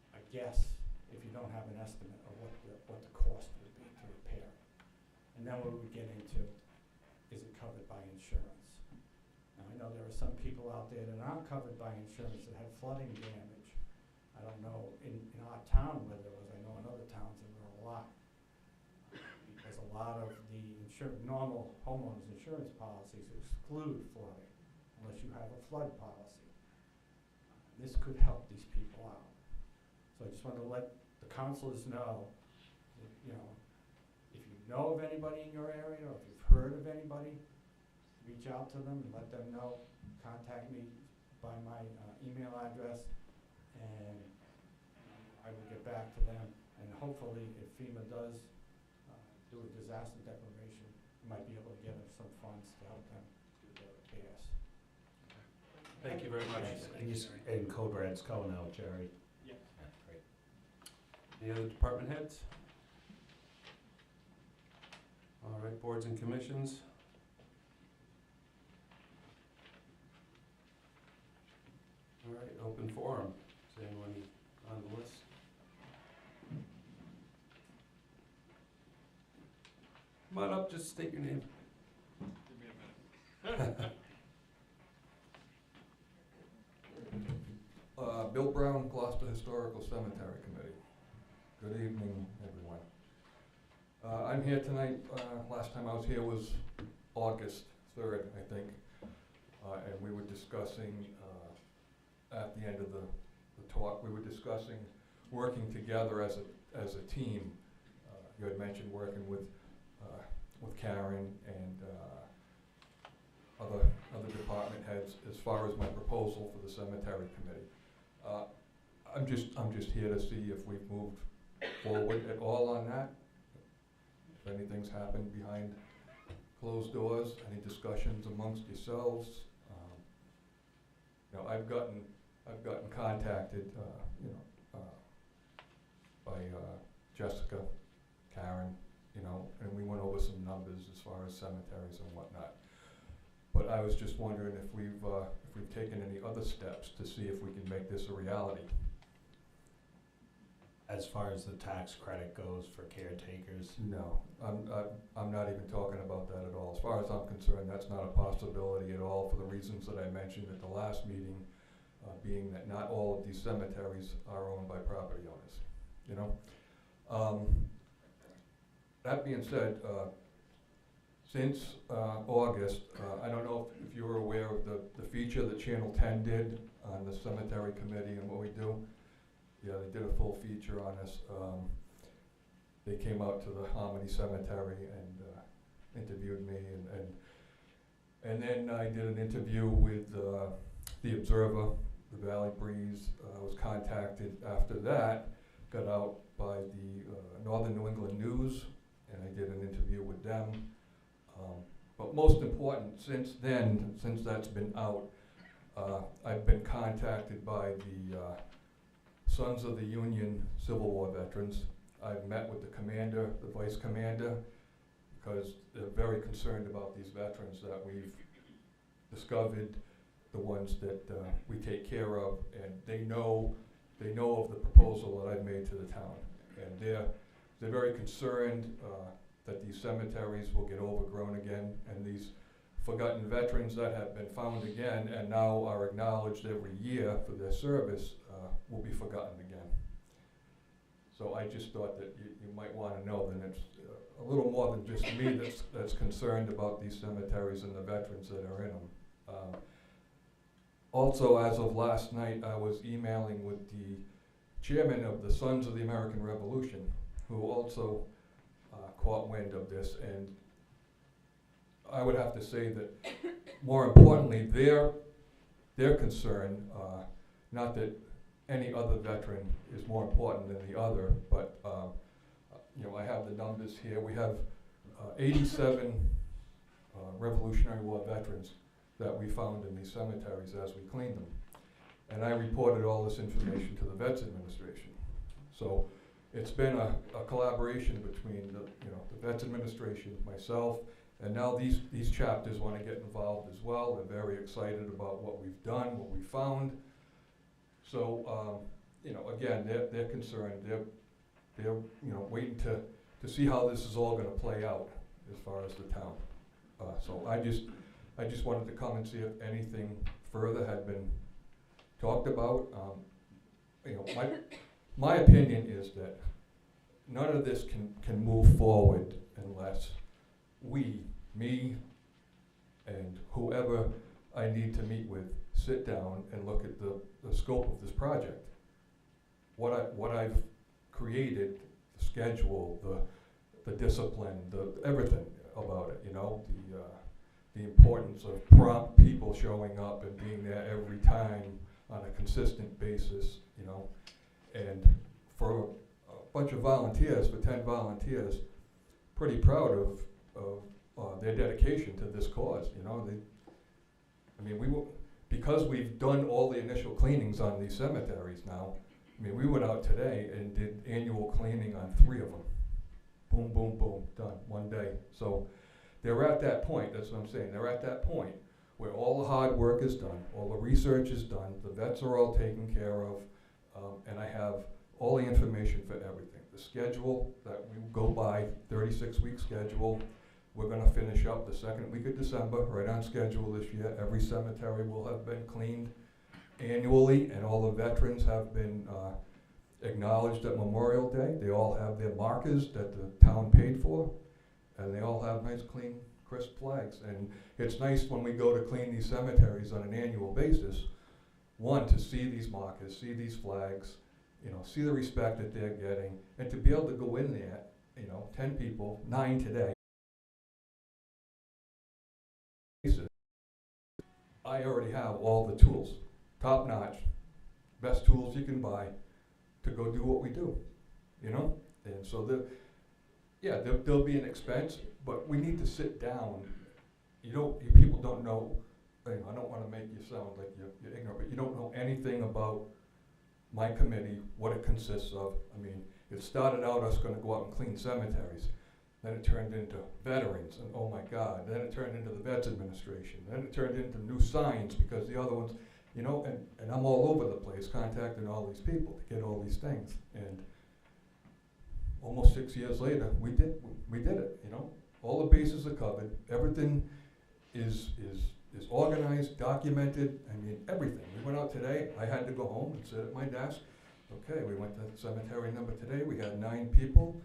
I guess if you don't have an estimate of what the cost would be to repair it. And then what we get into, is it covered by insurance? Now, I know there are some people out there that aren't covered by insurance that had flooding damage. I don't know in our town whether there was, I know in other towns there were a lot. Because a lot of the normal homeowners insurance policies exclude flooding unless you have a flood policy. This could help these people out. So I just want to let the councilors know that, you know, if you know of anybody in your area, or if you've heard of anybody, reach out to them and let them know. Contact me by my email address, and I will get back to them. And hopefully, if FEMA does do a disaster declaration, we might be able to get them some funds to help them do their repairs. Thank you very much. And Code Red's going out, Jerry. Yeah. Great. Any other department heads? All right, boards and commissions. All right, open forum. Is anyone on the list? Come on up, just state your name. Give me a minute. Bill Brown, Gloucester Historical Cemetery Committee. Good evening, everyone. I'm here tonight, last time I was here was August 3rd, I think, and we were discussing, at the end of the talk, we were discussing working together as a team. You had mentioned working with Karen and other department heads as far as my proposal for the cemetery committee. I'm just here to see if we've moved forward at all on that. If anything's happened behind closed doors, any discussions amongst yourselves. You know, I've gotten contacted, by Jessica, Karen, you know, and we went over some numbers as far as cemeteries and whatnot. But I was just wondering if we've taken any other steps to see if we can make this a reality. As far as the tax credit goes for caretakers? No, I'm not even talking about that at all. As far as I'm concerned, that's not a possibility at all for the reasons that I mentioned at the last meeting, being that not all of these cemeteries are owned by property owners, you know? That being said, since August, I don't know if you were aware of the feature that Channel 10 did on the cemetery committee and what we do. Yeah, they did a full feature on us. they came out to the Harmony Cemetery and interviewed me, and then I did an interview with the Observer, the Valley Breeze. I was contacted after that, got out by the Northern New England News, and I did an interview with them. But most important, since then, since that's been out, I've been contacted by the Sons of the Union Civil War veterans. I've met with the commander, the vice commander, because they're very concerned about these veterans that we've discovered, the ones that we take care of, and they know of the proposal that I've made to the town. And they're very concerned that these cemeteries will get overgrown again, and these forgotten veterans that have been found again and now are acknowledged every year for their service will be forgotten again. So I just thought that you might want to know that it's a little more than just me that's concerned about these cemeteries and the veterans that are in them. Also, as of last night, I was emailing with the chairman of the Sons of the American Revolution, who also caught wind of this, and I would have to say that, more importantly, their concern, not that any other veteran is more important than the other, but I have the numbers here. We have 87 Revolutionary War veterans that we found in these cemeteries as we cleaned them. And I reported all this information to the Vets Administration. So it's been a collaboration between the Vets Administration, myself, and now these chapters want to get involved as well. They're very excited about what we've done, what we found. So, again, they're concerned. They're waiting to see how this is all going to play out as far as the town. So I just wanted to come and see if anything further had been talked about. My opinion is that none of this can move forward unless me, and whoever I need to meet with, sit down and look at the scope of this project. What I've created, the schedule, the discipline, everything about it, the importance of prompt people showing up and being there every time on a consistent basis, and for a bunch of volunteers, for 10 volunteers, pretty proud of their dedication to this cause. Because we've done all the initial cleanings on these cemeteries now. We went out today and did annual cleaning on 3 of them. Boom, boom, boom, done, one day. So they're at that point, that's what I'm saying, they're at that point where all the hard work is done, all the research is done, the vets are all taken care of, and I have all the information for everything. The schedule that we go by, 36-week schedule, we're going to finish up the 2nd week of December, right on schedule this year. Every cemetery will have been cleaned annually, and all the veterans have been acknowledged at Memorial Day. They all have their markers that the town paid for, and they all have nice, clean, crisp flags. And it's nice when we go to clean these cemeteries on an annual basis, one, to see these markers, see these flags, see the respect that they're getting, and to be able to go in there, 10 people, 9 today. I already have all the tools, top notch, best tools you can buy to go do what we do, And so there'll be an expense, but we need to sit down. You people don't know, I don't want to make you sound like you're ignorant, but you don't know anything about my committee, what it consists of. It started out us going to go out and clean cemeteries. Then it turned into veterans, and oh my God, then it turned into the Vets Administration. Then it turned into new signs, because the other ones, and I'm all over the place contacting all these people to get all these things. And almost 6 years later, we did it, All the bases are covered, everything is organized, documented, everything. We went out today, I had to go home and sit at my desk. Okay, we went to cemetery number today, we had 9 people.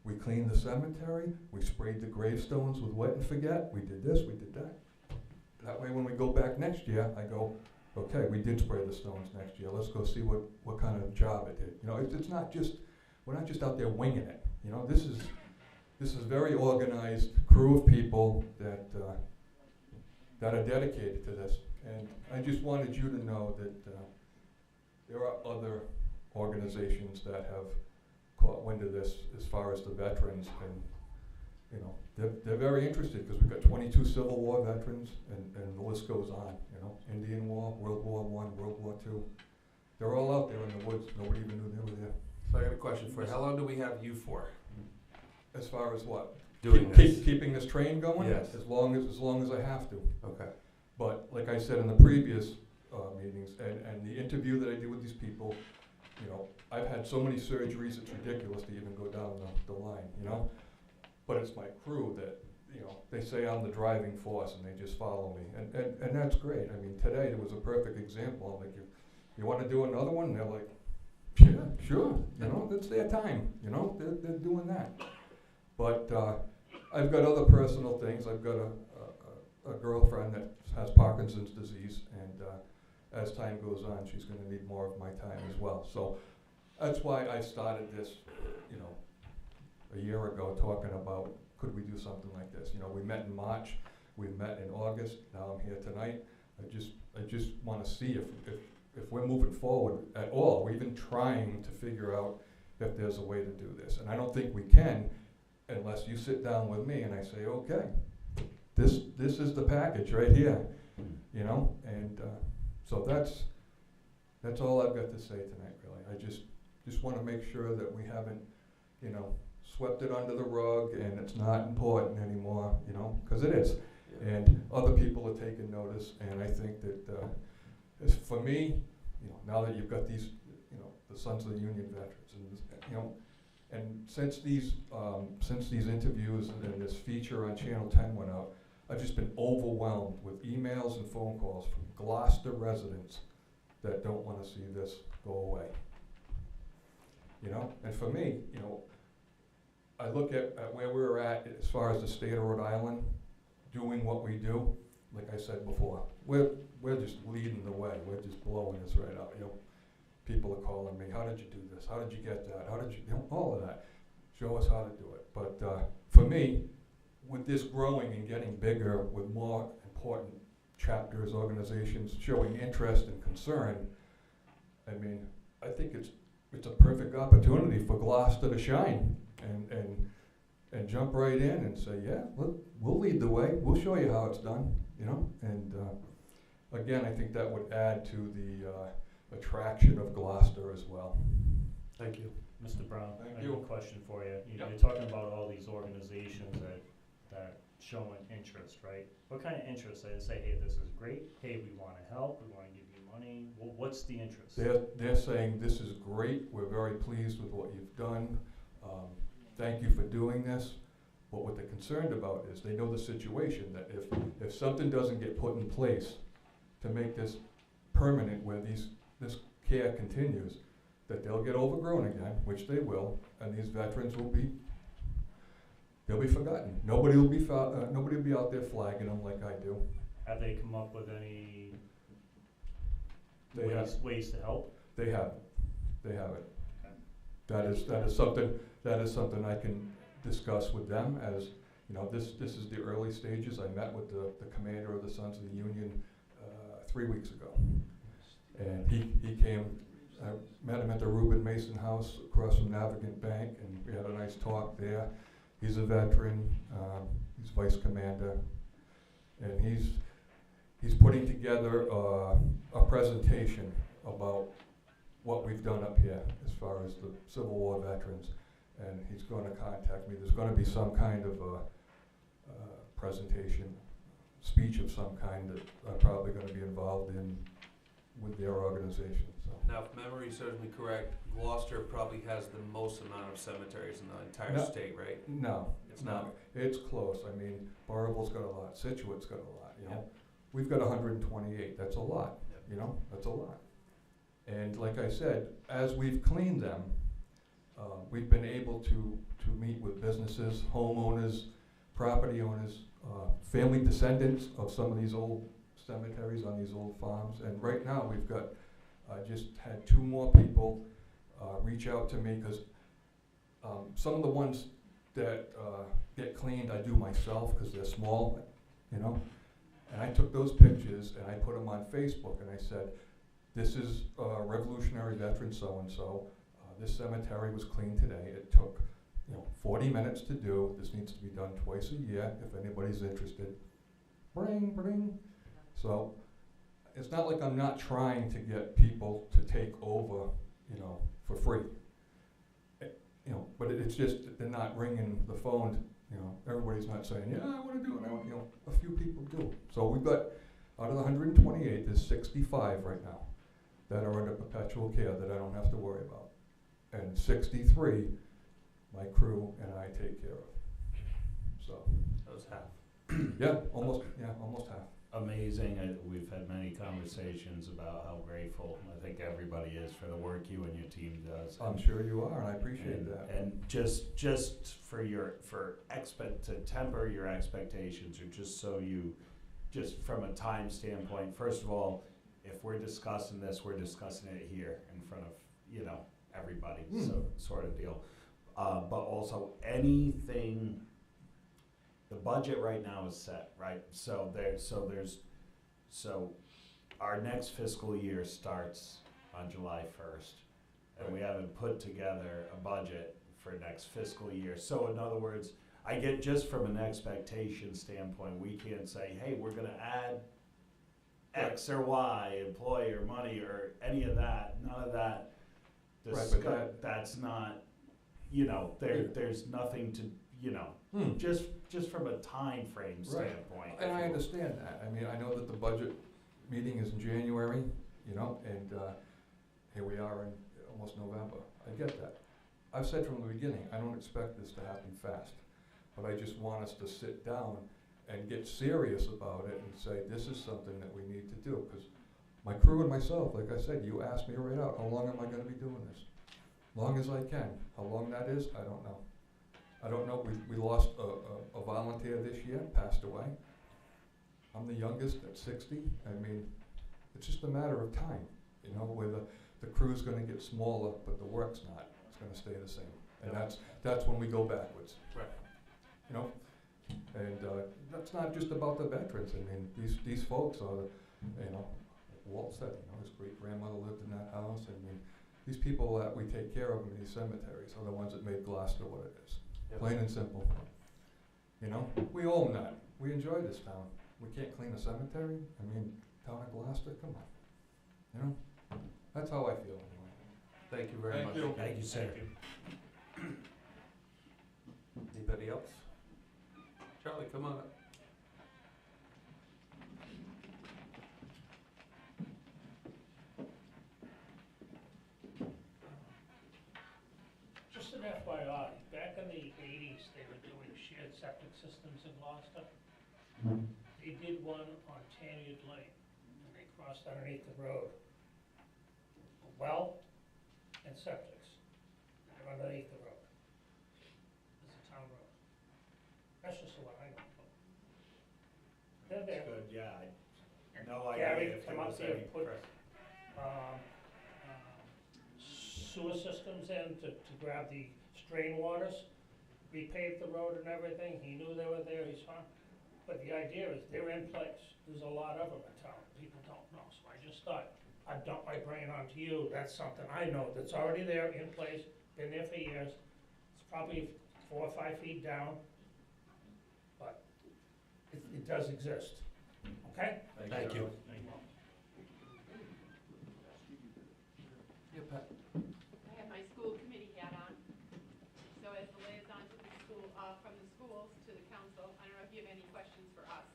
We cleaned the cemetery, we sprayed the gravestones with wet and forget, we did this, we did that. That way when we go back next year, I go, okay, we did spray the stones next year, let's go see what kind of job it did. It's not just we're not just out there winging it. You know, this is a very organized crew of people that that are dedicated to this. And I just wanted you to know that there are other organizations that have caught wind of this as far as the veterans, and you know, they're very interested because we've got 22 Civil War veterans, and the list goes on. You know, Indian War, World War I, World War II. They're all out there in the woods. Nobody even knew they were there. So I got a question for you. How long do we have you for? As far as what? Doing this? Keeping this train going? Yes. As long as I have to. Okay. But like I said in the previous meetings, and the interview that I did with these people, you know, I've had so many surgeries, it's ridiculous to even go down the line, you know? But it's my crew that, you know, they say I'm the driving force and they just follow me. And that's great. I mean, today it was a perfect example. I'm like, you want to do another one? And they're like, yeah, sure. You know, it's their time. You know, they're doing that. But I've got other personal things. I've got a girlfriend that has Parkinson's disease, and as time goes on, she's going to need more of my time as well. So that's why I started this, you know, a year ago, talking about could we do something like this. You know, we met in March, we met in August. Now I'm here tonight. I just want to see if we're moving forward at all. We're even trying to figure out if there's a way to do this, and I don't think we can unless you sit down with me and I say, okay, this is the package right here, you know, and so that's all I've got to say tonight, really. I just want to make sure that we haven't, you know, swept it under the rug and it's not important anymore, you know, because it is, and other people are taking notice, and I think that as for me, you know, now that you've got these, you know, the Sons of the Union veterans, and you know. And since these interviews and this feature on Channel 10 went out, I've just been overwhelmed with emails and phone calls from Glocester residents that don't want to see this go away. You know, and for me, you know, I look at where we're at as far as the state of Rhode Island doing what we do. Like I said before, we're just leading the way. We're just blowing this right out. You know, people are calling me, how did you do this? How did you get that? How did you know, all of that. Show us how to do it. But for me, with this growing and getting bigger, with more important chapters, organizations showing interest and concern, I mean, I think it's a perfect opportunity for Glocester to shine and jump right in and say, yeah, we'll lead the way. We'll show you how it's done, you know? And again, I think that would add to the attraction of Glocester as well. Thank you. Mr. Brown, Thank I you. have a question for you. Yep. You're talking about all these organizations that show an interest, right? What kind of interest? They say, hey, this is great. Hey, we want to help. We want to give you money. Well, what's the interest? They're saying this is great. We're very pleased with what you've done. Thank you for doing this. But what they're concerned about is they know the situation, that if something doesn't get put in place to make this permanent, where this care continues, that they'll get overgrown again, which they will, and these veterans they'll be forgotten. Nobody will be out there flagging them like I do. Have they come up with any They ways to help? They haven't. That is something I can discuss with them, as you know, this is the early stages. I met with the commander of the Sons of the Union 3 weeks ago, and he came. I met him at the Reuben Mason House across from Navigant Bank, and we had a nice talk there. He's a veteran. He's vice commander, and he's putting together a presentation about what we've done up here as far as the Civil War veterans, and he's going to contact me. There's going to be some kind of a presentation, speech of some kind that I'm probably going to be involved in with their organization. So. Now, if memory serves me correct, Gloucester probably has the most amount of cemeteries in the entire state, right? No, it's not. It's close. I mean, Barable's got a lot. Situate's got a lot. You know, we've got 128. That's a lot. You know, that's a lot. And like I said, as we've cleaned them, we've been able to meet with businesses, homeowners, property owners, family descendants of some of these old cemeteries on these old farms. And right now we've got, I just had 2 more people reach out to me, because Some of the ones that get cleaned, I do myself because they're small, you know. And I took those pictures and I put them on Facebook and I said, this is Revolutionary Veteran so-and-so. This cemetery was cleaned today. It took 40 minutes to do. This needs to be done twice a year if anybody's interested. Bring, bring. So it's not like I'm not trying to get people to take over, for free. But it's just that they're not ringing the phone. Everybody's not saying, yeah, I want to do it. A few people do. So we've got, out of the 128, there's 65 right now that are under perpetual care that I don't have to worry about. And 63, my crew and I take care of. So. That was half. Yeah, almost half. Amazing. We've had many conversations about how grateful I think everybody is for the work you and your team does. I'm sure you are, and I appreciate that. And just to temper your expectations, or just so you, just from a time standpoint, first of all, if we're discussing this, we're discussing it here in front of, everybody, so sort of deal. But also anything, the budget right now is set, right? So our next fiscal year starts on July 1st, and we haven't put together a budget for next fiscal year. So in other words, I get, just from an expectation standpoint, we can't say, hey, we're gonna add X or Y, employee or money or any of that, none of that. Right, but that's not, there's nothing to, just from a time frame standpoint. And I understand that. I mean, I know that the budget meeting is in January, and here we are in almost November. I get that. I've said from the beginning, I don't expect this to happen fast, but I just want us to sit down and get serious about it and say, this is something that we need to do, because my crew and myself, like I said, you asked me right out, how long am I gonna be doing this? Long as I can. How long that is, I don't know. I don't know. We lost a volunteer this year, passed away. I'm the youngest at 60. I mean, it's just a matter of time, where the crew's gonna get smaller, but the work's not. It's gonna stay the same. And that's when we go backwards. Right. And that's not just about the veterans. I mean, these folks are, Walt said, his great-grandmother lived in that house. I mean, these people that we take care of in these cemeteries are the ones that made Glocester what it is. Yep. Plain and simple. We own that. We enjoy this town. We can't clean a cemetery. I mean, town of Glocester, come on. That's how I feel anyway. Thank you very much. Thank you, sir. Anybody else? Charlie, come on up. Just an FYI, back in the 80s, they were doing shared septic systems in Glocester. They did one on Tanyard Lane, and they crossed underneath the road. A well and septics, they're underneath the road. It's a town road. That's just the one I know. They're there. Good, yeah. Gary, If come there up was there, any put sewer systems in to grab the drain waters, repaved the road and everything. He knew they were there, he's fine. But the idea is they're in place. There's a lot of them in town. People don't know. So I just thought, I'd dump my brain onto you. That's something I know that's already there, in place, been there for years. It's probably 4 or 5 feet down, but it does exist. Okay? Thank you. Yeah, Pat. I have my school committee hat on. So as the liaison to the school, from the schools to the council, I don't know if you have any questions for us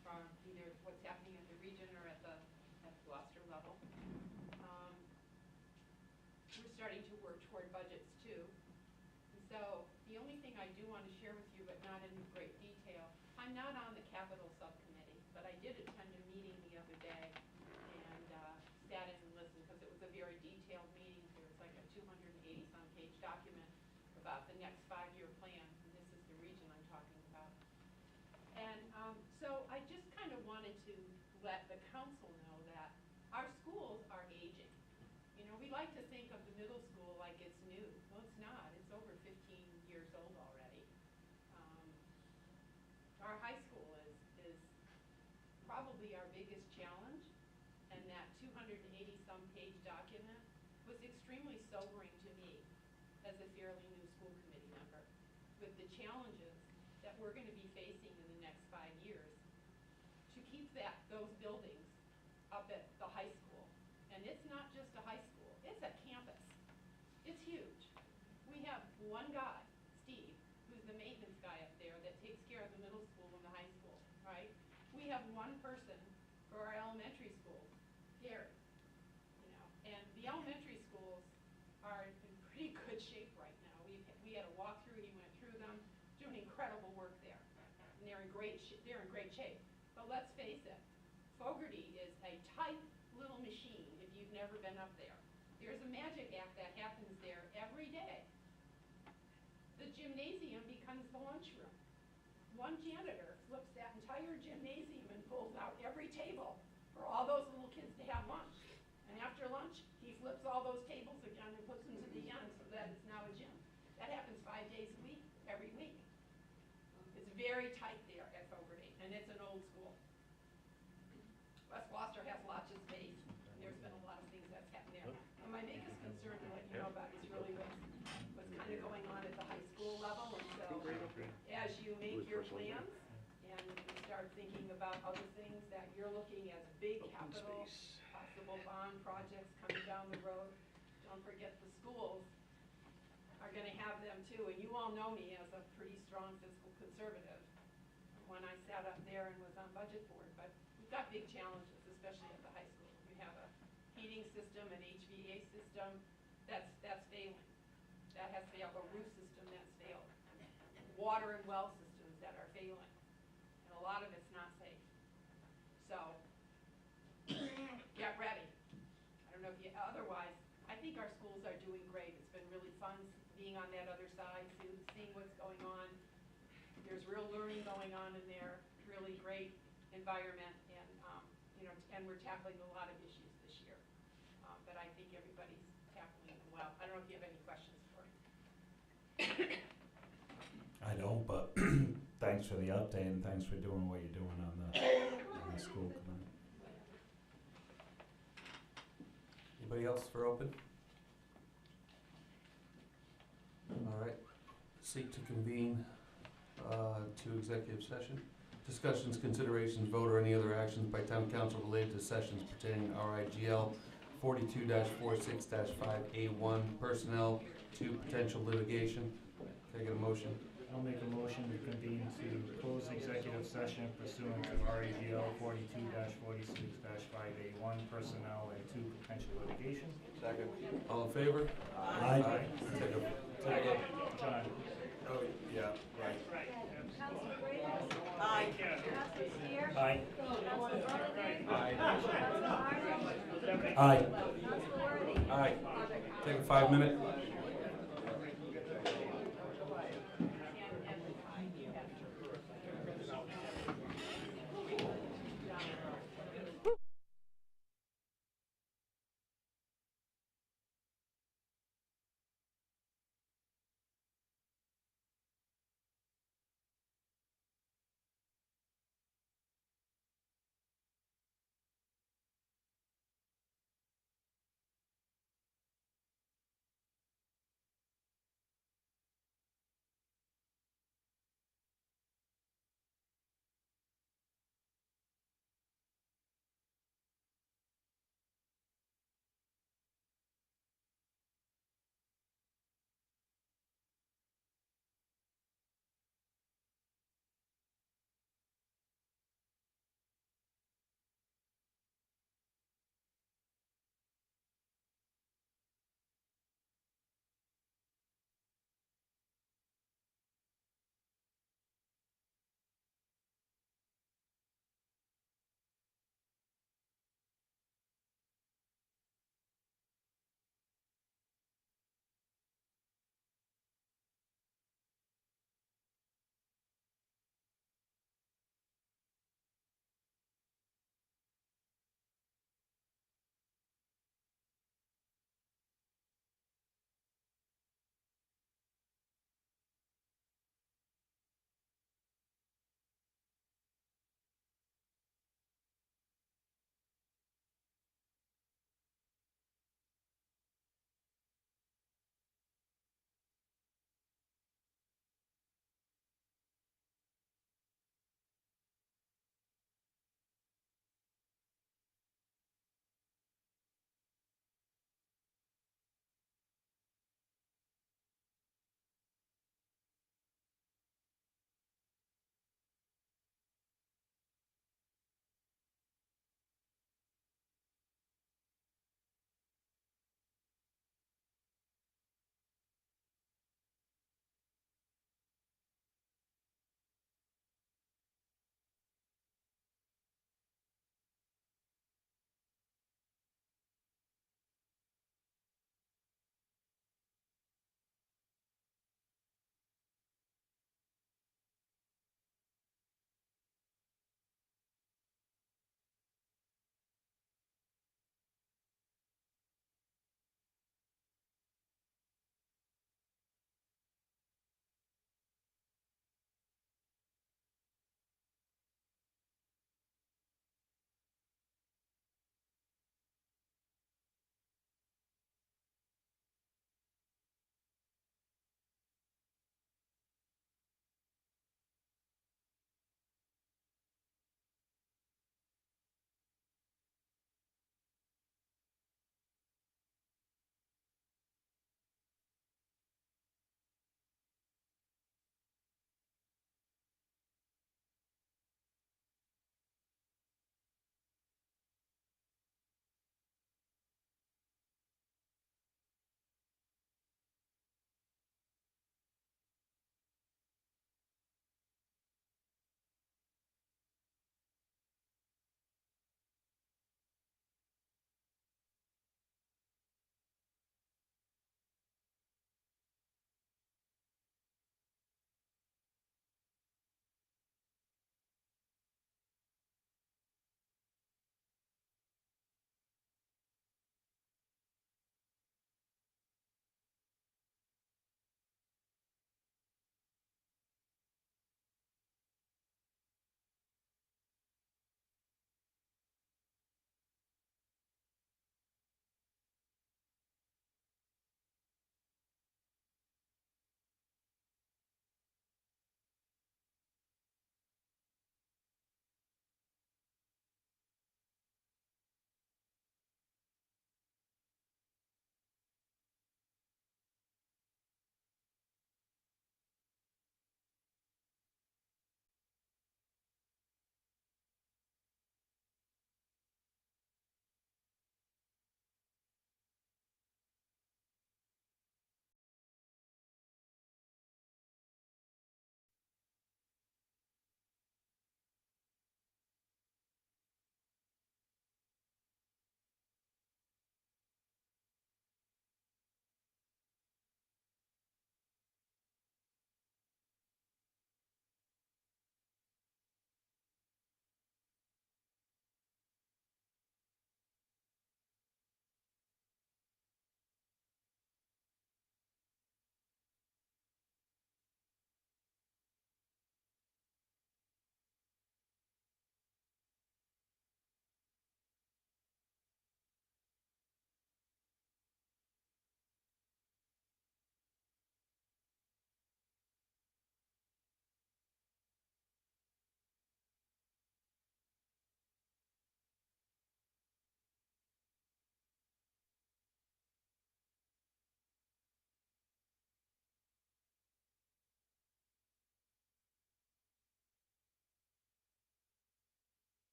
from either what's happening at the region or at the Gloucester level. We're starting to work toward budgets too. And so the only thing I do want to share with you, but not in great detail, I'm not on the capital subcommittee, but I did attend a meeting the other day and sat in and listened because it was a very detailed meeting. There was like a 280-some page document about the next 5-year plan, and this is the region I'm talking about. And so I just kind of wanted to let the council know that our schools are aging. We like to think of the middle school like it's new. Well, it's not. It's over 15 our high school is probably our biggest challenge, and that 280-some page document was extremely sobering to me as a fairly new school committee member, with the challenges that we're gonna be facing in the next 5 years to keep those buildings up at the high school. And it's not just a high school, it's a campus. It's huge. We have one guy, Steve, who's the maintenance guy up there that takes care of the middle school and the high school, right? We have one person for our elementary schools, Gary, you know. And the elementary schools are in pretty good shape right now. We had a walkthrough, he went through them, doing incredible work there. And they're in great shape. But let's face it, Fogarty is a tight little machine if you've never been up there. There's a magic act that happens there every day. The gymnasium becomes the lunchroom. One janitor flips that entire gymnasium and pulls out every table for all those little kids to have lunch. And after lunch, he flips all those tables again and puts them to the end so that it's now a gym. That happens 5 days a week, every week. It's very tight there at Fogarty, and it's an old school. West Gloucester has lots of space, and there's been a lot of things that's happened there. And my biggest concern to let you know about is really what's kind of going on at the high school level. And so as you make your plans and you start thinking about other things that you're looking as big capital, possible bond projects coming down the road, don't forget the schools are gonna have them too. And you all know me as a pretty strong fiscal conservative when I sat up there and was on budget board, but we've got big challenges, especially at the high school. We have a heating system, an HVA system that's failing. That has failed, a roof system that's failed, water and well systems that are failing, and a lot of it's not safe. So, get ready. I don't know if you, otherwise, I think our schools are doing great. It's been really fun being on that other side, seeing what's going on. There's real learning going on in there, really great environment, and you know, and we're tackling a lot of issues this year. But I think everybody's tackling them well. I don't know if you have any questions for me. I don't, but thanks for the update and thanks for doing what you're doing on the school committee. Anybody else for open? All right. Seek to convene to executive session. Discussions, considerations, vote, or any other actions by town council related to sessions pertaining to RIGL 42-46-5A1 personnel to potential litigation. Can I get a motion? I'll make a motion to convene to close executive session pursuant to RAGL 42-46-5A1 personnel and 2 potential litigation. Second. All in favor? Aye. Take a John. Oh, yeah, right. Councilor Brady? Aye. Councilor Steer? Aye. Councilor Bergen? Aye. Councilor Arnold? Aye. Councilor Worthy? Aye. Take a 5-minute.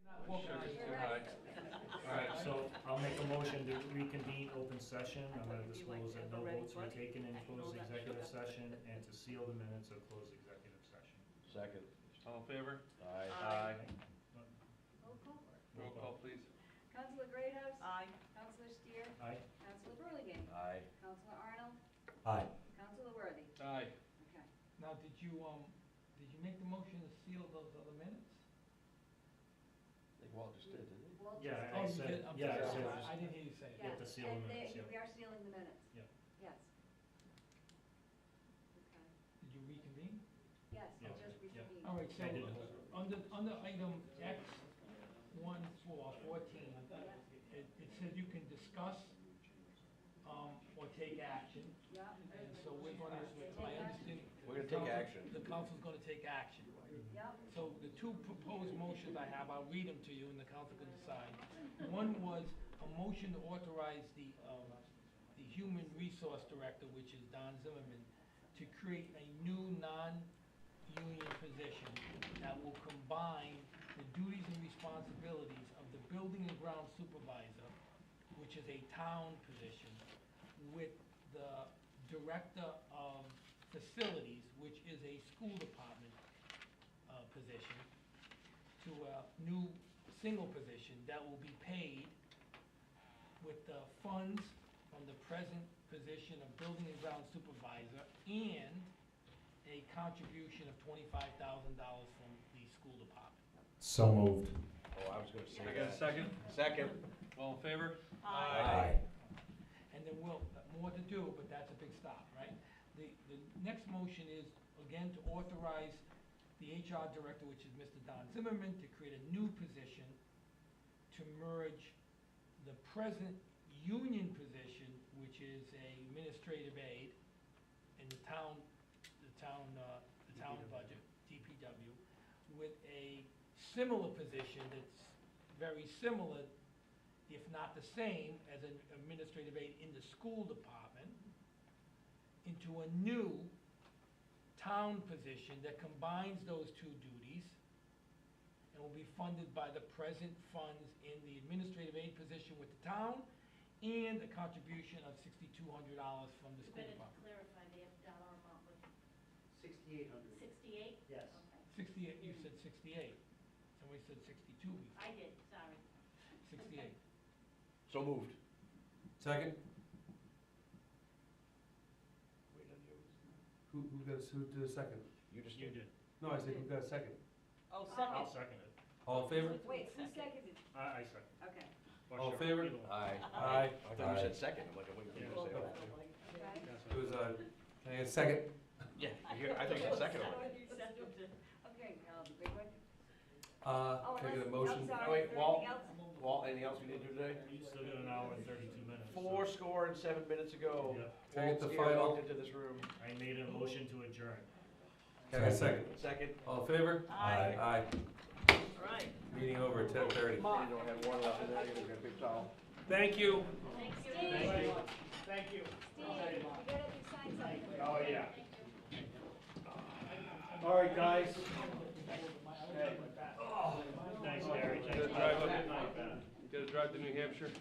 All right, so I'll make a motion to reconvene open session. I'm gonna disclose that no votes were taken in closed executive session and to seal the minutes of closed executive session. Second. All in favor? Aye. Roll call. Roll call, please. Councilor Greathouse. Aye. Councilor Steer. Aye. Councilor Burlingame. Aye. Councilor Arnold. Aye. Councilor Worthy. Aye. Okay. Now, did you make the motion to seal those other minutes? I think Walt just did, didn't he? Walt Yeah, just- I You said, did? I'm yeah, I sorry. said, I didn't hear you say it. You have to Yes, seal the and minutes, they- yeah. we are sealing the minutes. Yeah. Yes. Okay. Did you reconvene? Yes, I Yeah, just yeah. reconvened. All right, so I didn't. under item X 14, it says you can discuss or take action. Yeah. And so we're gonna, I understand. We're gonna take action. The council's gonna take action. Yep. So the two proposed motions I have, I'll read them to you and the council can decide. One was a motion to authorize the Human Resource Director, which is Don Zimmerman, to create a new non-union position that will combine the duties and responsibilities of the Building and Ground Supervisor, which is a town position, with the Director of Facilities, which is a school department position, to a new single position that will be paid with the funds from the present position of Building and Ground Supervisor and a contribution of $25,000 from the school department. So moved. Oh, I was gonna say I got a that. second? Second. All in favor? Aye. And then more to do, but that's a big stop, right? The next motion is, again, to authorize the HR director, which is Mr. Don Zimmerman, to create a new position to merge the present union position, which is a administrative aide in the town budget, DPW, with a similar position that's very similar, if not the same, as an administrative aide in the school department, into a new town position that combines those two duties and will be funded by the present funds in the administrative aid position with the town and a contribution of $6,200 from the school department. Clarify the dollar amount with 6,800. 68? Yes. Okay. 68, you said 68. Somebody said 62 before. I did, sorry. 68. So moved. Second? Who did a second? You just You did. did. No, I said who got a second? Oh, I'll second. second it. All in favor? Wait, who seconded? I second. Okay. Or All in sure, favor? either one. Aye. Aye. I thought you said second. I'm like, I'm waiting for you to say Okay. It was, can I get a second? Yeah, I think it's second already. Okay, big one. Can I get a motion? I'm sorry, Oh, wait, is there Walt? anything else? Walt, anything else we need to do today? You still got an hour and 32 minutes. so- 7 minutes ago, Yeah. Can I get the Walt Steer final? walked into this room. I made a motion to adjourn. Can I get a second? Second. All in favor? Aye. Aye. All right. Meeting over at 10:30. You don't have water left in there, you're gonna get a big towel. Thank you. Steve, Thank you. Thank you. Steve, you gotta sign something. Oh, yeah. All right, guys. Hey. Oh, thanks, Gary. Thanks. Gotta drive up- Good night, Ben. Gotta drive to New Hampshire?